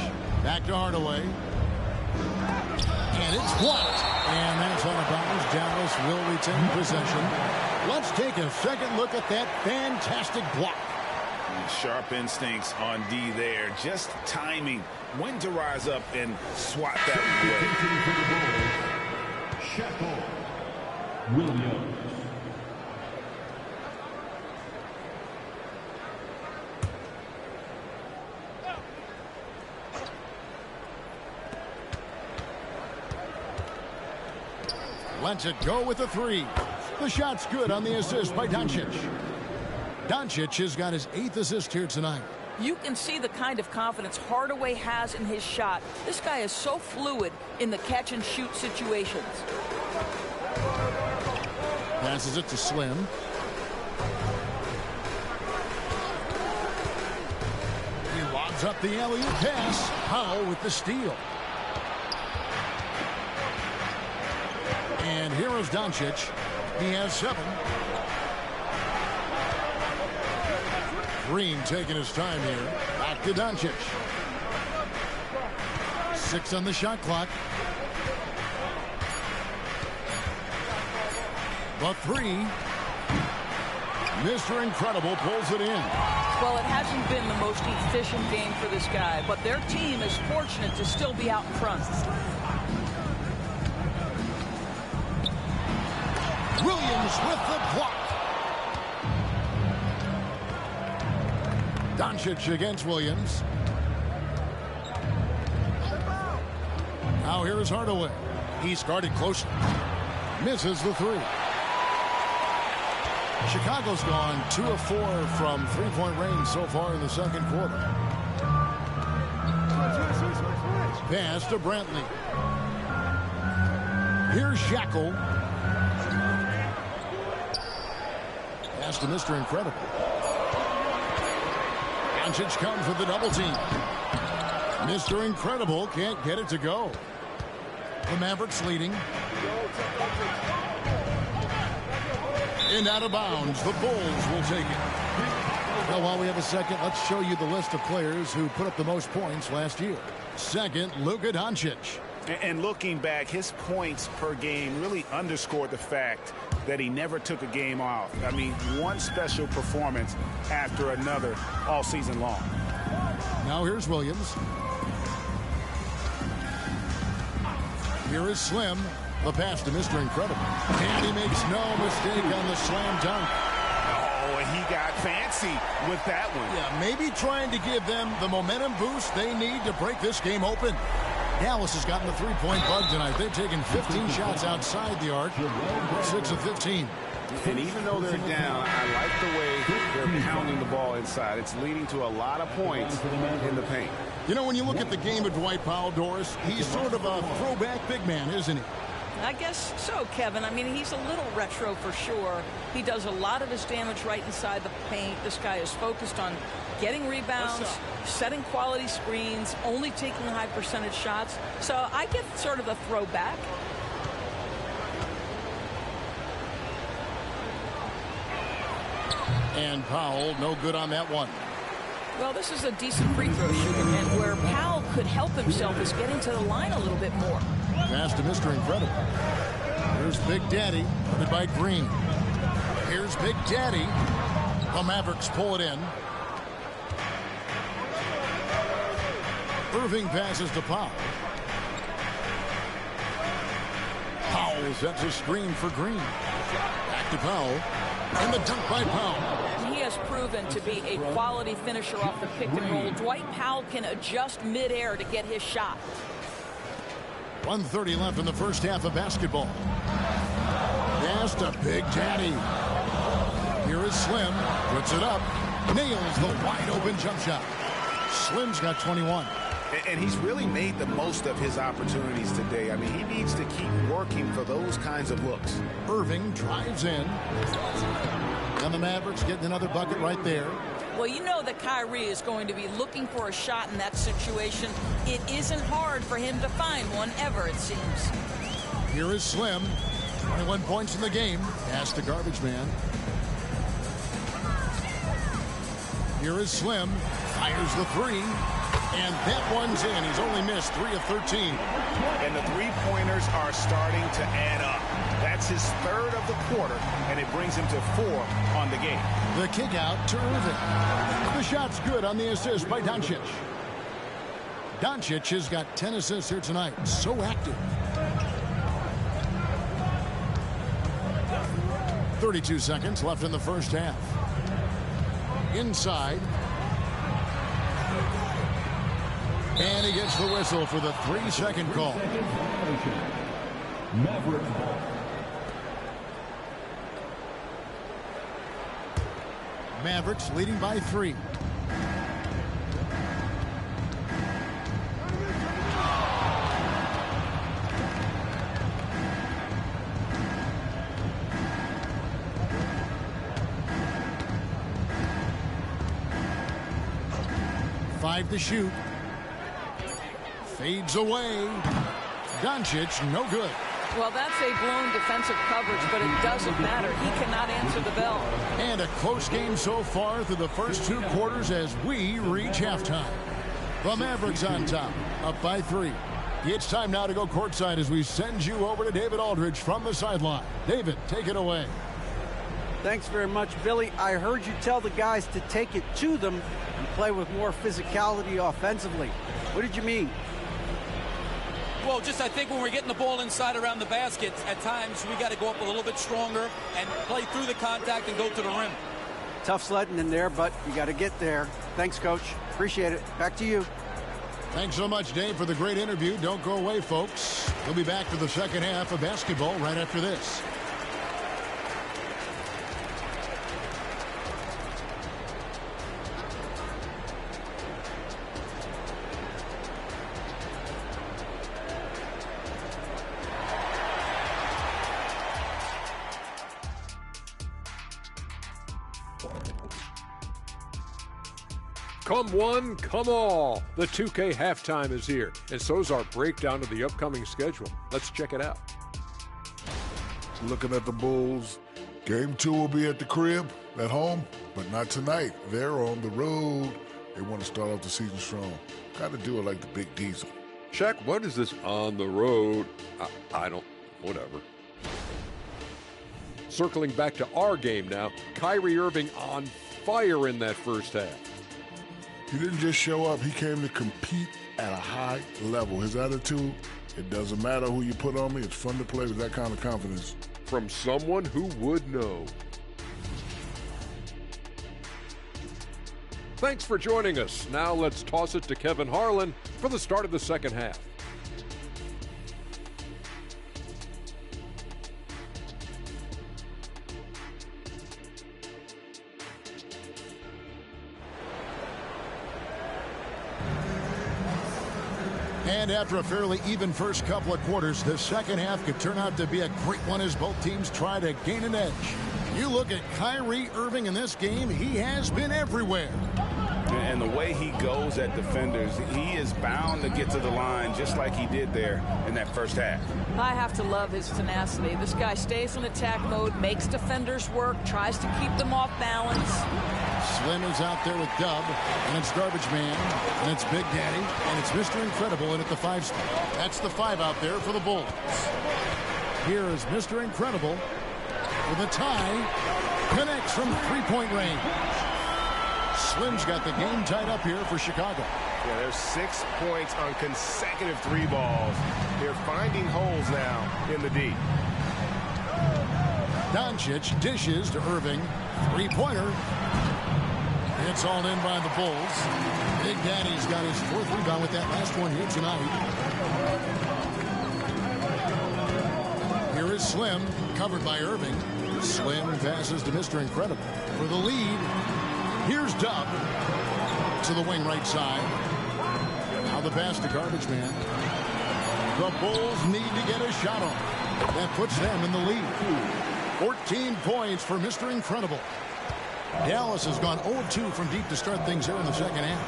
Back to Hardaway. And it's blocked. And that's out of bounds. Dallas will retain possession. Let's take a second look at that fantastic block. Sharp instincts on D there. Just timing when to rise up and swat that away. Williams. Lets it go with a three. The shot's good on the assist by Doncic. Doncic has got his 8th assist here tonight. You can see the kind of confidence Hardaway has in his shot. This guy is so fluid in the catch-and-shoot situations. Passes it to Slim. He lobs up the alley-oop pass. Powell with the steal. And here is Doncic. He has 7. Green taking his time here. Back to Doncic. 6 on the shot clock. The 3. Mr. Incredible pulls it in. Well, it hasn't been the most efficient game for this guy, but their team is fortunate to still be out in front. Williams with the block. Doncic against Williams. Now here is Hardaway. He's guarded closely. Misses the 3. Chicago's gone 2 of 4 from three-point range so far in the second quarter. Pass to Brantley. Here's Shackle. Pass to Mr. Incredible. Doncic comes with the double team. Mr. Incredible can't get it to go. The Mavericks leading. And out of bounds, the Bulls will take it. Well, while we have a second, let's show you the list of players who put up the most points last year. Second, Luka Doncic. And looking back, his points per game really underscored the fact that he never took a game off. I mean, one special performance after another all season long. Now here's Williams. Here is Slim. The pass to Mr. Incredible. And he makes no mistake on the slam dunk. Oh, and he got fancy with that one. Yeah, maybe trying to give them the momentum boost they need to break this game open. Dallas has gotten the three-point bug tonight. They've taken 15 shots outside the arc, 6 of 15. And even though they're down, I like the way they're pounding the ball inside. It's leading to a lot of points in the paint. You know, when you look at the game of Dwight Powell, Doris, he's sort of a throwback big man, isn't he? I guess so, Kevin. I mean, he's a little retro for sure. He does a lot of his damage right inside the paint. This guy is focused on getting rebounds, setting quality screens, only taking high percentage shots. So I get sort of a throwback. And Powell, no good on that one. Well, this is a decent free throw shooter, and where Powell could help himself is getting to the line a little bit more. Pass to Mr. Incredible. Here's Big Daddy, led by Green. Here's Big Daddy. The Mavericks pull it in. Irving passes to Powell. Powell sets a screen for Green. Back to Powell. And the dunk by Powell. He has proven to be a quality finisher off the pick and roll. Dwight Powell can adjust midair to get his shot. 1:30 left in the first half of basketball. Pass to Big Daddy. Here is Slim. Puts it up. Nails the wide open jump shot. Slim's got 21. And he's really made the most of his opportunities today. I mean, he needs to keep working for those kinds of looks. Irving drives in. And the Mavericks getting another bucket right there. Well, you know that Kyrie is going to be looking for a shot in that situation. It isn't hard for him to find one ever, it seems. Here is Slim. 21 points in the game. Pass the garbage man. Here is Slim. Fires the three. And that one's in. He's only missed 3 of 13. And the three-pointers are starting to add up. That's his third of the quarter, and it brings him to 4 on the game. The kick out to Irving. The shot's good on the assist by Doncic. Doncic has got 10 assists here tonight. So active. 32 seconds left in the first half. Inside. And he gets the whistle for the 3-second call. Mavericks leading by 3. Five to shoot. Fades away. Doncic, no good. Well, that's a blown defensive coverage, but it doesn't matter. He cannot answer the bell. And a close game so far through the first 2 quarters as we reach halftime. The Mavericks on top, up by 3. It's time now to go courtside as we send you over to David Aldridge from the sideline. David, take it away. Thanks very much, Billy. I heard you tell the guys to take it to them and play with more physicality offensively. What did you mean? Well, just I think when we're getting the ball inside around the basket, at times we got to go up a little bit stronger and play through the contact and go to the rim. Tough sledding in there, but you got to get there. Thanks, Coach. Appreciate it. Back to you. Thanks so much, Dave, for the great interview. Don't go away, folks. We'll be back for the second half of basketball right after this. Come one, come all. The 2K halftime is here, and so's our breakdown of the upcoming schedule. Let's check it out. Looking at the Bulls, game 2 will be at the crib, at home, but not tonight. They're on the road. They want to start off the season strong. Got to do it like the Big Diesel. Shaq, what is this on the road? I don't, whatever. Circling back to our game now, Kyrie Irving on fire in that first half. He didn't just show up, he came to compete at a high level. His attitude, it doesn't matter who you put on me, it's fun to play with that kind of confidence. From someone who would know. Thanks for joining us. Now let's toss it to Kevin Harlan for the start of the second half. And after a fairly even first couple of quarters, the second half could turn out to be a great one as both teams try to gain an edge. You look at Kyrie Irving in this game, he has been everywhere. And the way he goes at defenders, he is bound to get to the line just like he did there in that first half. I have to love his tenacity. This guy stays in attack mode, makes defenders work, tries to keep them off balance. Slim is out there with Dub, and it's Garbage Man, and it's Big Daddy, and it's Mr. Incredible in at the 5 spot. That's the 5 out there for the Bulls. Here is Mr. Incredible with a tie. Connects from three-point range. Slim's got the game tied up here for Chicago. Yeah, there's 6 points on consecutive 3 balls. They're finding holes now in the D. Doncic dishes to Irving. Three-pointer. It's all in by the Bulls. Big Daddy's got his 4th rebound with that last one here tonight. Here is Slim, covered by Irving. Slim passes to Mr. Incredible for the lead. Here's Dub to the wing right side. Now the pass to Garbage Man. The Bulls need to get a shot on. That puts them in the lead. 14 points for Mr. Incredible. Dallas has gone 0-2 from deep to start things here in the second half.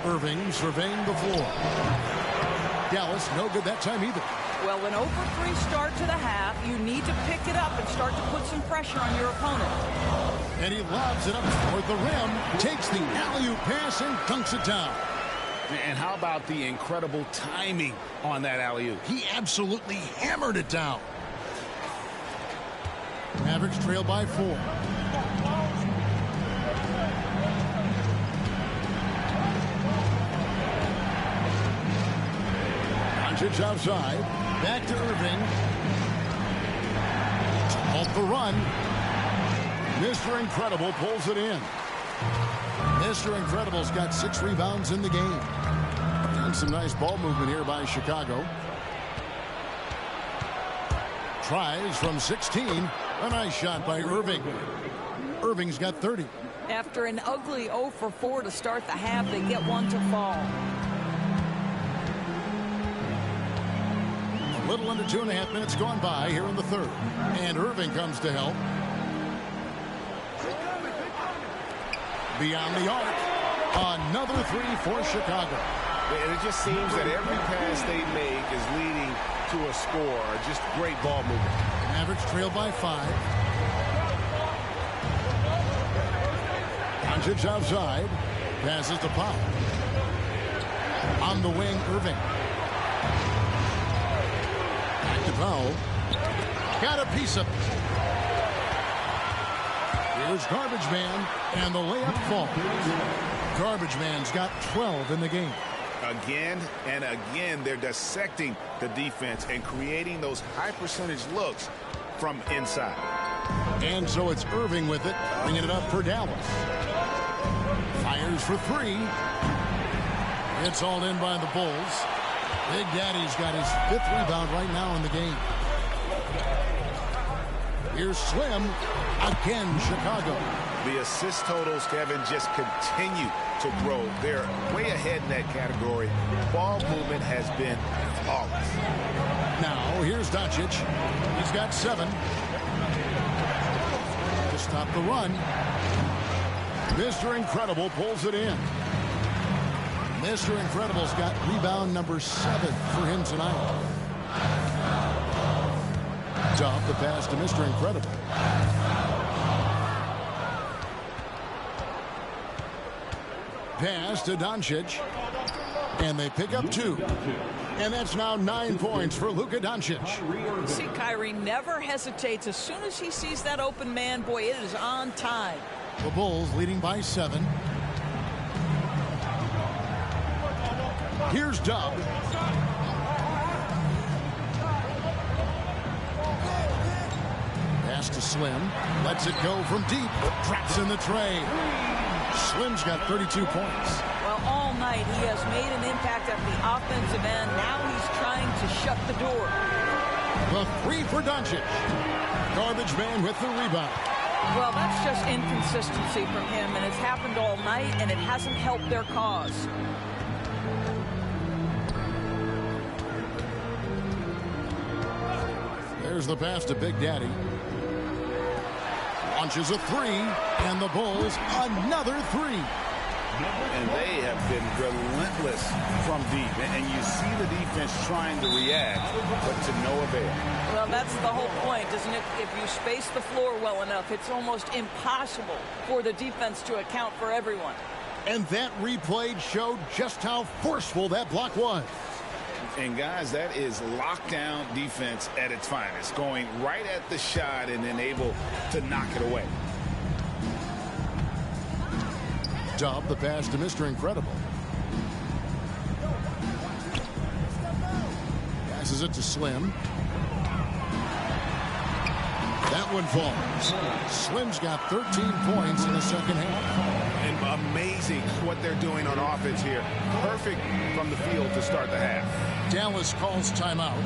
Irving surveying the floor. Dallas no good that time either. Well, an over 3 start to the half, you need to pick it up and start to put some pressure on your opponent. And he lobs it up toward the rim, takes the alley-oop pass and dunks it down. And how about the incredible timing on that alley-oop? He absolutely hammered it down. Mavericks trail by 4. Doncic outside. Back to Irving. Off the run. Mr. Incredible pulls it in. Mr. Incredible's got 6 rebounds in the game. And some nice ball movement here by Chicago. Tries from 16. A nice shot by Irving. Irving's got 30. After an ugly 0 for 4 to start the half, they get one to fall. A little under 2.5 minutes gone by here in the third. And Irving comes to help. Beyond the arc. Another 3 for Chicago. And it just seems that every pass they make is leading to a score. Just great ball movement. Mavericks trail by 5. Doncic outside. Passes to Pop. On the wing, Irving. Back to Powell. Got a piece of it. Here's Garbage Man, and the layup falls. Garbage Man's got 12 in the game. Again and again, they're dissecting the defense and creating those high percentage looks from inside. And so it's Irving with it, bringing it up for Dallas. Fires for 3. It's all in by the Bulls. Big Daddy's got his 5th rebound right now in the game. Here's Slim. Again, Chicago. The assist totals, Kevin, just continue to grow. They're way ahead in that category. Ball movement has been flawless. Now, here's Doncic. He's got 7. To stop the run. Mr. Incredible pulls it in. Mr. Incredible's got rebound number 7 for him tonight. Dub the pass to Mr. Incredible. Pass to Doncic. And they pick up 2. And that's now 9 points for Luka Doncic. See, Kyrie never hesitates. As soon as he sees that open man, boy, it is on time. The Bulls leading by 7. Here's Dub. Pass to Slim. Lets it go from deep. Traps in the tray. Slim's got 32 points. Well, all night he has made an impact at the offensive end. Now he's trying to shut the door. The 3 for Doncic. Garbage Man with the rebound. Well, that's just inconsistency from him, and it's happened all night, and it hasn't helped their cause. There's the pass to Big Daddy. Launches a three, and the Bulls another three. And they have been relentless from deep. And you see the defense trying to react, but to no avail. Well, that's the whole point, isn't it? If you space the floor well enough, it's almost impossible for the defense to account for everyone. And that replay showed just how forceful that block was. And, guys, that is lockdown defense at its finest, going right at the shot and then able to knock it away. Dub the pass to Mr. Incredible. Passes it to Slim. That one falls. Slim's got 13 points in the second half. And amazing what they're doing on offense here. Perfect from the field to start the half. Dallas calls timeout.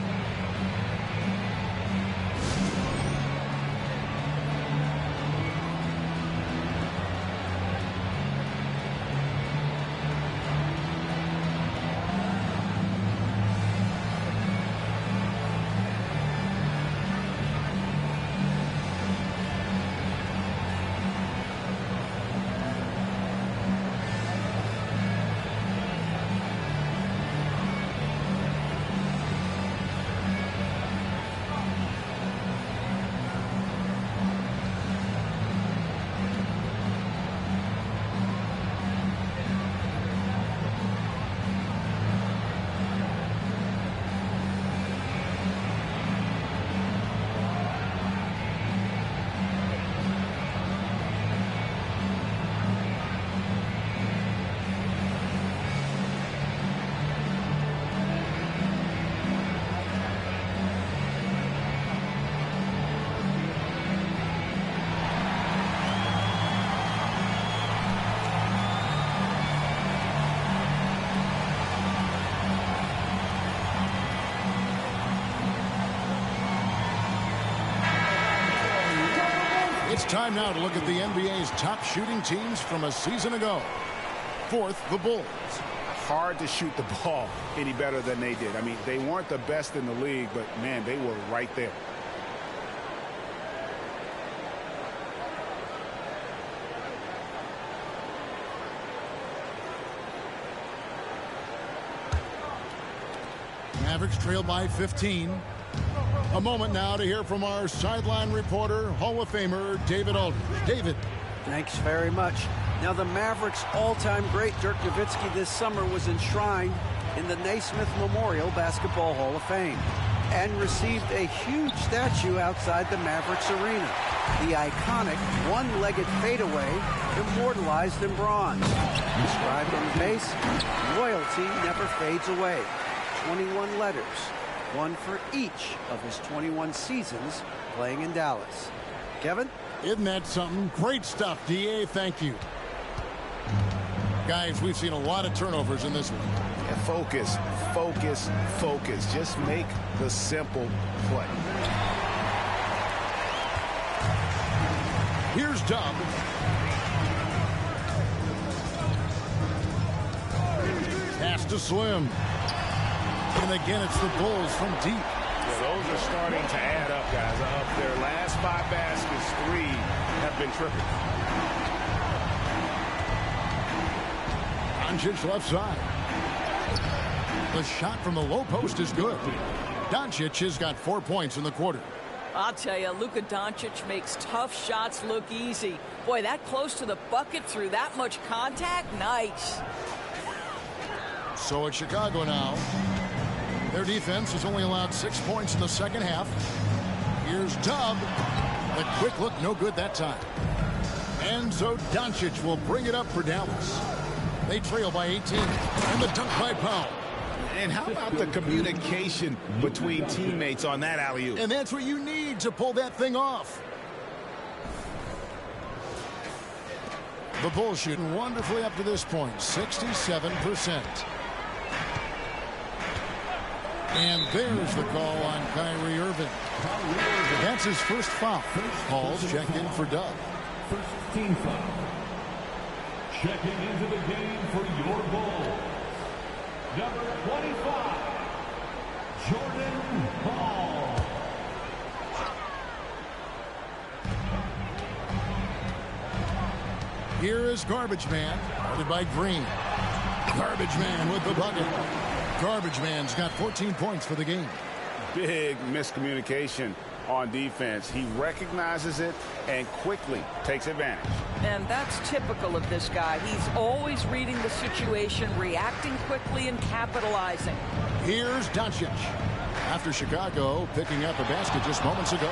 It's time now to look at the NBA's top shooting teams from a season ago. Fourth, the Bulls. Hard to shoot the ball any better than they did. I mean, they weren't the best in the league, but, man, they were right there. Mavericks trail by 15. A moment now to hear from our sideline reporter, Hall of Famer David Aldridge. David. Thanks very much. Now, the Mavericks' all-time great Dirk Nowitzki this summer was enshrined in the Naismith Memorial Basketball Hall of Fame and received a huge statue outside the Mavericks arena. The iconic one-legged fadeaway immortalized in bronze. Inscribed on the base, loyalty never fades away. 21 letters. One for each of his 21 seasons playing in Dallas. Kevin? Isn't that something? Great stuff, DA. Thank you. Guys, we've seen a lot of turnovers in this one. Yeah, focus, focus, focus. Just make the simple play. Here's Dub. Pass to Slim. And again, it's the Bulls from deep. Yeah, those are starting to add up, guys. Of their last 5 baskets, 3 have been triple. Doncic left side. The shot from the low post is good. Doncic has got 4 points in the quarter. I'll tell you, Luka Doncic makes tough shots look easy. Boy, that close to the bucket through that much contact, nice. So it's Chicago now. Their defense has only allowed 6 points in the second half. Here's Dub. The quick look, no good that time. And so Doncic will bring it up for Dallas. They trail by 18. And the dunk by Powell. And how about the communication between teammates on that alley-oop? And that's what you need to pull that thing off. The Bulls shooting wonderfully up to this point, 67%. And there's the call on Kyrie Irving. That's his first foul. Paul's checked in for Doug. First team foul. Checking into the game for your Bulls. Number 25, Jordan Paul. Here is Garbage Man, guarded by Green. Garbage Man with the bucket. Garbage Man's got 14 points for the game. Big miscommunication on defense. He recognizes it and quickly takes advantage. And that's typical of this guy. He's always reading the situation, reacting quickly, and capitalizing. Here's Doncic. After Chicago picking up a basket just moments ago.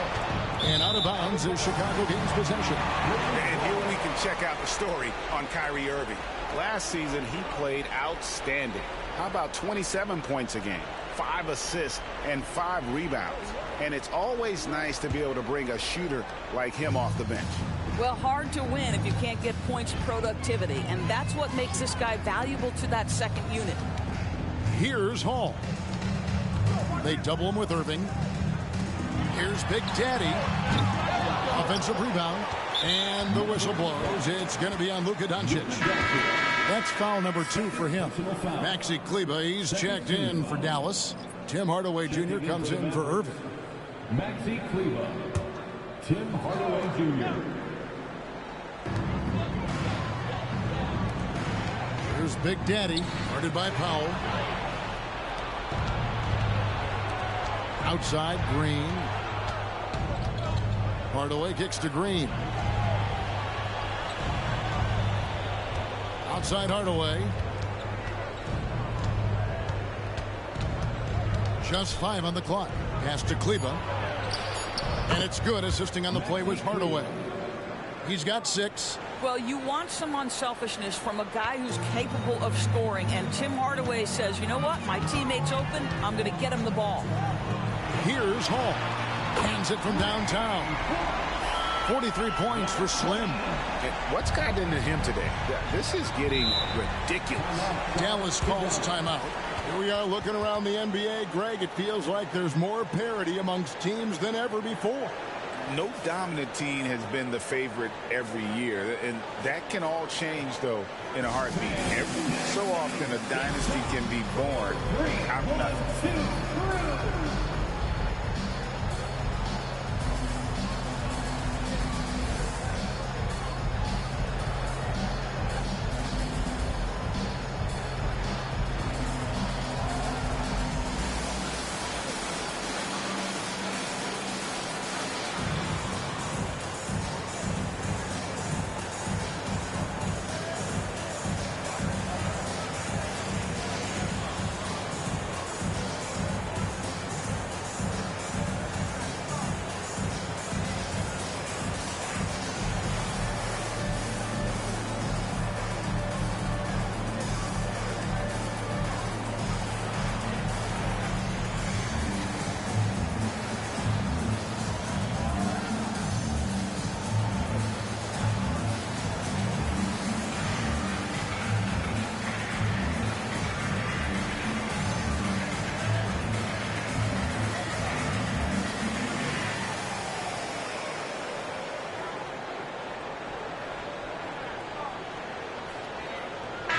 And out of bounds as Chicago gains possession. And here we can check out the story on Kyrie Irving. Last season, he played outstanding. How about 27 points a game, 5 assists, and 5 rebounds? And it's always nice to be able to bring a shooter like him off the bench. Well, hard to win if you can't get points productivity, and that's what makes this guy valuable to that second unit. Here's Hall. They double him with Irving. Here's Big Daddy. Offensive rebound. And the whistle blows. It's going to be on Luka Doncic. That's foul number 2 for him. Maxi Kleber, he's checked in for Dallas. Tim Hardaway Jr. comes in for Irving. Maxi Kleber, Tim Hardaway Jr. Here's Big Daddy, guarded by Powell. Outside, Green. Hardaway kicks to Green. Outside Hardaway. Just 5 on the clock. Pass to Kleber. And it's good. Assisting on the play was Hardaway. He's got 6. Well, you want some unselfishness from a guy who's capable of scoring. And Tim Hardaway says, you know what? My teammate's open. I'm going to get him the ball. Here's Hall. Hands it from downtown. 43 points for Slim. What's gotten into him today? This is getting ridiculous. Dallas calls timeout. Here we are looking around the NBA. Greg, it feels like there's more parity amongst teams than ever before. No dominant team has been the favorite every year, and that can all change, though, in a heartbeat. So often a dynasty can be born out of nothing.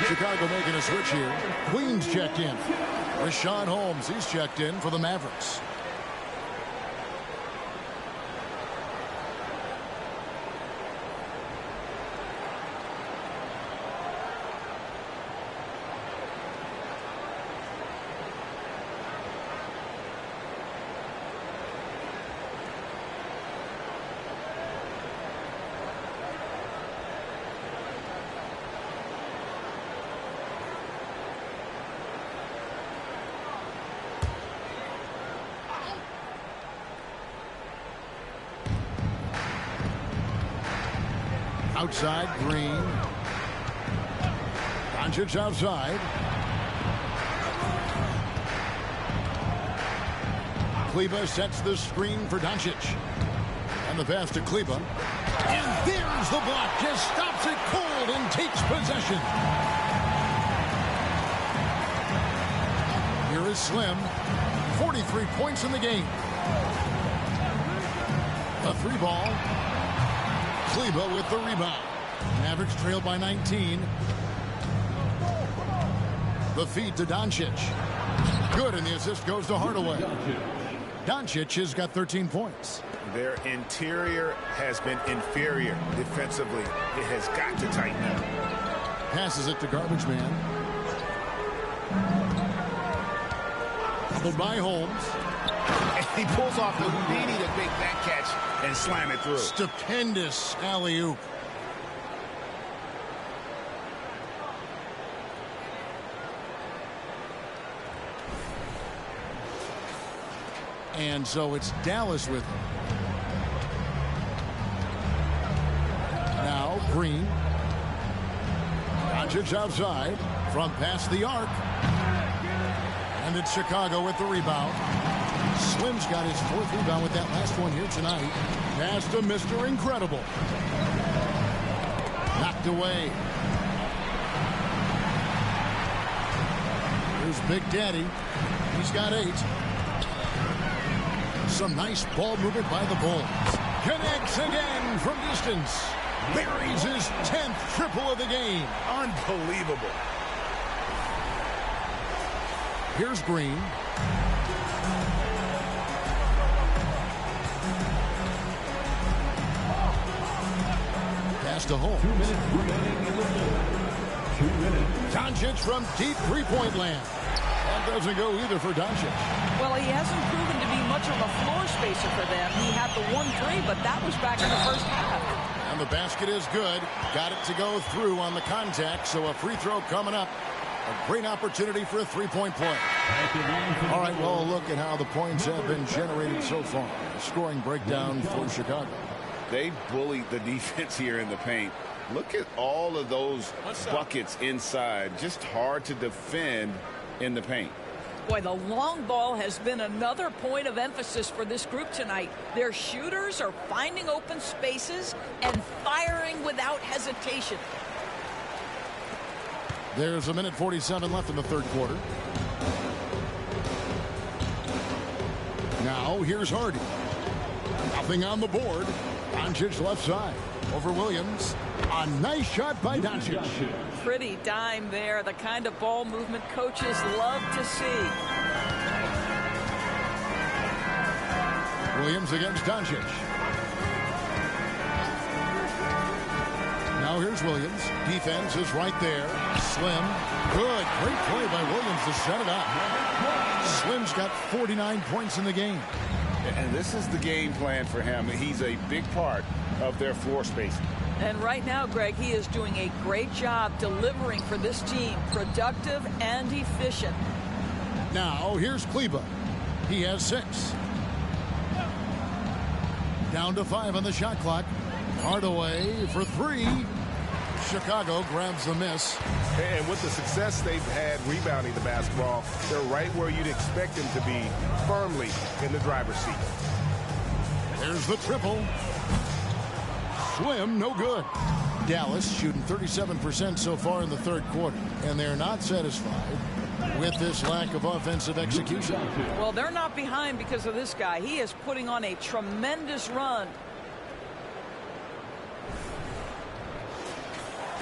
Chicago making a switch here. Queens checked in. Rashawn Holmes, he's checked in for the Mavericks. Outside, Green. Doncic outside. Kleber sets the screen for Doncic. And the pass to Kleber. And there's the block. Just stops it cold and takes possession. Here is Slim. 43 points in the game. A 3-ball. Kleba with the rebound. Mavericks trailed by 19. The feed to Doncic. Good, and the assist goes to Hardaway. Doncic has got 13 points. Their interior has been inferior defensively. It has got to tighten up. Passes it to Garbage Man. Coupled by Holmes. And he pulls off the Houdini to make that catch and slam it through. Stupendous alley-oop. And so it's Dallas with him. Now Green. Doncic outside from past the arc. And it's Chicago with the rebound. Slim's got his 4th rebound with that last one here tonight. Pass to Mr. Incredible. Knocked away. Here's Big Daddy. He's got 8. Some nice ball movement by the Bulls. Connects again from distance. Buries his 10th triple of the game. Unbelievable. Here's Green. Pass to Holmes. 2 minutes remaining in the third. 2 minutes. Doncic from deep three-point land. That doesn't go either for Doncic. Well, he hasn't proven to be much of a floor spacer for them. He had the 1-3, but that was back in the first half. And the basket is good. Got it to go through on the contact, so a free throw coming up. A great opportunity for a three-point play. All right, well, look at how the points have been generated so far. A scoring breakdown for Chicago. They bullied the defense here in the paint. Look at all of those buckets inside. Just hard to defend in the paint. Boy, the long ball has been another point of emphasis for this group tonight. Their shooters are finding open spaces and firing without hesitation. There's 1:47 left in the third quarter. Now here's Hardy. Nothing on the board. Doncic left side. Over Williams. A nice shot by Doncic. Pretty dime there. The kind of ball movement coaches love to see. Williams against Doncic. Now here's Williams. Defense is right there. Slim. Good. Great play by Williams to set it up. Slim's got 49 points in the game. And this is the game plan for him. He's a big part of their floor spacing. And right now, Greg, he is doing a great job delivering for this team. Productive and efficient. Now here's Kleba. He has 6. Down to 5 on the shot clock. Hardaway for 3. Chicago grabs the miss. And with the success they've had rebounding the basketball, they're right where you'd expect them to be, firmly in the driver's seat. There's the triple. Slim, no good. Dallas shooting 37% so far in the third quarter, and they're not satisfied with this lack of offensive execution. Well, they're not behind because of this guy. He is putting on a tremendous run.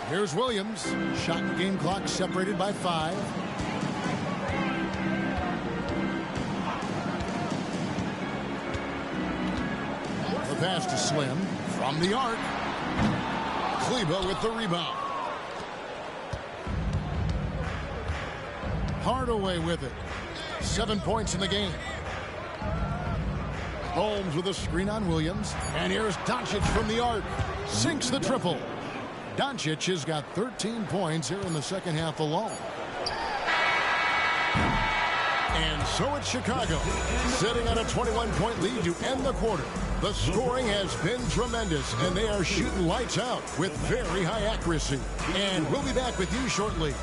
Here's Williams. Shot and game clock separated by 5. The pass to Slim from the arc. Kleba with the rebound. Hardaway with it. 7 points in the game. Holmes with a screen on Williams. And here's Doncic from the arc. Sinks the triple. Doncic has got 13 points here in the second half alone. And so it's Chicago, sitting on a 21-point lead to end the quarter. The scoring has been tremendous, and they are shooting lights out with very high accuracy. And we'll be back with you shortly.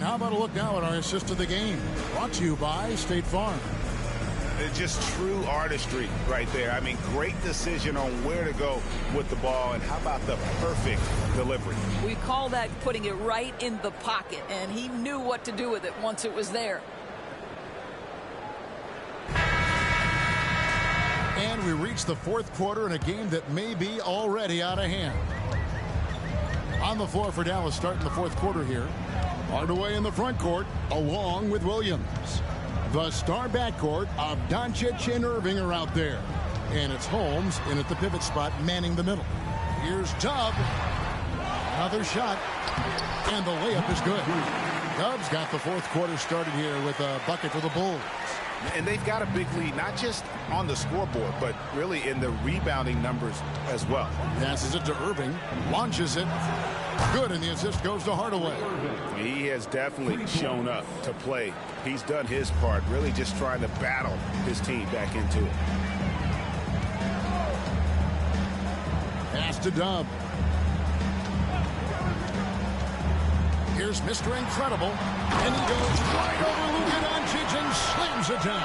How about a look now at our assist of the game? Brought to you by State Farm. It's just true artistry right there. I mean, great decision on where to go with the ball, and how about the perfect delivery? We call that putting it right in the pocket, and he knew what to do with it once it was there. And we reach the fourth quarter in a game that may be already out of hand. On the floor for Dallas starting the fourth quarter here. Hardaway in the front court along with Williams. The star backcourt of Doncic and Irving are out there. And it's Holmes in at the pivot spot manning the middle. Here's Dub. Another shot. And the layup is good. Dub's got the fourth quarter started here with a bucket for the Bulls. And they've got a big lead, not just on the scoreboard, but really in the rebounding numbers as well. Passes it to Irving, launches it. Good, and the assist goes to Hardaway. He has definitely shown up to play. He's done his part, really just trying to battle his team back into it. Pass to Dub. Here's Mr. Incredible, and he goes right over Luka Doncic and slams it down.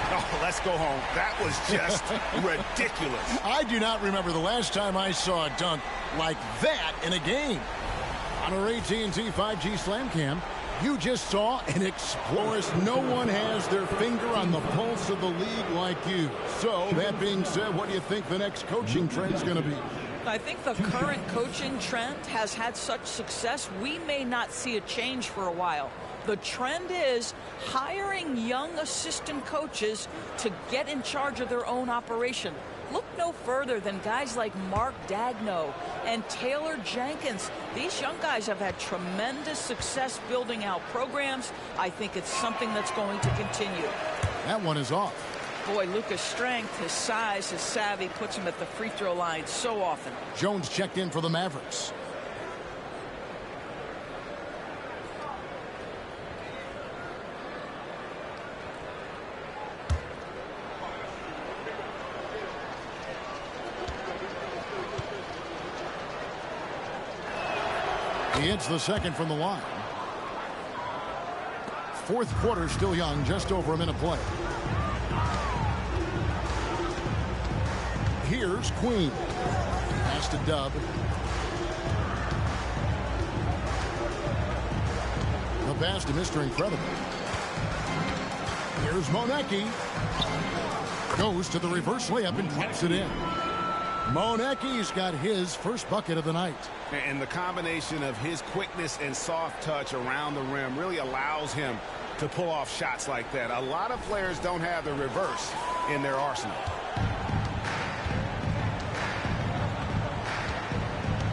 Oh, let's go home. That was just ridiculous. I do not remember the last time I saw a dunk like that in a game. On our AT&T 5G Slam Cam, you just saw an explosion. No one has their finger on the pulse of the league like you. So, that being said, what do you think the next coaching trend is going to be? I think the current coaching trend has had such success, we may not see a change for a while. The trend is hiring young assistant coaches to get in charge of their own operation. Look no further than guys like Mark Dagno and Taylor Jenkins. These young guys have had tremendous success building out programs. I think it's something that's going to continue. That one is off. Boy, Luka's strength, his size, his savvy puts him at the free throw line so often. Jones checked in for the Mavericks. He hits the second from the line. Fourth quarter still young, just over a minute play. Here's Queen. Pass to Dub. The pass to Mr. Incredible. Here's Monecki. Goes to the reverse layup and drops it in. Monecki's got his first bucket of the night. And the combination of his quickness and soft touch around the rim really allows him to pull off shots like that. A lot of players don't have the reverse in their arsenal.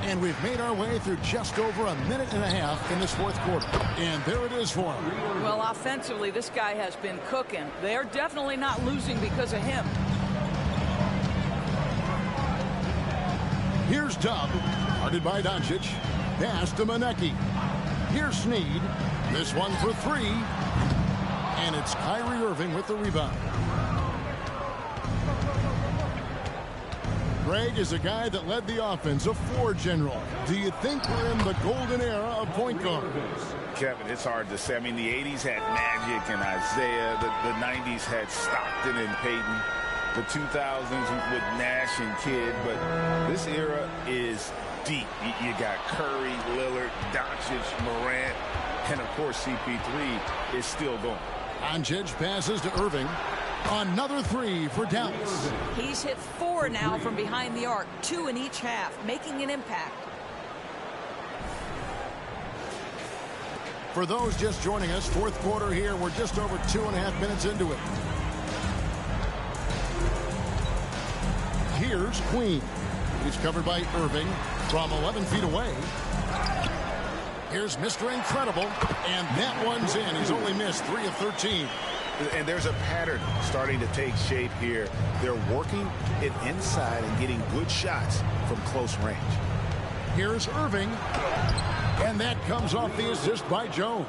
And we've made our way through just over a minute and a half in this fourth quarter. And there it is for him. Well, offensively, this guy has been cooking. They're definitely not losing because of him. Here's Dub, guarded by Doncic. Pass to Monecki. Here's Sneed. This one for three. And it's Kyrie Irving with the rebound. Greg is a guy that led the offense, a floor general. Do you think we're in the golden era of point guards? Kevin, it's hard to say. I mean, the 80s had Magic and Isaiah. The 90s had Stockton and Peyton. The 2000s with Nash and Kidd. But this era is deep. You got Curry, Lillard, Doncic, Morant, and, of course, CP3 is still going. Doncic passes to Irving. Another three for Dallas. He's hit 4 now from behind the arc, 2 in each half, making an impact. For those just joining us, fourth quarter here, we're just over 2.5 minutes into it. Here's Queen. He's covered by Irving from 11 feet away. Here's Mr. Incredible, and that one's in. He's only missed 3 of 13. And there's a pattern starting to take shape here. They're working it inside and getting good shots from close range. Here's Irving. And that comes off the assist by Jones.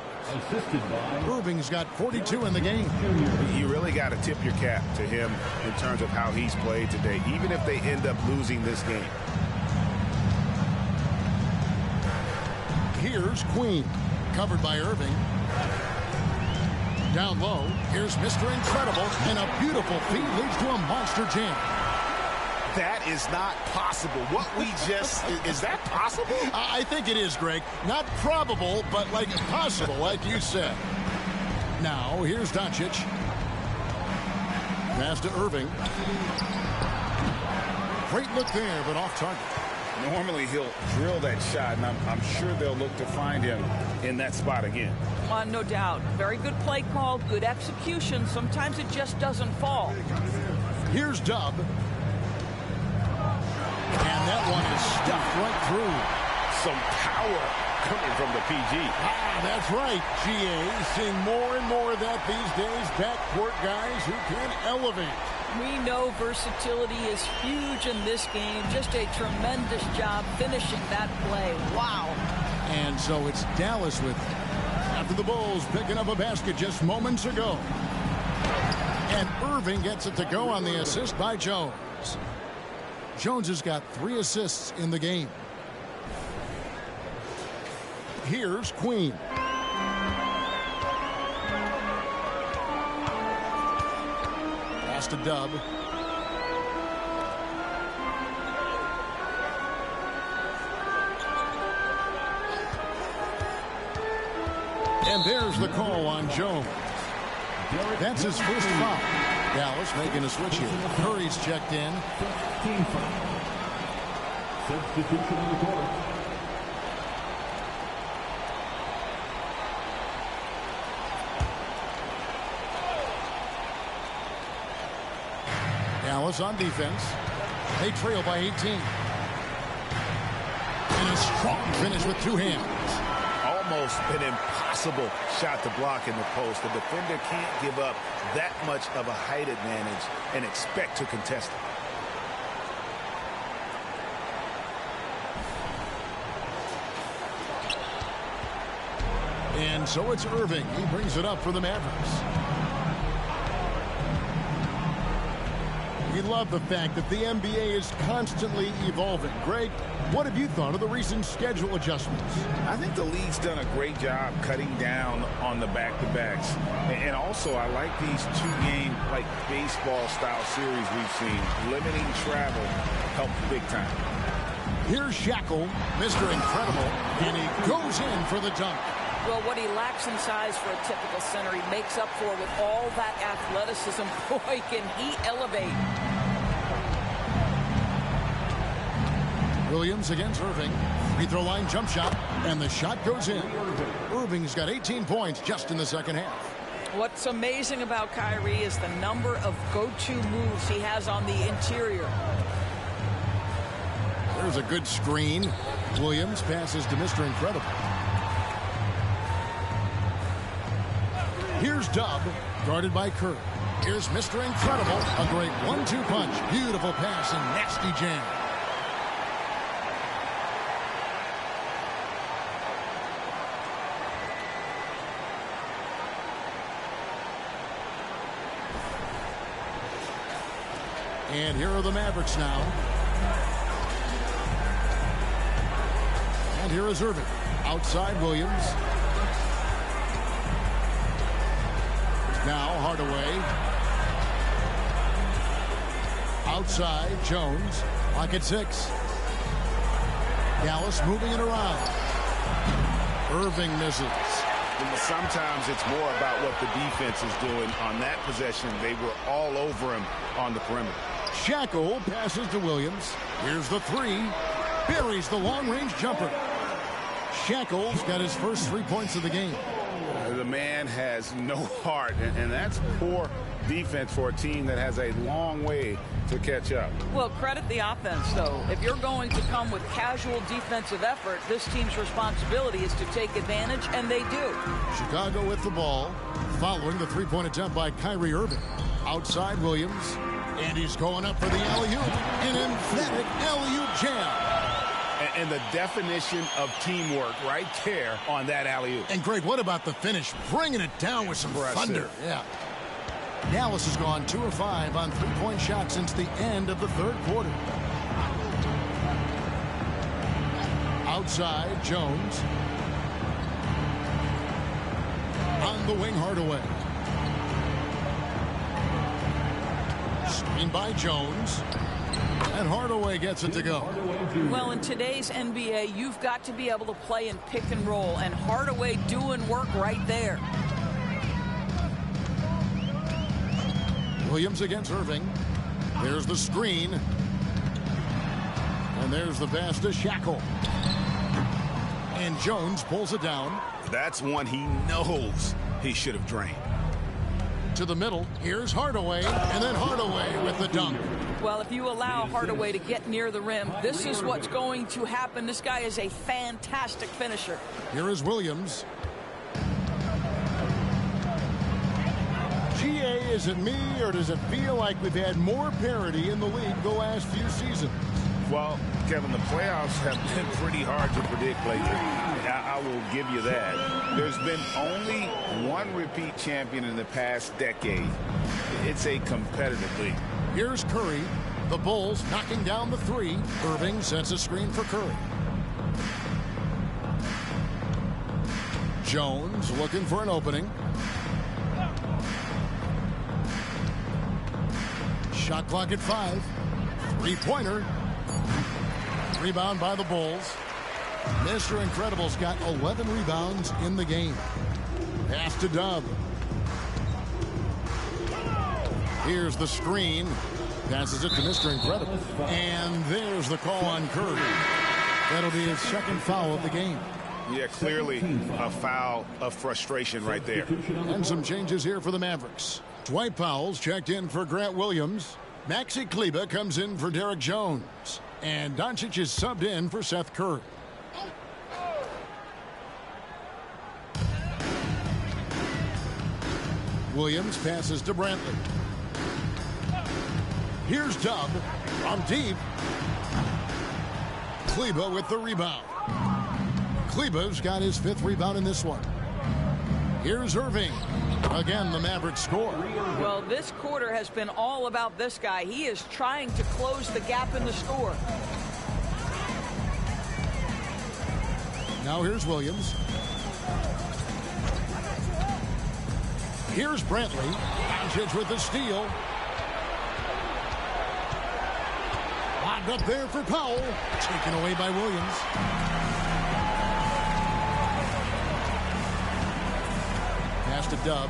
Irving's got 42 in the game. You really got to tip your cap to him in terms of how he's played today, even if they end up losing this game. Here's Queen. Recovered by Irving. Down low, here's Mr. Incredible, and a beautiful feed leads to a monster jam. That is not possible. What we just, is that possible? I think it is, Greg. Not probable, but like possible, like you said. Now, here's Doncic. Pass to Irving. Great look there, but off target. Normally he'll drill that shot, and I'm sure they'll look to find him in that spot again. No doubt. Very good play call, good execution. Sometimes it just doesn't fall. Here's Dub. And that one is stuffed right through. Some power coming from the PG. That's right, GA. Seeing more and more of that these days. Backcourt guys who can elevate. We know versatility is huge in this game. Just a tremendous job finishing that play. Wow. And so it's Dallas with it. After the Bulls picking up a basket just moments ago. And Irving gets it to go on the assist by Jones. Jones has got 3 assists in the game. Here's Queen. Pass to Dub. And there's the call on Jones. That's his first foul. Dallas making a switch here. Curry's checked in. Substitution on the court. Dallas on defense. They trail by 18. And a strong finish with 2 hands. Almost an impossible shot to block in the post. The defender can't give up that much of a height advantage and expect to contest it. And so it's Irving. He brings it up for the Mavericks. We love the fact that the NBA is constantly evolving. Greg, what have you thought of the recent schedule adjustments? I think the league's done a great job cutting down on the back-to-backs. And also, I like these 2-game, like, baseball-style series we've seen. Limiting travel helps big time. Here's Shackle, Mr. Incredible, and he goes in for the dunk. Well, what he lacks in size for a typical center, he makes up for with all that athleticism. Boy, can he elevate. Williams against Irving. Free throw line jump shot, and the shot goes in. Irving's got 18 points just in the second half. What's amazing about Kyrie is the number of go-to moves he has on the interior. There's a good screen. Williams passes to Mr. Incredible. Here's Dub, guarded by Kerr. Here's Mr. Incredible, a great 1-2 punch. Beautiful pass and nasty jam. And here are the Mavericks now. And here is Irving. Outside Williams. Now Hardaway. Outside Jones. Pocket 6. Dallas moving it around. Irving misses. Sometimes it's more about what the defense is doing. On that possession, they were all over him on the perimeter. Shackle passes to Williams. Here's the 3. Buries the long-range jumper. Shackle's got his first 3 points of the game. The man has no heart, and that's poor defense for a team that has a long way to catch up. Well, credit the offense, though. If you're going to come with casual defensive effort, this team's responsibility is to take advantage, and they do. Chicago with the ball, following the 3-point attempt by Kyrie Irving. Outside Williams, and he's going up for the alley-oop. An emphatic alley-oop jam. And the definition of teamwork right there on that alley-oop. And Greg, what about the finish? Bringing it down with some thunder. Yeah. Dallas has gone 2 of 5 on 3-point shots since the end of the third quarter. Outside Jones. On the wing, Hardaway. Screen by Jones. And Hardaway gets it to go. Well, in today's NBA, you've got to be able to play in pick and roll, and Hardaway doing work right there. Williams against Irving. There's the screen. And there's the pass to Shackle. And Jones pulls it down. That's one he knows he should have drained. To the middle. Here's Hardaway. And then Hardaway with the dunk. Well, if you allow Hardaway to get near the rim, this is what's going to happen. This guy is a fantastic finisher. Here is Williams. GA, is it me, or does it feel like we've had more parity in the league the last few seasons? Well, Kevin, the playoffs have been pretty hard to predict lately. I will give you that. There's been only one repeat champion in the past decade. It's a competitive league. Here's Curry. The Bulls knocking down the three. Irving sets a screen for Curry. Jones looking for an opening. Shot clock at 5. Three-pointer. Rebound by the Bulls. Mr. Incredible's got 11 rebounds in the game. Pass to Dub. Here's the screen. Passes it to Mr. Incredible. And there's the call on Curry. That'll be his second foul of the game. Yeah, clearly a foul of frustration right there. And some changes here for the Mavericks. Dwight Powell's checked in for Grant Williams. Maxi Kleber comes in for Derek Jones. And Doncic is subbed in for Seth Curry. Williams passes to Brantley. Here's Dub from deep. Kleber with the rebound. Kleber's got his 5th rebound in this one. Here's Irving. Again, the Mavericks score. Well, this quarter has been all about this guy. He is trying to close the gap in the score. Now here's Williams. Here's Brantley. Doncic with the steal. Locked up there for Powell. Taken away by Williams. Pass to Dub.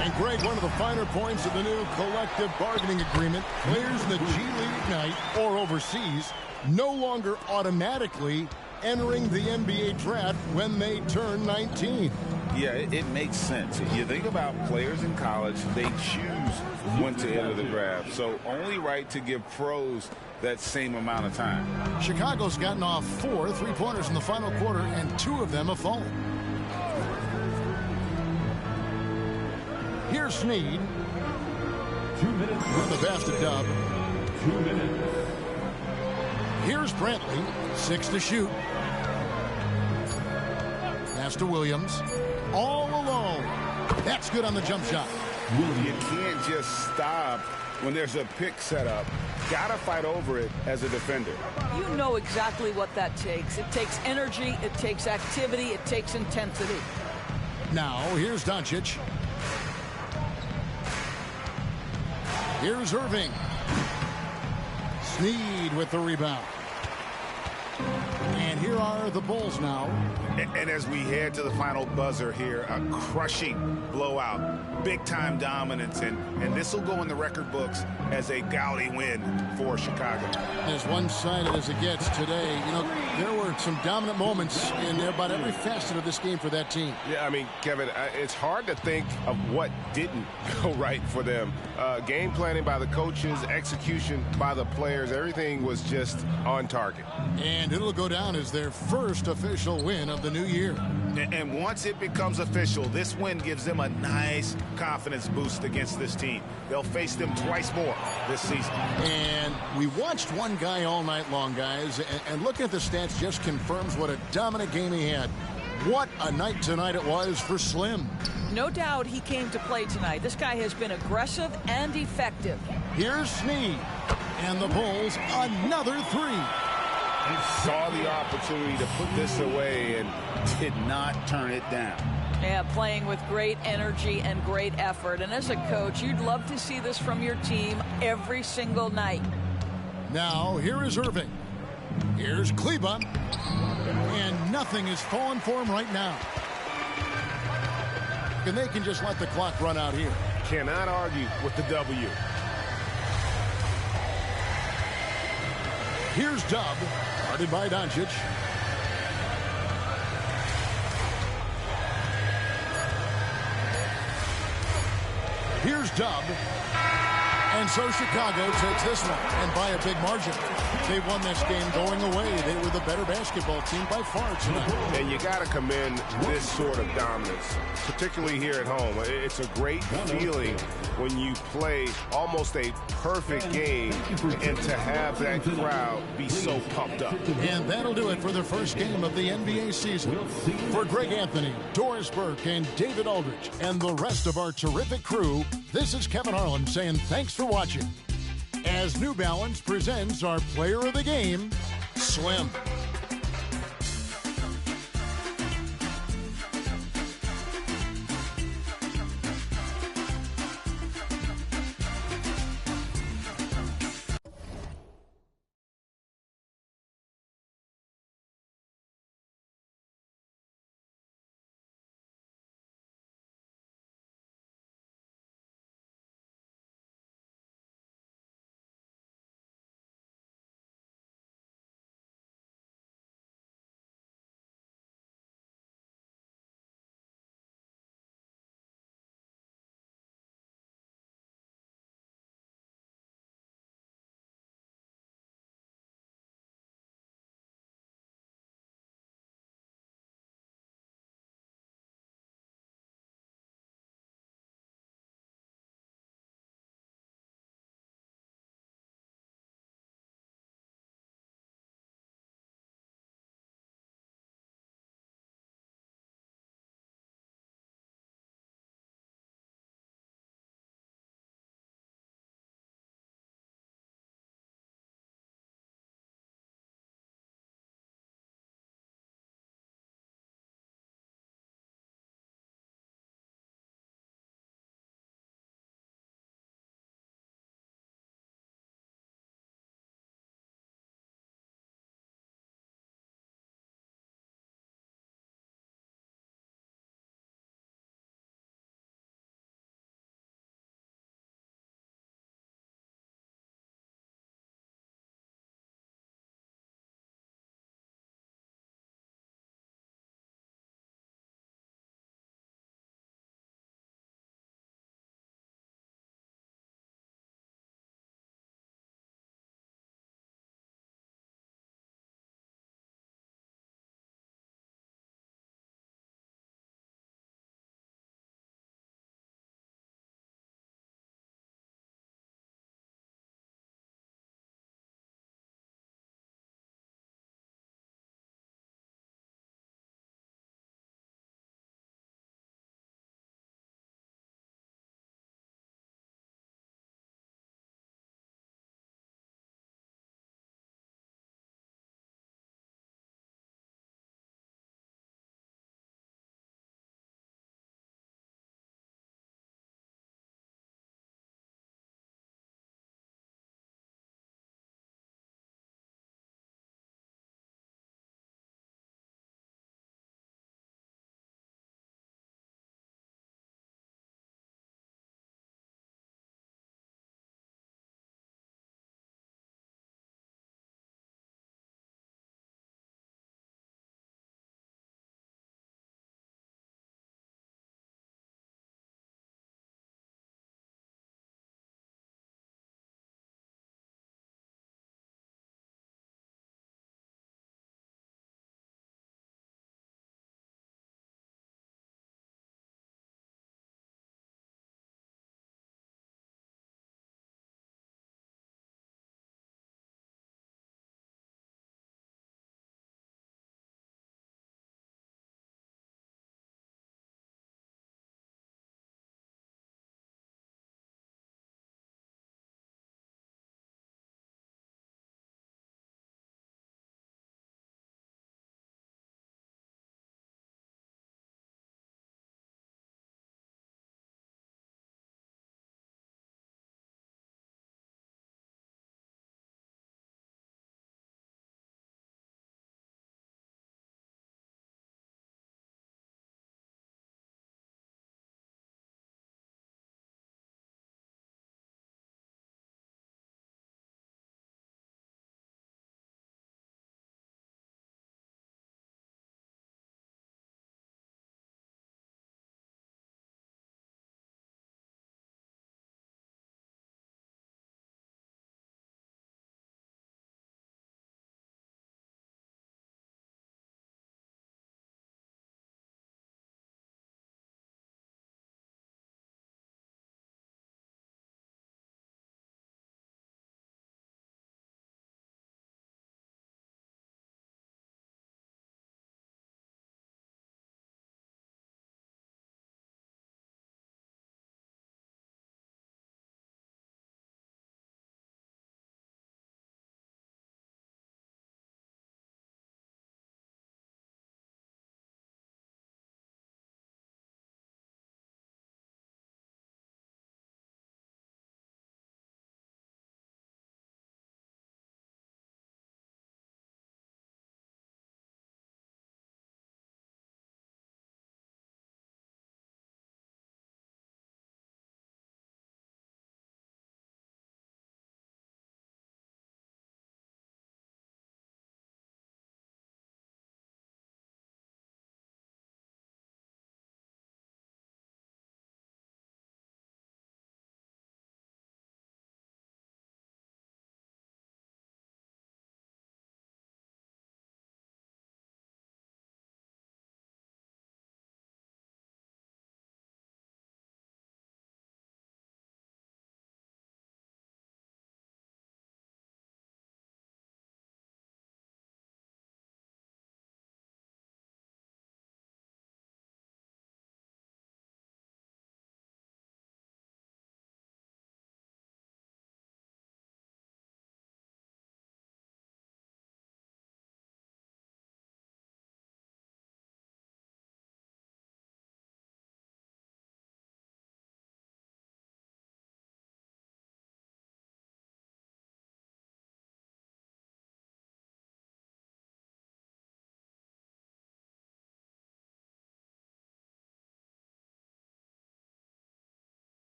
And Greg, one of the finer points of the new collective bargaining agreement, players in the G League Ignite or overseas no longer automatically entering the NBA draft when they turn 19. Yeah, it makes sense. If you think about players in college, they choose when to enter the draft. So only right to give pros that same amount of time. Chicago's gotten off 4 3-pointers in the final quarter, and 2 of them have fallen. Here's Snead. 2 minutes. With the pass to Dub. 2 minutes. Here's Brantley. 6 to shoot. Pass to Williams. All alone. That's good on the jump shot. You can't just stop when there's a pick set up. Gotta fight over it as a defender. You know exactly what that takes. It takes energy, it takes activity, it takes intensity. Now, here's Doncic. Here's Irving. Snead with the rebound. And here are the Bulls now. And as we head to the final buzzer here, a crushing blowout, big-time dominance, and this will go in the record books as a gaudy win for Chicago. As one-sided as it gets today, you know, there were some dominant moments in about every facet of this game for that team. Yeah, I mean, Kevin, it's hard to think of what didn't go right for them. Game planning by the coaches, execution by the players, everything was just on target. And it'll go down as their first official win of the new year. And once it becomes official, this win gives them a nice confidence boost against this team. They'll face them twice more this season. And we watched one guy all night long, guys, and looking at the stats just confirms what a dominant game he had. What a night tonight it was for Slim. No doubt he came to play tonight. This guy has been aggressive and effective. Here's Snead. And the Bulls, another 3. saw the opportunity to put this away and did not turn it down. Yeah, playing with great energy and great effort. And as a coach, you'd love to see this from your team every single night. Now, here is Irving. Here's Kleba. And nothing is falling for him right now. And they can just let the clock run out here. Cannot argue with the W. Here's Dub, guarded by Doncic. Here's Dub. And so Chicago takes this one, and by a big margin. They won this game going away. They were the better basketball team by far tonight. And you got to commend this sort of dominance, particularly here at home. It's a great feeling when you play almost a perfect game and to have that crowd be so pumped up. And that'll do it for the first game of the NBA season. For Greg Anthony, Doris Burke, and David Aldridge, and the rest of our terrific crew, this is Kevin Harlan saying thanks for watching. As New Balance presents our player of the game, Slim.